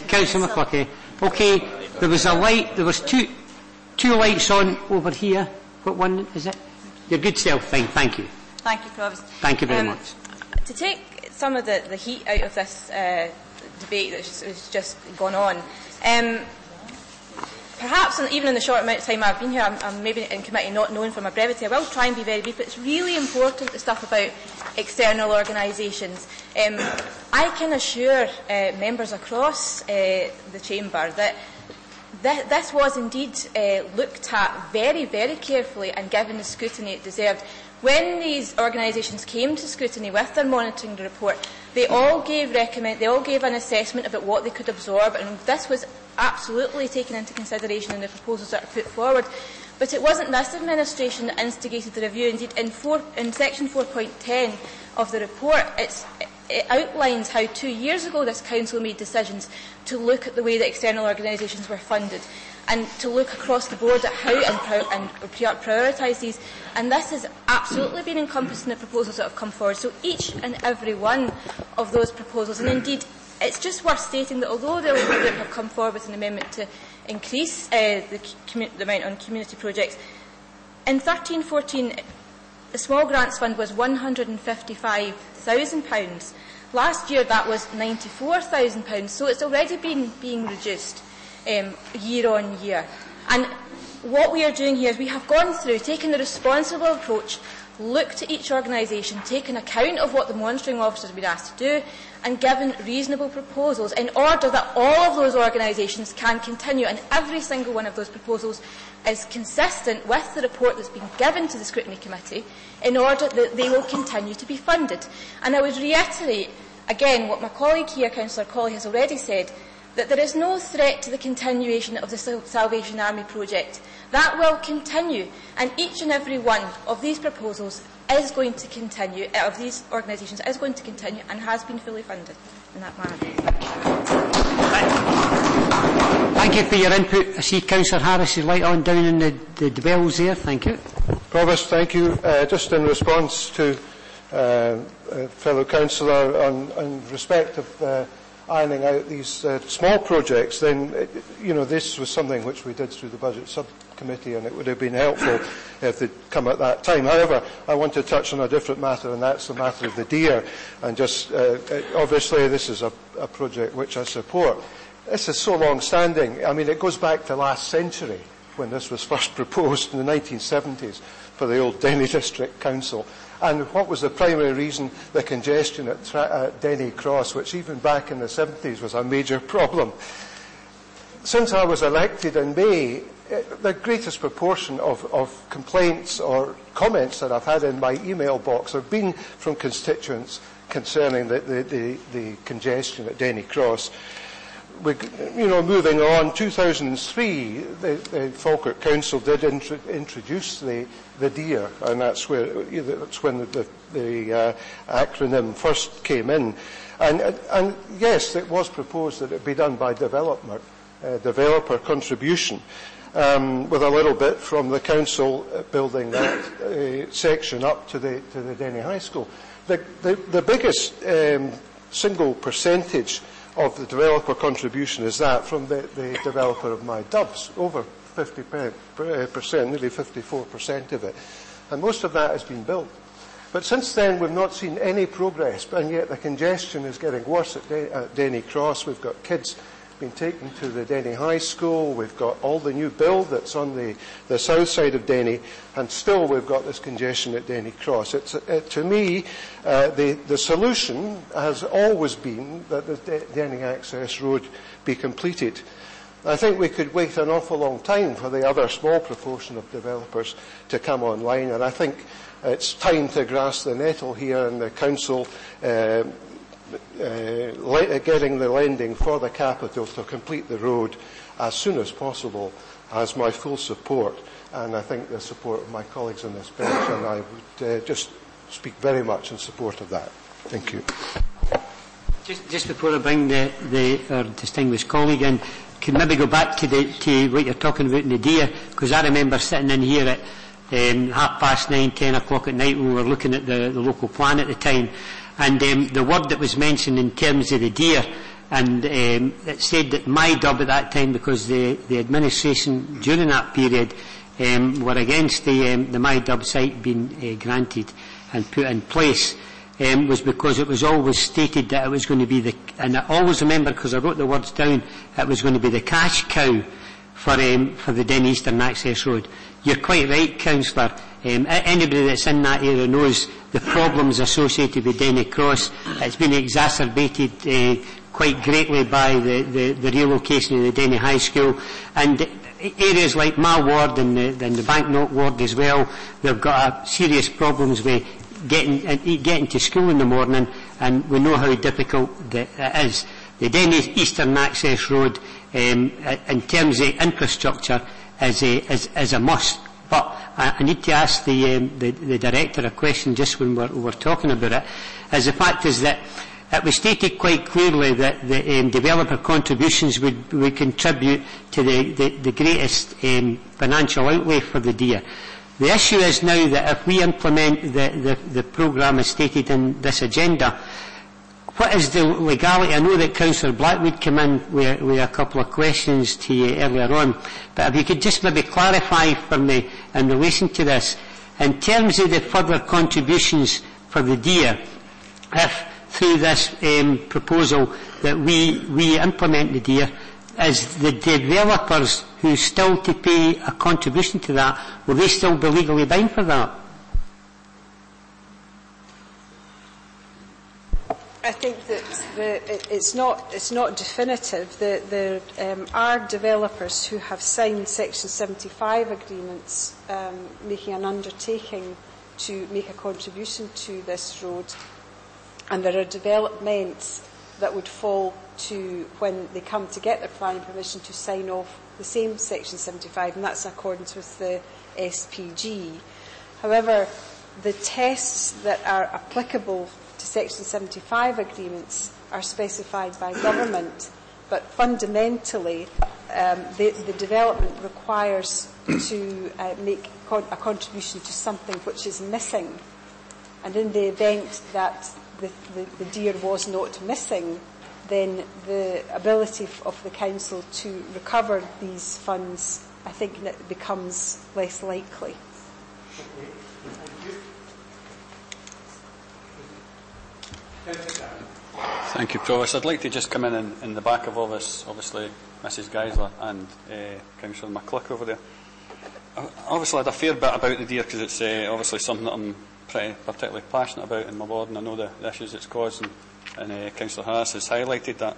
Councillor McLuckie. Okay, there was a light, there was two lights on over here. What one is it? Your good self thing, thank you. Thank you, Provost. Thank you very much. To take some of the heat out of this debate that's just gone on, perhaps even in the short amount of time I've been here, I'm maybe in committee not known for my brevity. I will try and be very brief, but it's really important, the stuff about external organisations. I can assure members across the chamber that this was indeed looked at very, very carefully and given the scrutiny it deserved. When these organisations came to scrutiny with their monitoring report, they all gave an assessment about what they could absorb, and this was absolutely taken into consideration in the proposals that are put forward. But it wasn't this administration that instigated the review. Indeed, in section 4.10 of the report, it outlines how 2 years ago this council made decisions to look at the way that external organisations were funded and to look across the board at how and prioritise these. And this has absolutely been encompassed in the proposals that have come forward. So each and every one of those proposals, and indeed it's just worth stating that although the Labour Group have come forward with an amendment to increase the amount on community projects, in 13-14 the Small Grants Fund was £155,000. Last year that was £94,000, so it's already been being reduced year on year. And what we are doing here is we have gone through, taken the responsible approach, looked at each organisation, taken account of what the monitoring officers have been asked to do, and given reasonable proposals in order that all of those organisations can continue. And every single one of those proposals is consistent with the report that's been given to the Scrutiny Committee in order that they will continue to be funded. And I would reiterate, again, what my colleague here, Councillor Colley, has already said, that there is no threat to the continuation of the Salvation Army project. That will continue, and each and every one of these proposals is going to continue, of these organisations is going to continue and has been fully funded in that manner. Thank you for your input. I see Councillor Harris is light on down in the dwells there. Thank you. Provost, thank you. Just in response to fellow councillor in respect of ironing out these small projects, then, this was something which we did through the Budget Subcommittee, and it would have been helpful if they'd come at that time. However, I want to touch on a different matter, and that's the matter of the deer. And just, obviously, this is a project which I support. This is so long-standing. I mean, it goes back to last century, when this was first proposed in the 1970s for the old Denny District Council. And what was the primary reason? The congestion at Denny Cross, which even back in the 70s was a major problem. Since I was elected in May, the greatest proportion of complaints or comments that I've had in my email box have been from constituents concerning the congestion at Denny Cross. Moving on, 2003, the Falkirk Council did introduce the deer, and that's when the acronym first came in. And yes, it was proposed that it be done by developer contribution, with a little bit from the council building that section up to the Denny High School. The biggest single percentage of the developer contribution is that from the developer of my Dubs, over 50%, nearly 54% of it. And most of that has been built. But since then, we've not seen any progress, and yet the congestion is getting worse at Denny Cross. We've got kids being taken to the Denny High School. We've got all the new build that's on the south side of Denny, and still we've got this congestion at Denny Cross. To me, the solution has always been that the Denny Access Road be completed. I think we could wait an awful long time for the other small proportion of developers to come online, and I think it's time to grasp the nettle here, and the council getting the lending for the capital to complete the road as soon as possible has my full support, and I think the support of my colleagues on this bench, and I would just speak very much in support of that. Thank you. Just before I bring our distinguished colleague in, could maybe go back to what you're talking about in the deer, because I remember sitting in here at 9:30, 10 o'clock at night when we were looking at the local plan at the time, and the word that was mentioned in terms of the deer, and it said that my Dub at that time, because the administration during that period were against the my Dub site being granted and put in place, was because it was always stated that it was going to be and I always remember, because I wrote the words down, it was going to be the cash cow for the Denny Eastern Access Road. You're quite right, Councillor. Anybody that's in that area knows the problems associated with Denny Cross. It's been exacerbated quite greatly by the relocation of the Denny High School, and areas like my ward and the Banknote ward as well, they've got serious problems with getting to school in the morning, and we know how difficult it is. The Denny Eastern Access Road, in terms of infrastructure, is a must. But I need to ask the Director a question just when we're talking about it, as the fact is that it was stated quite clearly that the developer contributions would contribute to the greatest financial outlay for the deer. The issue is now that if we implement the programme as stated in this agenda, what is the legality? I know that Councillor Blackwood came in with a couple of questions to you earlier on, but if you could just maybe clarify for me in relation to this, in terms of the further contributions for the deer, if through this proposal that we implement the DEAR is the developers who still to pay a contribution to that. Will they still be legally bound for that? I think that it's not definitive. There are developers who have signed Section 75 agreements making an undertaking to make a contribution to this road, and there are developments that would fall to when they come to get their planning permission to sign off the same Section 75, and that's in accordance with the SPG. However, the tests that are applicable to Section 75 agreements are specified by government, but fundamentally the development requires to make a contribution to something which is missing, and in the event that the DEAR was not missing, then the ability of the Council to recover these funds, I think, becomes less likely. Thank you, Provost. I'd like to just come in the back of all this, obviously, Mrs Geisler and Councillor McCluck over there. Obviously, I had a fair bit about the DEAR because it's obviously something that I'm particularly passionate about in my ward, and I know the issues it's caused, and Councillor Harris has highlighted that.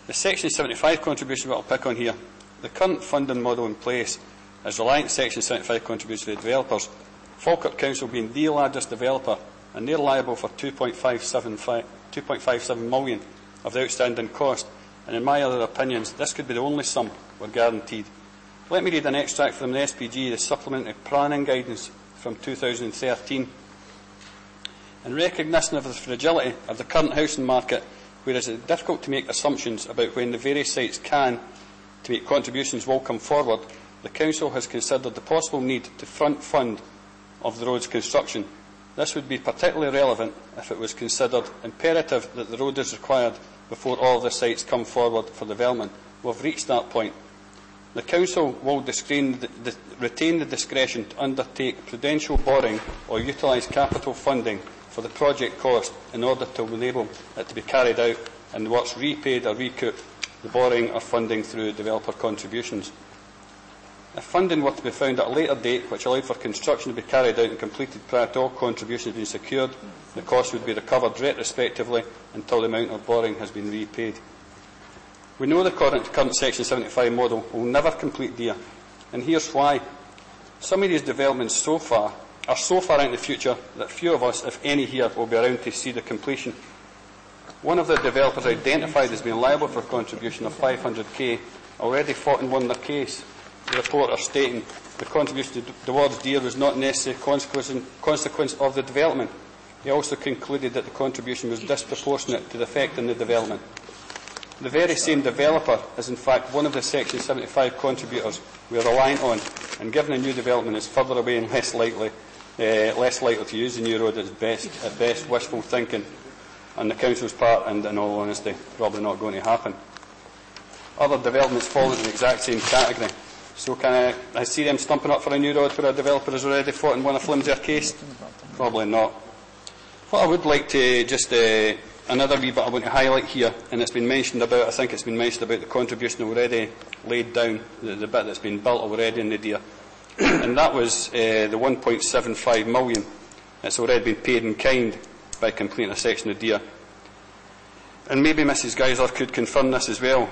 The Section 75 contribution that I'll pick on here, the current funding model in place is reliant on Section 75 contribution to the developers, Falkirk Council being the largest developer, and they're liable for 2.57 million of the outstanding cost, and in my other opinions, this could be the only sum we're guaranteed. Let me read an extract from the SPG, the Supplementary Planning Guidance from 2013. In recognition of the fragility of the current housing market, where it is difficult to make assumptions about when the various sites to make contributions will come forward, the Council has considered the possible need to front fund of the road's construction. This would be particularly relevant if it was considered imperative that the road is required before all the sites come forward for development. We have reached that point. The Council will retain the discretion to undertake prudential borrowing or utilise capital funding for the project cost in order to enable it to be carried out and the works repaid or recouped the borrowing or funding through developer contributions. If funding were to be found at a later date which allowed for construction to be carried out and completed prior to all contributions being secured, the cost would be recovered retrospectively until the amount of borrowing has been repaid. We know the current Section 75 model will never complete DEAR, and here's why. Some of these developments are so far into the future that few of us, if any here, will be around to see the completion. One of the developers identified as being liable for a contribution of £500,000 already fought and won their case. The reporter stating the contribution towards DEAR was not necessarily a consequence of the development. He also concluded that the contribution was disproportionate to the effect on the development. The very same developer is in fact one of the Section 75 contributors we are reliant on, and given a new development is further away and less likely to use the new road at best wishful thinking on the Council's part, and in all honesty probably not going to happen. Other developments fall into the exact same category. So can I see them stumping up for a new road where a developer has already fought and won a flimsier case? Probably not. What I would like to just, another wee bit I want to highlight here, and it's been mentioned about, I think it's been mentioned about the contribution already laid down, the bit that's been built already in the DEAR, and that was the 1.75 million that's already been paid in kind by completing a section of DEAR. And maybe Mrs Geisler could confirm this as well.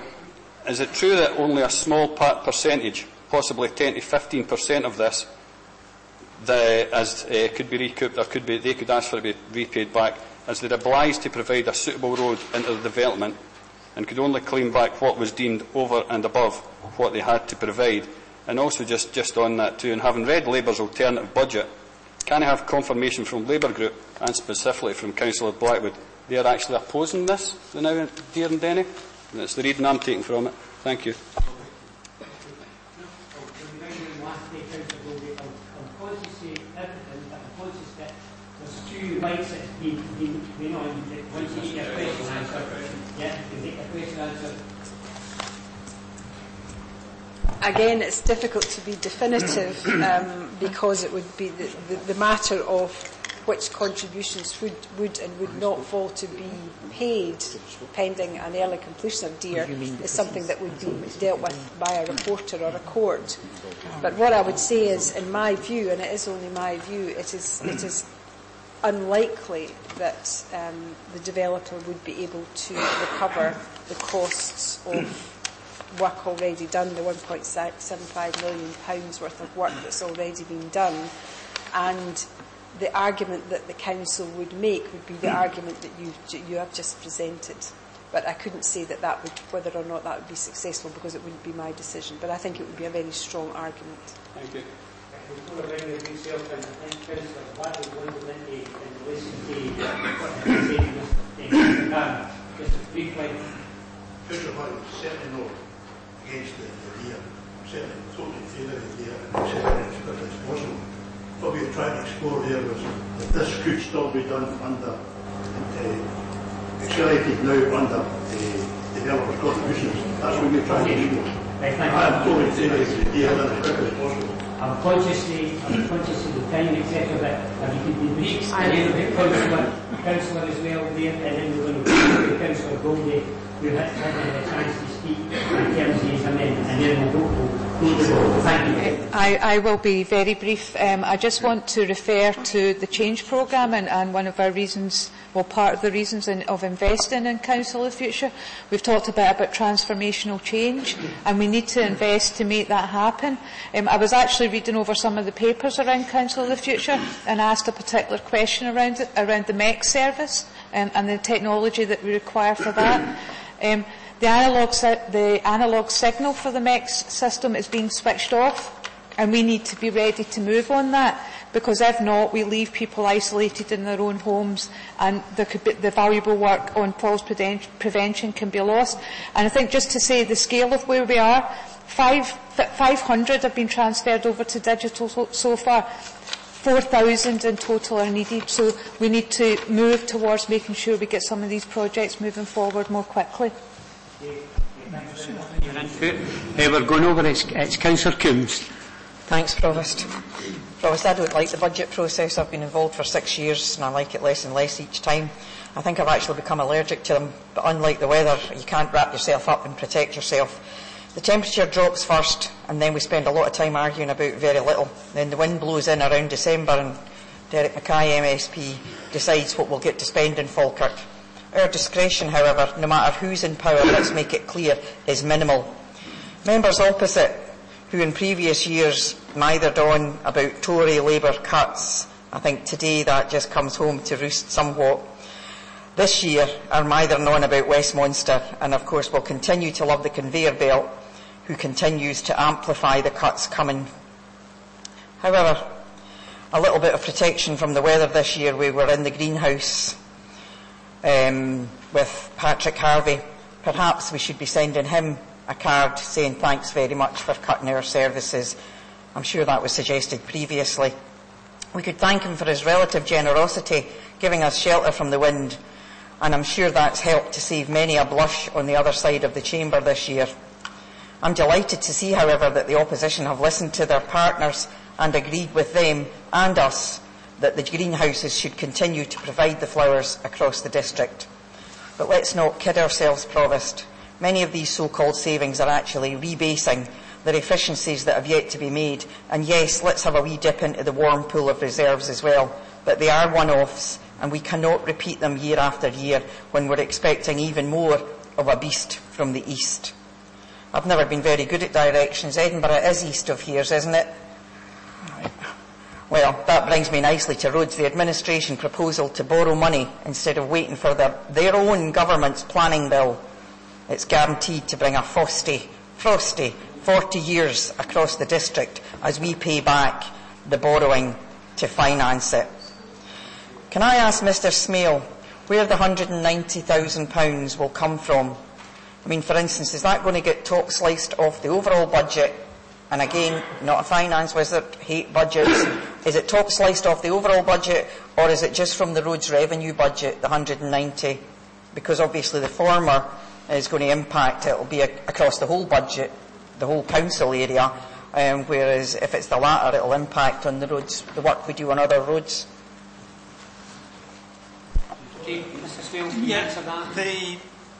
Is it true that only a small percentage, possibly 10 to 15% of this, could be recouped, or they could ask for it to be repaid back, as they're obliged to provide a suitable road into the development and could only claim back what was deemed over and above what they had to provide? And also just on that too, and having read Labour's alternative budget, can I have confirmation from Labour Group and specifically from Councillor Blackwood they are actually opposing this, the now DEAR and Denny? And it's the reading I'm taking from it. Thank you. Again, it's difficult to be definitive because it would be the matter of which contributions would and would not fall to be paid pending an early completion of DEAR is something that would be dealt with by a reporter or a court. But what I would say is, in my view, and it is only my view, it is unlikely that the developer would be able to recover the costs of work already done, the £1.75 million worth of work that's already been done. And the argument that the Council would make would be the argument that you have just presented. But I couldn't say that would, whether or not that would be successful, because it wouldn't be my decision. But I think it would be a very strong argument. Thank you. Before I bring the yourself, I think Councillor Black is one of in relation to just briefly. Councillor Black is certainly not against the DEAR. Certainly totally in favour of the DEAR and accepting it as quickly as possible. What we were trying to explore there was that this could still be done under accelerated now under developers' contributions. That's what we were trying to explore. I'm totally in favour of the DEAR done as quickly as possible. I'm conscious of the time, etc. But if you could be brief, and then Councillor as well there, and then we're going to go to Councillor Goldie, who has had a chance to speak in terms of his amendment, and then we'll go to Thank you. I will be very brief. I just want to refer to the change programme and one of our reasons, well, part of the reasons of investing in Council of the Future. We've talked about transformational change, and we need to invest to make that happen. I was actually reading over some of the papers around Council of the Future and asked a particular question around it, around the MEC service and the technology that we require for that. The analogue signal for the MEX system is being switched off, and we need to be ready to move on that, because if not, we leave people isolated in their own homes, and there could be, the valuable work on falls prevention can be lost. And I think, just to say the scale of where we are, 500 have been transferred over to digital so far. 4,000 in total are needed, so we need to move towards making sure we get some of these projects moving forward more quickly. We're going over, it's Councillor Coombs. Thanks, Provost. Provost, I don't like the budget process. I've been involved for 6 years and I like it less and less each time. I think I've actually become allergic to them, but unlike the weather, you can't wrap yourself up and protect yourself. The temperature drops first, and then we spend a lot of time arguing about very little. Then the wind blows in around December and Derek Mackay, MSP, decides what we'll get to spend in Falkirk. Our discretion, however, no matter who's in power, let's make it clear, is minimal. Members opposite, who in previous years mithered on about Tory Labour cuts, I think today that just comes home to roost somewhat. This year are mithering on about Westminster, and of course will continue to love the conveyor belt, who continues to amplify the cuts coming. However, a little bit of protection from the weather this year. We were in the greenhouse with Patrick Harvey. Perhaps we should be sending him a card saying thanks very much for cutting our services. I'm sure that was suggested previously. We could thank him for his relative generosity, giving us shelter from the wind, and I'm sure that's helped to save many a blush on the other side of the chamber this year. I'm delighted to see, however, that the opposition have listened to their partners and agreed with them and us that the greenhouses should continue to provide the flowers across the district. But let's not kid ourselves, Provost. Many of these so-called savings are actually rebasing the efficiencies that have yet to be made. And yes, let's have a wee dip into the warm pool of reserves as well. But they are one-offs, and we cannot repeat them year after year when we're expecting even more of a beast from the east. I've never been very good at directions. Edinburgh is east of here, isn't it? Well, that brings me nicely to roads. The administration proposal to borrow money instead of waiting for their own government's planning bill. It's guaranteed to bring a frosty 40 years across the district as we pay back the borrowing to finance it. Can I ask Mr Smale where the £190,000 will come from? I mean, for instance, is that going to get top sliced off the overall budget? And again, not a finance wizard, hate budgets. Is it top sliced off the overall budget, or is it just from the roads revenue budget, the 190? Because obviously the former is going to impact, it will be across the whole budget, the whole council area, whereas if it's the latter, it will impact on the roads, the work we do on other roads. Okay, Mr. Swale, can you answer that?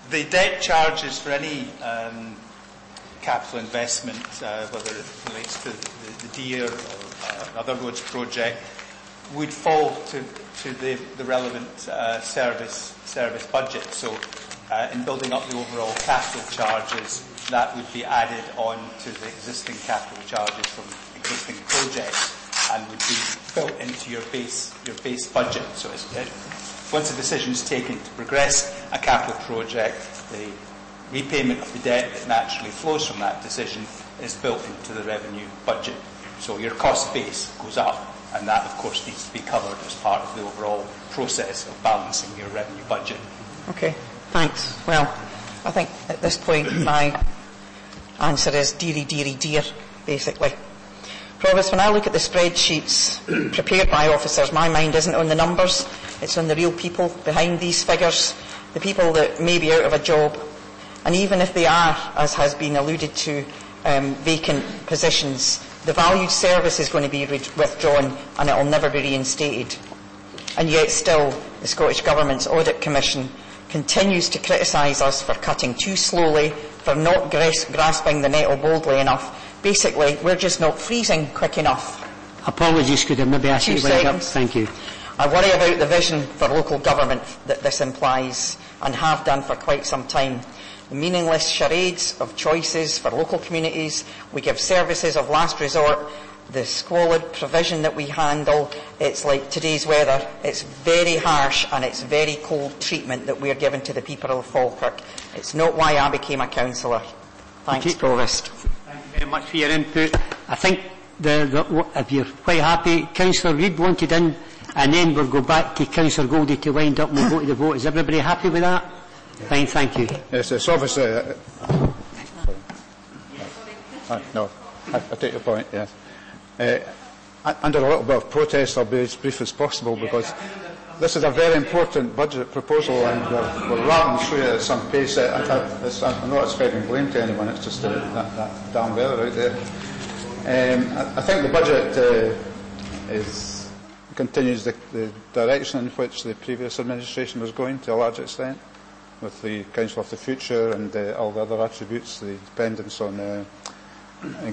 The debt charges for any capital investment, whether it relates to the Deer or another roads project, would fall to the relevant service budget. So in building up the overall capital charges, that would be added on to the existing capital charges from existing projects and would be built into your base budget. So once a decision is taken to progress a capital project, the repayment of the debt that naturally flows from that decision is built into the revenue budget. So your cost base goes up, and that, of course, needs to be covered as part of the overall process of balancing your revenue budget. Okay, thanks. Well, I think at this point my answer is dear, basically. Provost, when I look at the spreadsheets prepared by officers, my mind isn't on the numbers, it's on the real people behind these figures, the people that may be out of a job. And even if they are, as has been alluded to, vacant positions, the valued service is going to be withdrawn and it will never be reinstated. And yet still, the Scottish Government's Audit Commission continues to criticise us for cutting too slowly, for not grasping the nettle boldly enough. Basically, we're just not freezing quick enough. Apologies, could I maybe ask you to wind up? Thank you. I worry about the vision for local government that this implies, and have done for quite some time. The meaningless charades of choices for local communities. We give services of last resort. The squalid provision that we handle, it's like today's weather. It's very harsh and it's very cold treatment that we're giving to the people of Falkirk. It's not why I became a councillor. Thanks, Provost. Thank you very much for your input. I think if you're quite happy, Councillor Reid wanted in, and then we'll go back to Councillor Goldie to wind up and we'll go to the vote. Is everybody happy with that? Fine, thank you. Yes, it's obviously... no, I take your point, yes. Under a little bit of protest, I'll be as brief as possible because this is a very important budget proposal and we're rattling through it at some pace. I'm not ascribing blame to anyone, it's just that damn weather out there. I think the budget continues the direction in which the previous administration was going to a large extent, with the Council of the Future and all the other attributes, the dependence on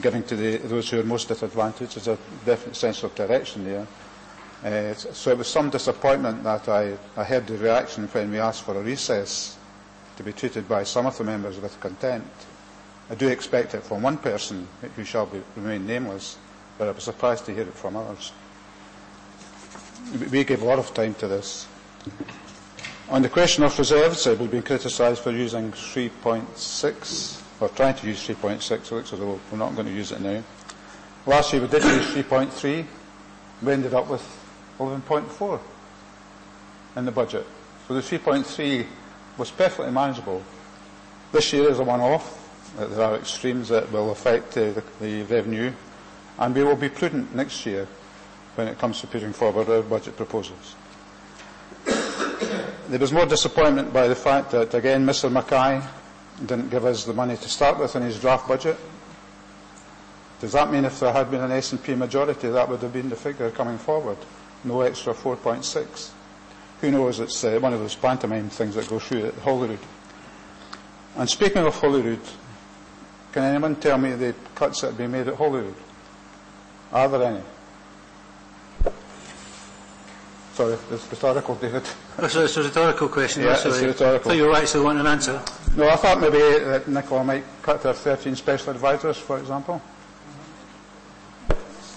giving to those who are most disadvantaged. There's a definite sense of direction there. So it was some disappointment that I heard the reaction when we asked for a recess to be treated by some of the members with contempt. I do expect it from one person who shall remain nameless, but I was surprised to hear it from others. We gave a lot of time to this. On the question of reserves, we've been criticised for using 3.6, or trying to use 3.6, so looks as though we're not going to use it now. Last year we did use 3.3. We ended up with 11.4 in the budget. So the 3.3 was perfectly manageable. This year is a one-off. There are extremes that will affect the revenue, and we will be prudent next year when it comes to putting forward our budget proposals. There was more disappointment by the fact that, again, Mr Mackay didn't give us the money to start with in his draft budget. Does that mean if there had been an SNP majority, that would have been the figure coming forward? No extra 4.6. Who knows, it's one of those pantomime things that go through at Holyrood. And speaking of Holyrood, can anyone tell me the cuts that have been made at Holyrood? Are there any? Sorry, it's rhetorical, David. It's a rhetorical question. Yeah, it's rhetorical. I thought you were actually wanting an answer. No, I thought maybe that Nicola might cut their 13 special advisors, for example.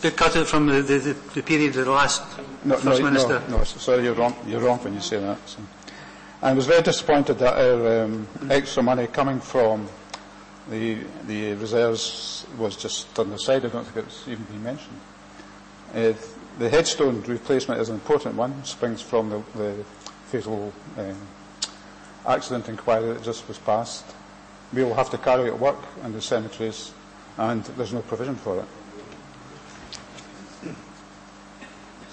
Did cut it from the period of the last First Minister? No, sorry, you're wrong when you say that. So. I was very disappointed that our extra money coming from the reserves was just on the side. I don't think it's even been mentioned. The headstone replacement is an important one. It springs from the fatal accident inquiry that just was passed. We will have to carry out work in the cemeteries, and there's no provision for it.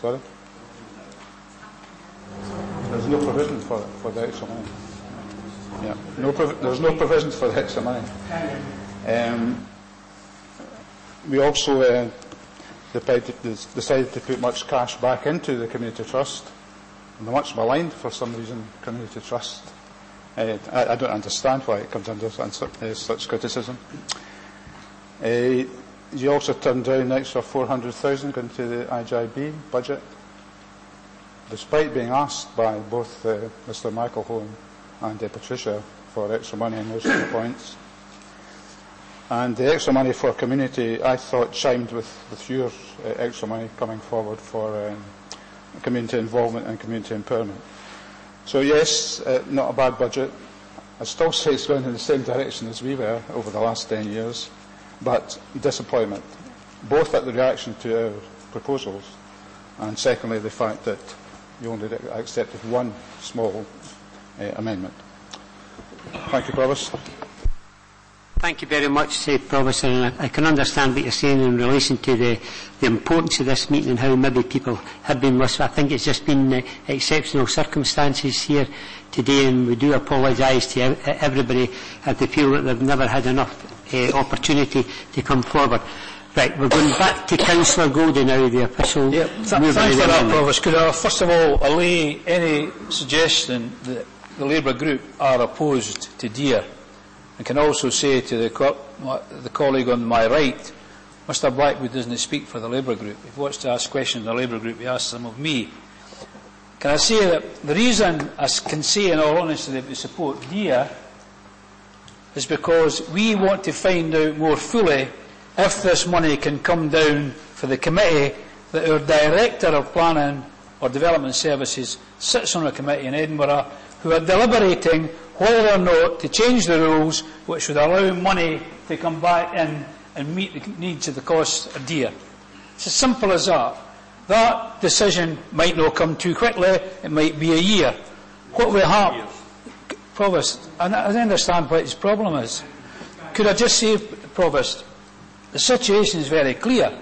Sorry? There's no provision for the extra money. Yeah, there's no provision for the extra money. We also decided to put much cash back into the community trust. much maligned for some reason, Community Trust. I don't understand why it comes under such criticism. You also turned down an extra 400,000 going to the IGIB budget, despite being asked by both Mr McElhone and Patricia for extra money on those 2 points. And the extra money for community, I thought, chimed with your extra money coming forward for community involvement and community empowerment. So yes, not a bad budget. I still say it's going in the same direction as we were over the last 10 years, but disappointment, both at the reaction to our proposals, and secondly the fact that you only accepted one small amendment. Thank you, Provost. Thank you very much, Provost, and I can understand what you're saying in relation to the importance of this meeting and how maybe people have been listening. I think it's just been exceptional circumstances here today, and we do apologise to everybody if they feel that they've never had enough opportunity to come forward. Right, we're going back to Councillor Goldie now, the official. Thanks for that, Provost. Could I first of all allay any suggestion that the Labour group are opposed to DEAR? I can also say to the colleague on my right, Mr Blackwood doesn't speak for the Labour group. If he wants to ask questions in the Labour group, he asks them of me. Can I say that the reason I can say in all honesty that we support DEAR is because we want to find out more fully if this money can come down for the committee that our Director of Planning or Development Services sits on a committee in Edinburgh who are deliberating whether or not to change the rules which would allow money to come back in and meet the needs of the cost of DEAR. It's as simple as that. That decision might not come too quickly, it might be a year. What will happen? Provost, I understand what his problem is. Could I just say, Provost, the situation is very clear.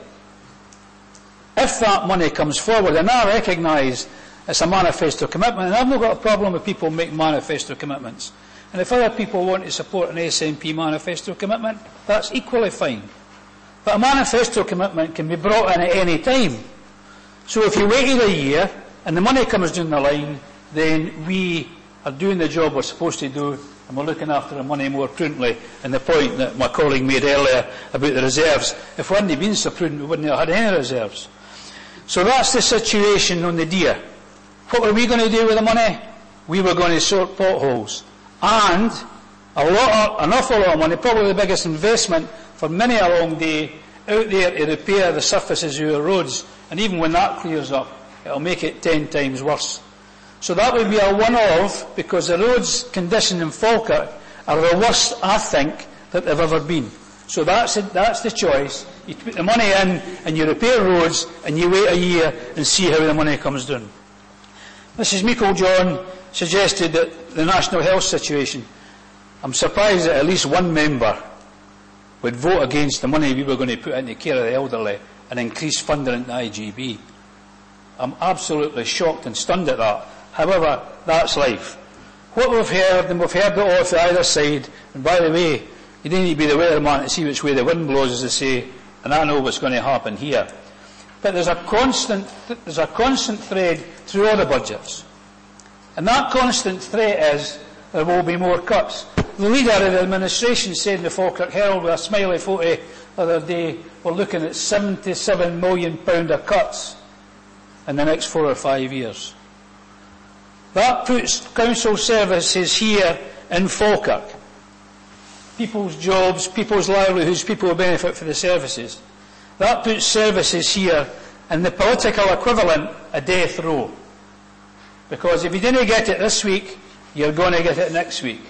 If that money comes forward, and I recognise it's a manifesto commitment, and I've not got a problem with people making manifesto commitments. And if other people want to support an SNP manifesto commitment, that's equally fine. But a manifesto commitment can be brought in at any time. So if you waited a year and the money comes down the line, then we are doing the job we're supposed to do, and we're looking after the money more prudently. And the point that my colleague made earlier about the reserves, if we hadn't been so prudent, we wouldn't have had any reserves. So that's the situation on the DEAR. What were we going to do with the money? We were going to sort potholes. And an awful lot of money, probably the biggest investment for many a long day, out there to repair the surfaces of our roads. And even when that clears up, it'll make it 10 times worse. So that would be a one-off, because the roads condition in Falkirk are the worst, I think, that they've ever been. So that's the choice. You put the money in and you repair roads and you wait a year and see how the money comes down. Mrs Meikle-John suggested that the national health situation. I'm surprised that at least one member would vote against the money we were going to put into care of the elderly and increase funding into IGB. I'm absolutely shocked and stunned at that. However, that's life. What we've heard, and we've heard it off either side, and by the way, you don't need to be the weatherman to see which way the wind blows, as they say, and I know what's going to happen here. But there's a constant thread through all the budgets. And that constant threat is there will be more cuts. The leader of the administration said in the Falkirk Herald with a smiley photo the other day, we're looking at £77 million of cuts in the next 4 or 5 years. That puts council services here in Falkirk. People's jobs, people's livelihoods, people who benefit from the services. That puts services here in the political equivalent of death row. Because if you didn't get it this week, you're going to get it next week.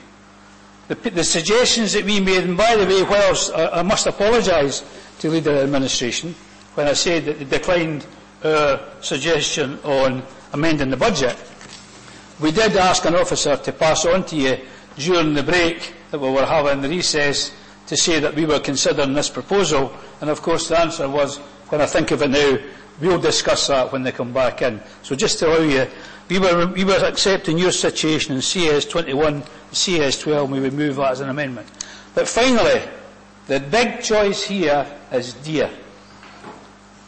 The suggestions that we made, and by the way, whilst I must apologise to the Leader of the Administration when I said that they declined our suggestion on amending the budget, we did ask an officer to pass on to you during the break that we were having, the recess, to say that we were considering this proposal, and of course the answer was, when I think of it now, we'll discuss that when they come back in. So just to allow you, we were accepting your situation in CS21, CS12, and we would move that as an amendment. But finally, the big choice here is DEAR.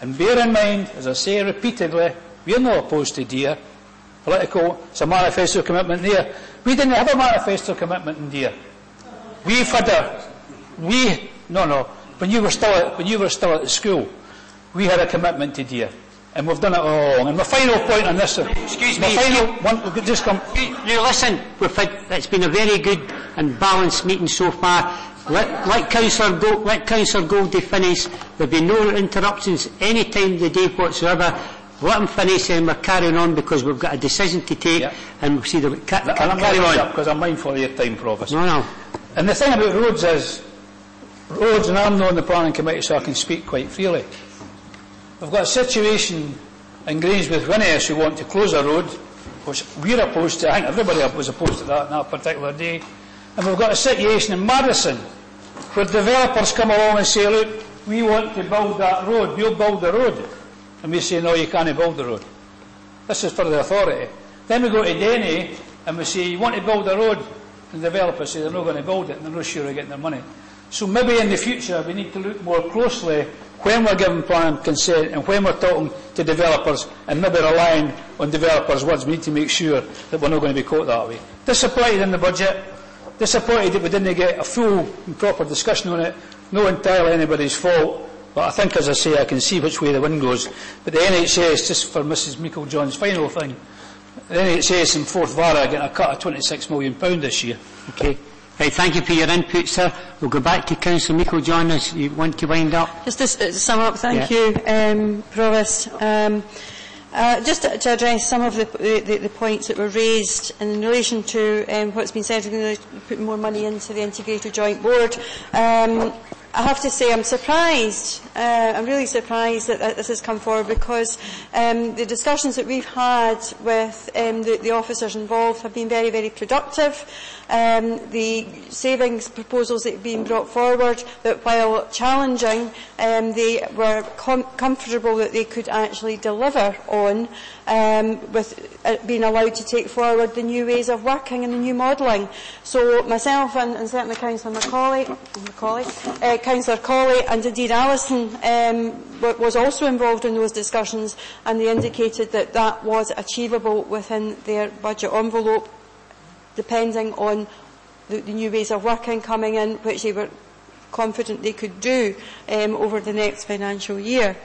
And bear in mind, as I say repeatedly, we are not opposed to DEAR. it's a manifesto commitment there. We didn't have a manifesto commitment in Deer. We've had when you were still at the school, we had a commitment to Deer. And we've done it all along. And my final point on this... Excuse me. Listen, it's been a very good and balanced meeting so far. Let Councillor Goldie finish. There'll be no interruptions any time of the day whatsoever. Let him finish and we're carrying on because we've got a decision to take and we'll see the... carry on. Because I'm mindful of your time, Provost. No. And the thing about roads is, and I'm not on the planning committee so I can speak quite freely. We've got a situation in Grangemouth Winnes who want to close a road, which we're opposed to. I think everybody was opposed to that on that particular day. And we've got a situation in Madison where developers come along and say, look, we want to build that road, we'll build the road. And we say, no, you can't build the road. This is for the authority. Then we go to Denny and we say, you want to build a road? And the developers say they're not going to build it and they're not sure of getting their money. So maybe in the future we need to look more closely when we're giving planning consent and when we're talking to developers and maybe relying on developers' words. We need to make sure that we're not going to be caught that way. Disappointed in the budget, disappointed that we didn't get a full and proper discussion on it. No entirely anybody's fault, but I think, as I say, I can see which way the wind goes. But the NHS, just for Mrs Meikle-John's final thing, the NHS in Forth Vara getting a cut of £26 million this year. Okay. Right, thank you for your input, sir. We'll go back to Councillor Meikle-John as you want to wind up. Just to sum up, thank you, Provost. Just to address some of the points that were raised in relation to what's been said, we're going to put more money into the Integrated Joint Board. I have to say I'm surprised, I'm really surprised that this has come forward because the discussions that we've had with the officers involved have been very, very productive. The savings proposals that have been brought forward, that while challenging, they were comfortable that they could actually deliver on with being allowed to take forward the new ways of working and the new modelling. So myself and certainly Councillor Councillor Colley and indeed Alison was also involved in those discussions, and they indicated that that was achievable within their budget envelope, depending on the new ways of working coming in, which they were confident they could do over the next financial year.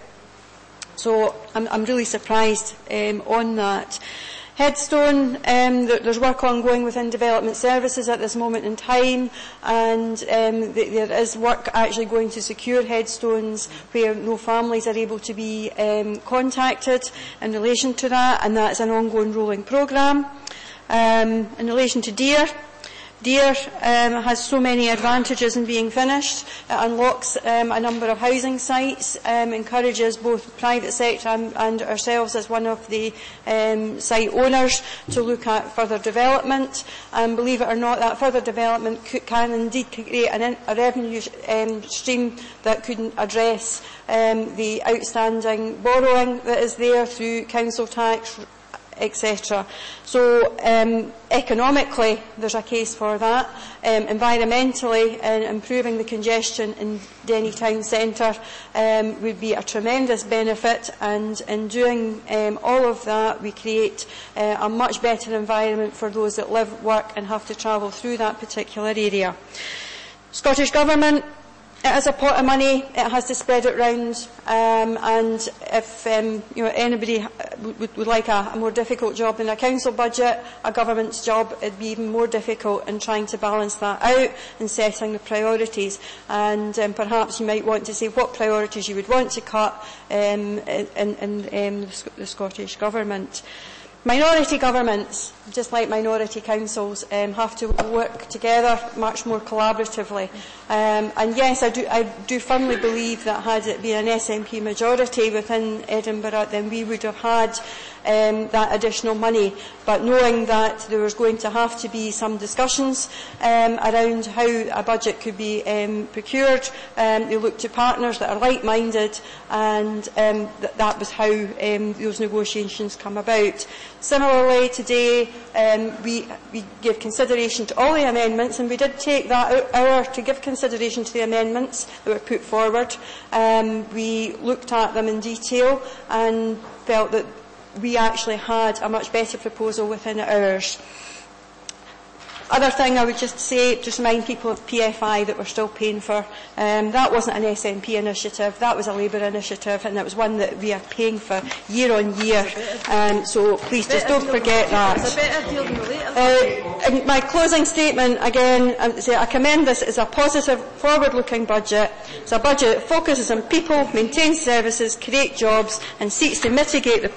So I'm really surprised on that. Headstone, there's work ongoing within development services at this moment in time, and there is work actually going to secure headstones where no families are able to be contacted in relation to that, and that's an ongoing rolling programme. In relation to Deer has so many advantages in being finished. It unlocks a number of housing sites, encourages both the private sector and ourselves as one of the site owners to look at further development. And believe it or not, that further development can indeed create a revenue stream that could address the outstanding borrowing that is there through council tax, etc. So economically there's a case for that. Environmentally, improving the congestion in Denny Town Centre would be a tremendous benefit, and in doing all of that we create a much better environment for those that live, work and have to travel through that particular area. Scottish Government, it has a pot of money, it has to spread it round, and if anybody would like a more difficult job than a council budget, a government's job, it would be even more difficult in trying to balance that out and setting the priorities. And perhaps you might want to say what priorities you would want to cut in the Scottish Government. Minority governments, just like minority councils, have to work together much more collaboratively. And yes, I do firmly believe that had it been an SNP majority within Edinburgh, then we would have had that additional money. But knowing that there was going to have to be some discussions around how a budget could be procured, they looked to partners that are like-minded, and that was how those negotiations come about. Similarly, today we gave consideration to all the amendments, and we did take that hour to give consideration to the amendments that were put forward. We looked at them in detail and felt that we actually had a much better proposal within hours. Other thing I would just say, just remind people of PFI that we're still paying for. That wasn't an SNP initiative, that was a Labour initiative, and it was one that we are paying for year on year. So please just don't forget that. It's a better deal than the In my closing statement, again, I commend this as a positive, forward-looking budget. It's a budget that focuses on people, maintains services, creates jobs, and seeks to mitigate the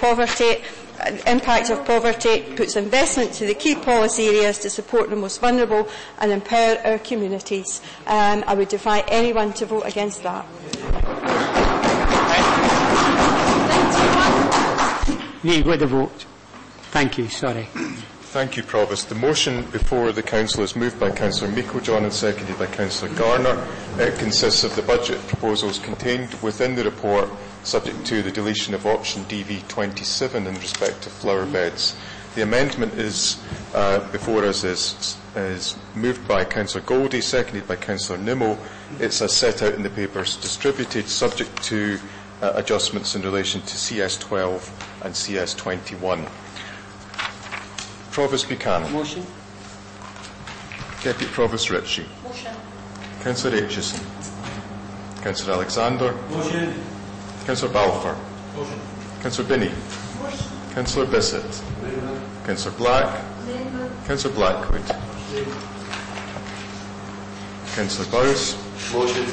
impact of poverty, puts investment to the key policy areas to support the most vulnerable and empower our communities. I would defy anyone to vote against that. You've got the vote. Thank you. Sorry. Thank you, Provost. The motion before the Council is moved by Councillor Meiklejohn and seconded by Councillor Garner. It consists of the budget proposals contained within the report, subject to the deletion of option DV27 in respect to flower beds. The amendment is before us is moved by Councillor Goldie, seconded by Councillor Nimmo. It's as set out in the papers distributed, subject to adjustments in relation to CS12 and CS21. Provost Buchanan. Motion. Deputy Provost Ritchie. Motion. Councillor Aitchison. Councillor Alexander. Motion. Councillor Balfour. Motion. Councillor Binney. Motion. Councillor Bissett. Councillor Black. Councillor Blackwood. Councillor Bowes. Motion.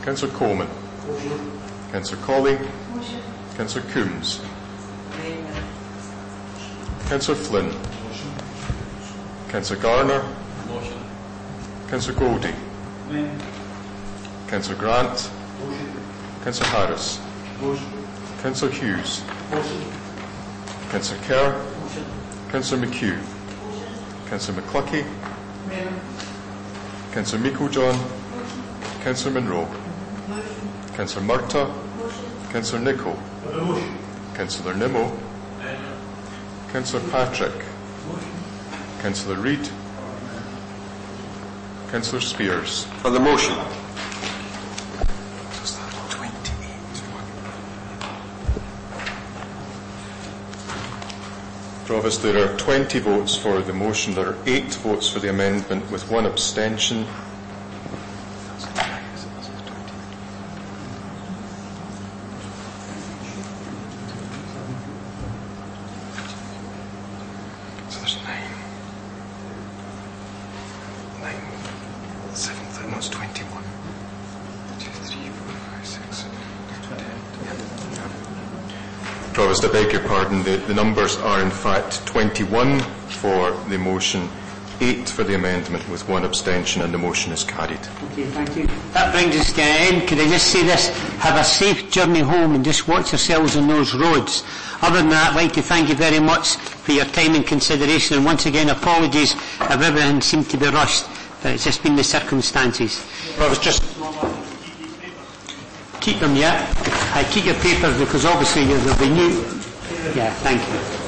Councillor Coleman. Motion. Councillor Colley. Motion. Councillor Coombs. Councillor Flynn. Motion. Councillor Garner. Motion. Councillor Goldie. Councillor Grant. Motion. Councillor Harris. Motion. Councillor Hughes. Motion. Councillor Kerr. Motion. Councillor McHugh. Motion. Councillor McCluckie. Councillor Meiklejohn. Councillor Monroe. Councillor Murtagh. Councillor Nicholl. Councillor Nimmo. Councillor Patrick. Councillor Reid. Councillor Spears. For the motion. Provost, there are 20 votes for the motion. There are 8 votes for the amendment with 1 abstention. So there's 9. 7, no, it's 21. 2, 3, 4, 5, 6, 7, 8. Provost, I beg your pardon. The numbers are in fact 21 for the motion, 8 for the amendment with 1 abstention, and the motion is carried. Okay, thank you. That brings us to an end. Could I just say this? Have a safe journey home and just watch yourselves on those roads. Other than that, I'd like to thank you very much for your time and consideration, and once again apologies if everything seemed to be rushed, but it's just been the circumstances. Provost, just keep them, yeah? I keep your papers because obviously they'll be new. Yeah, thank you.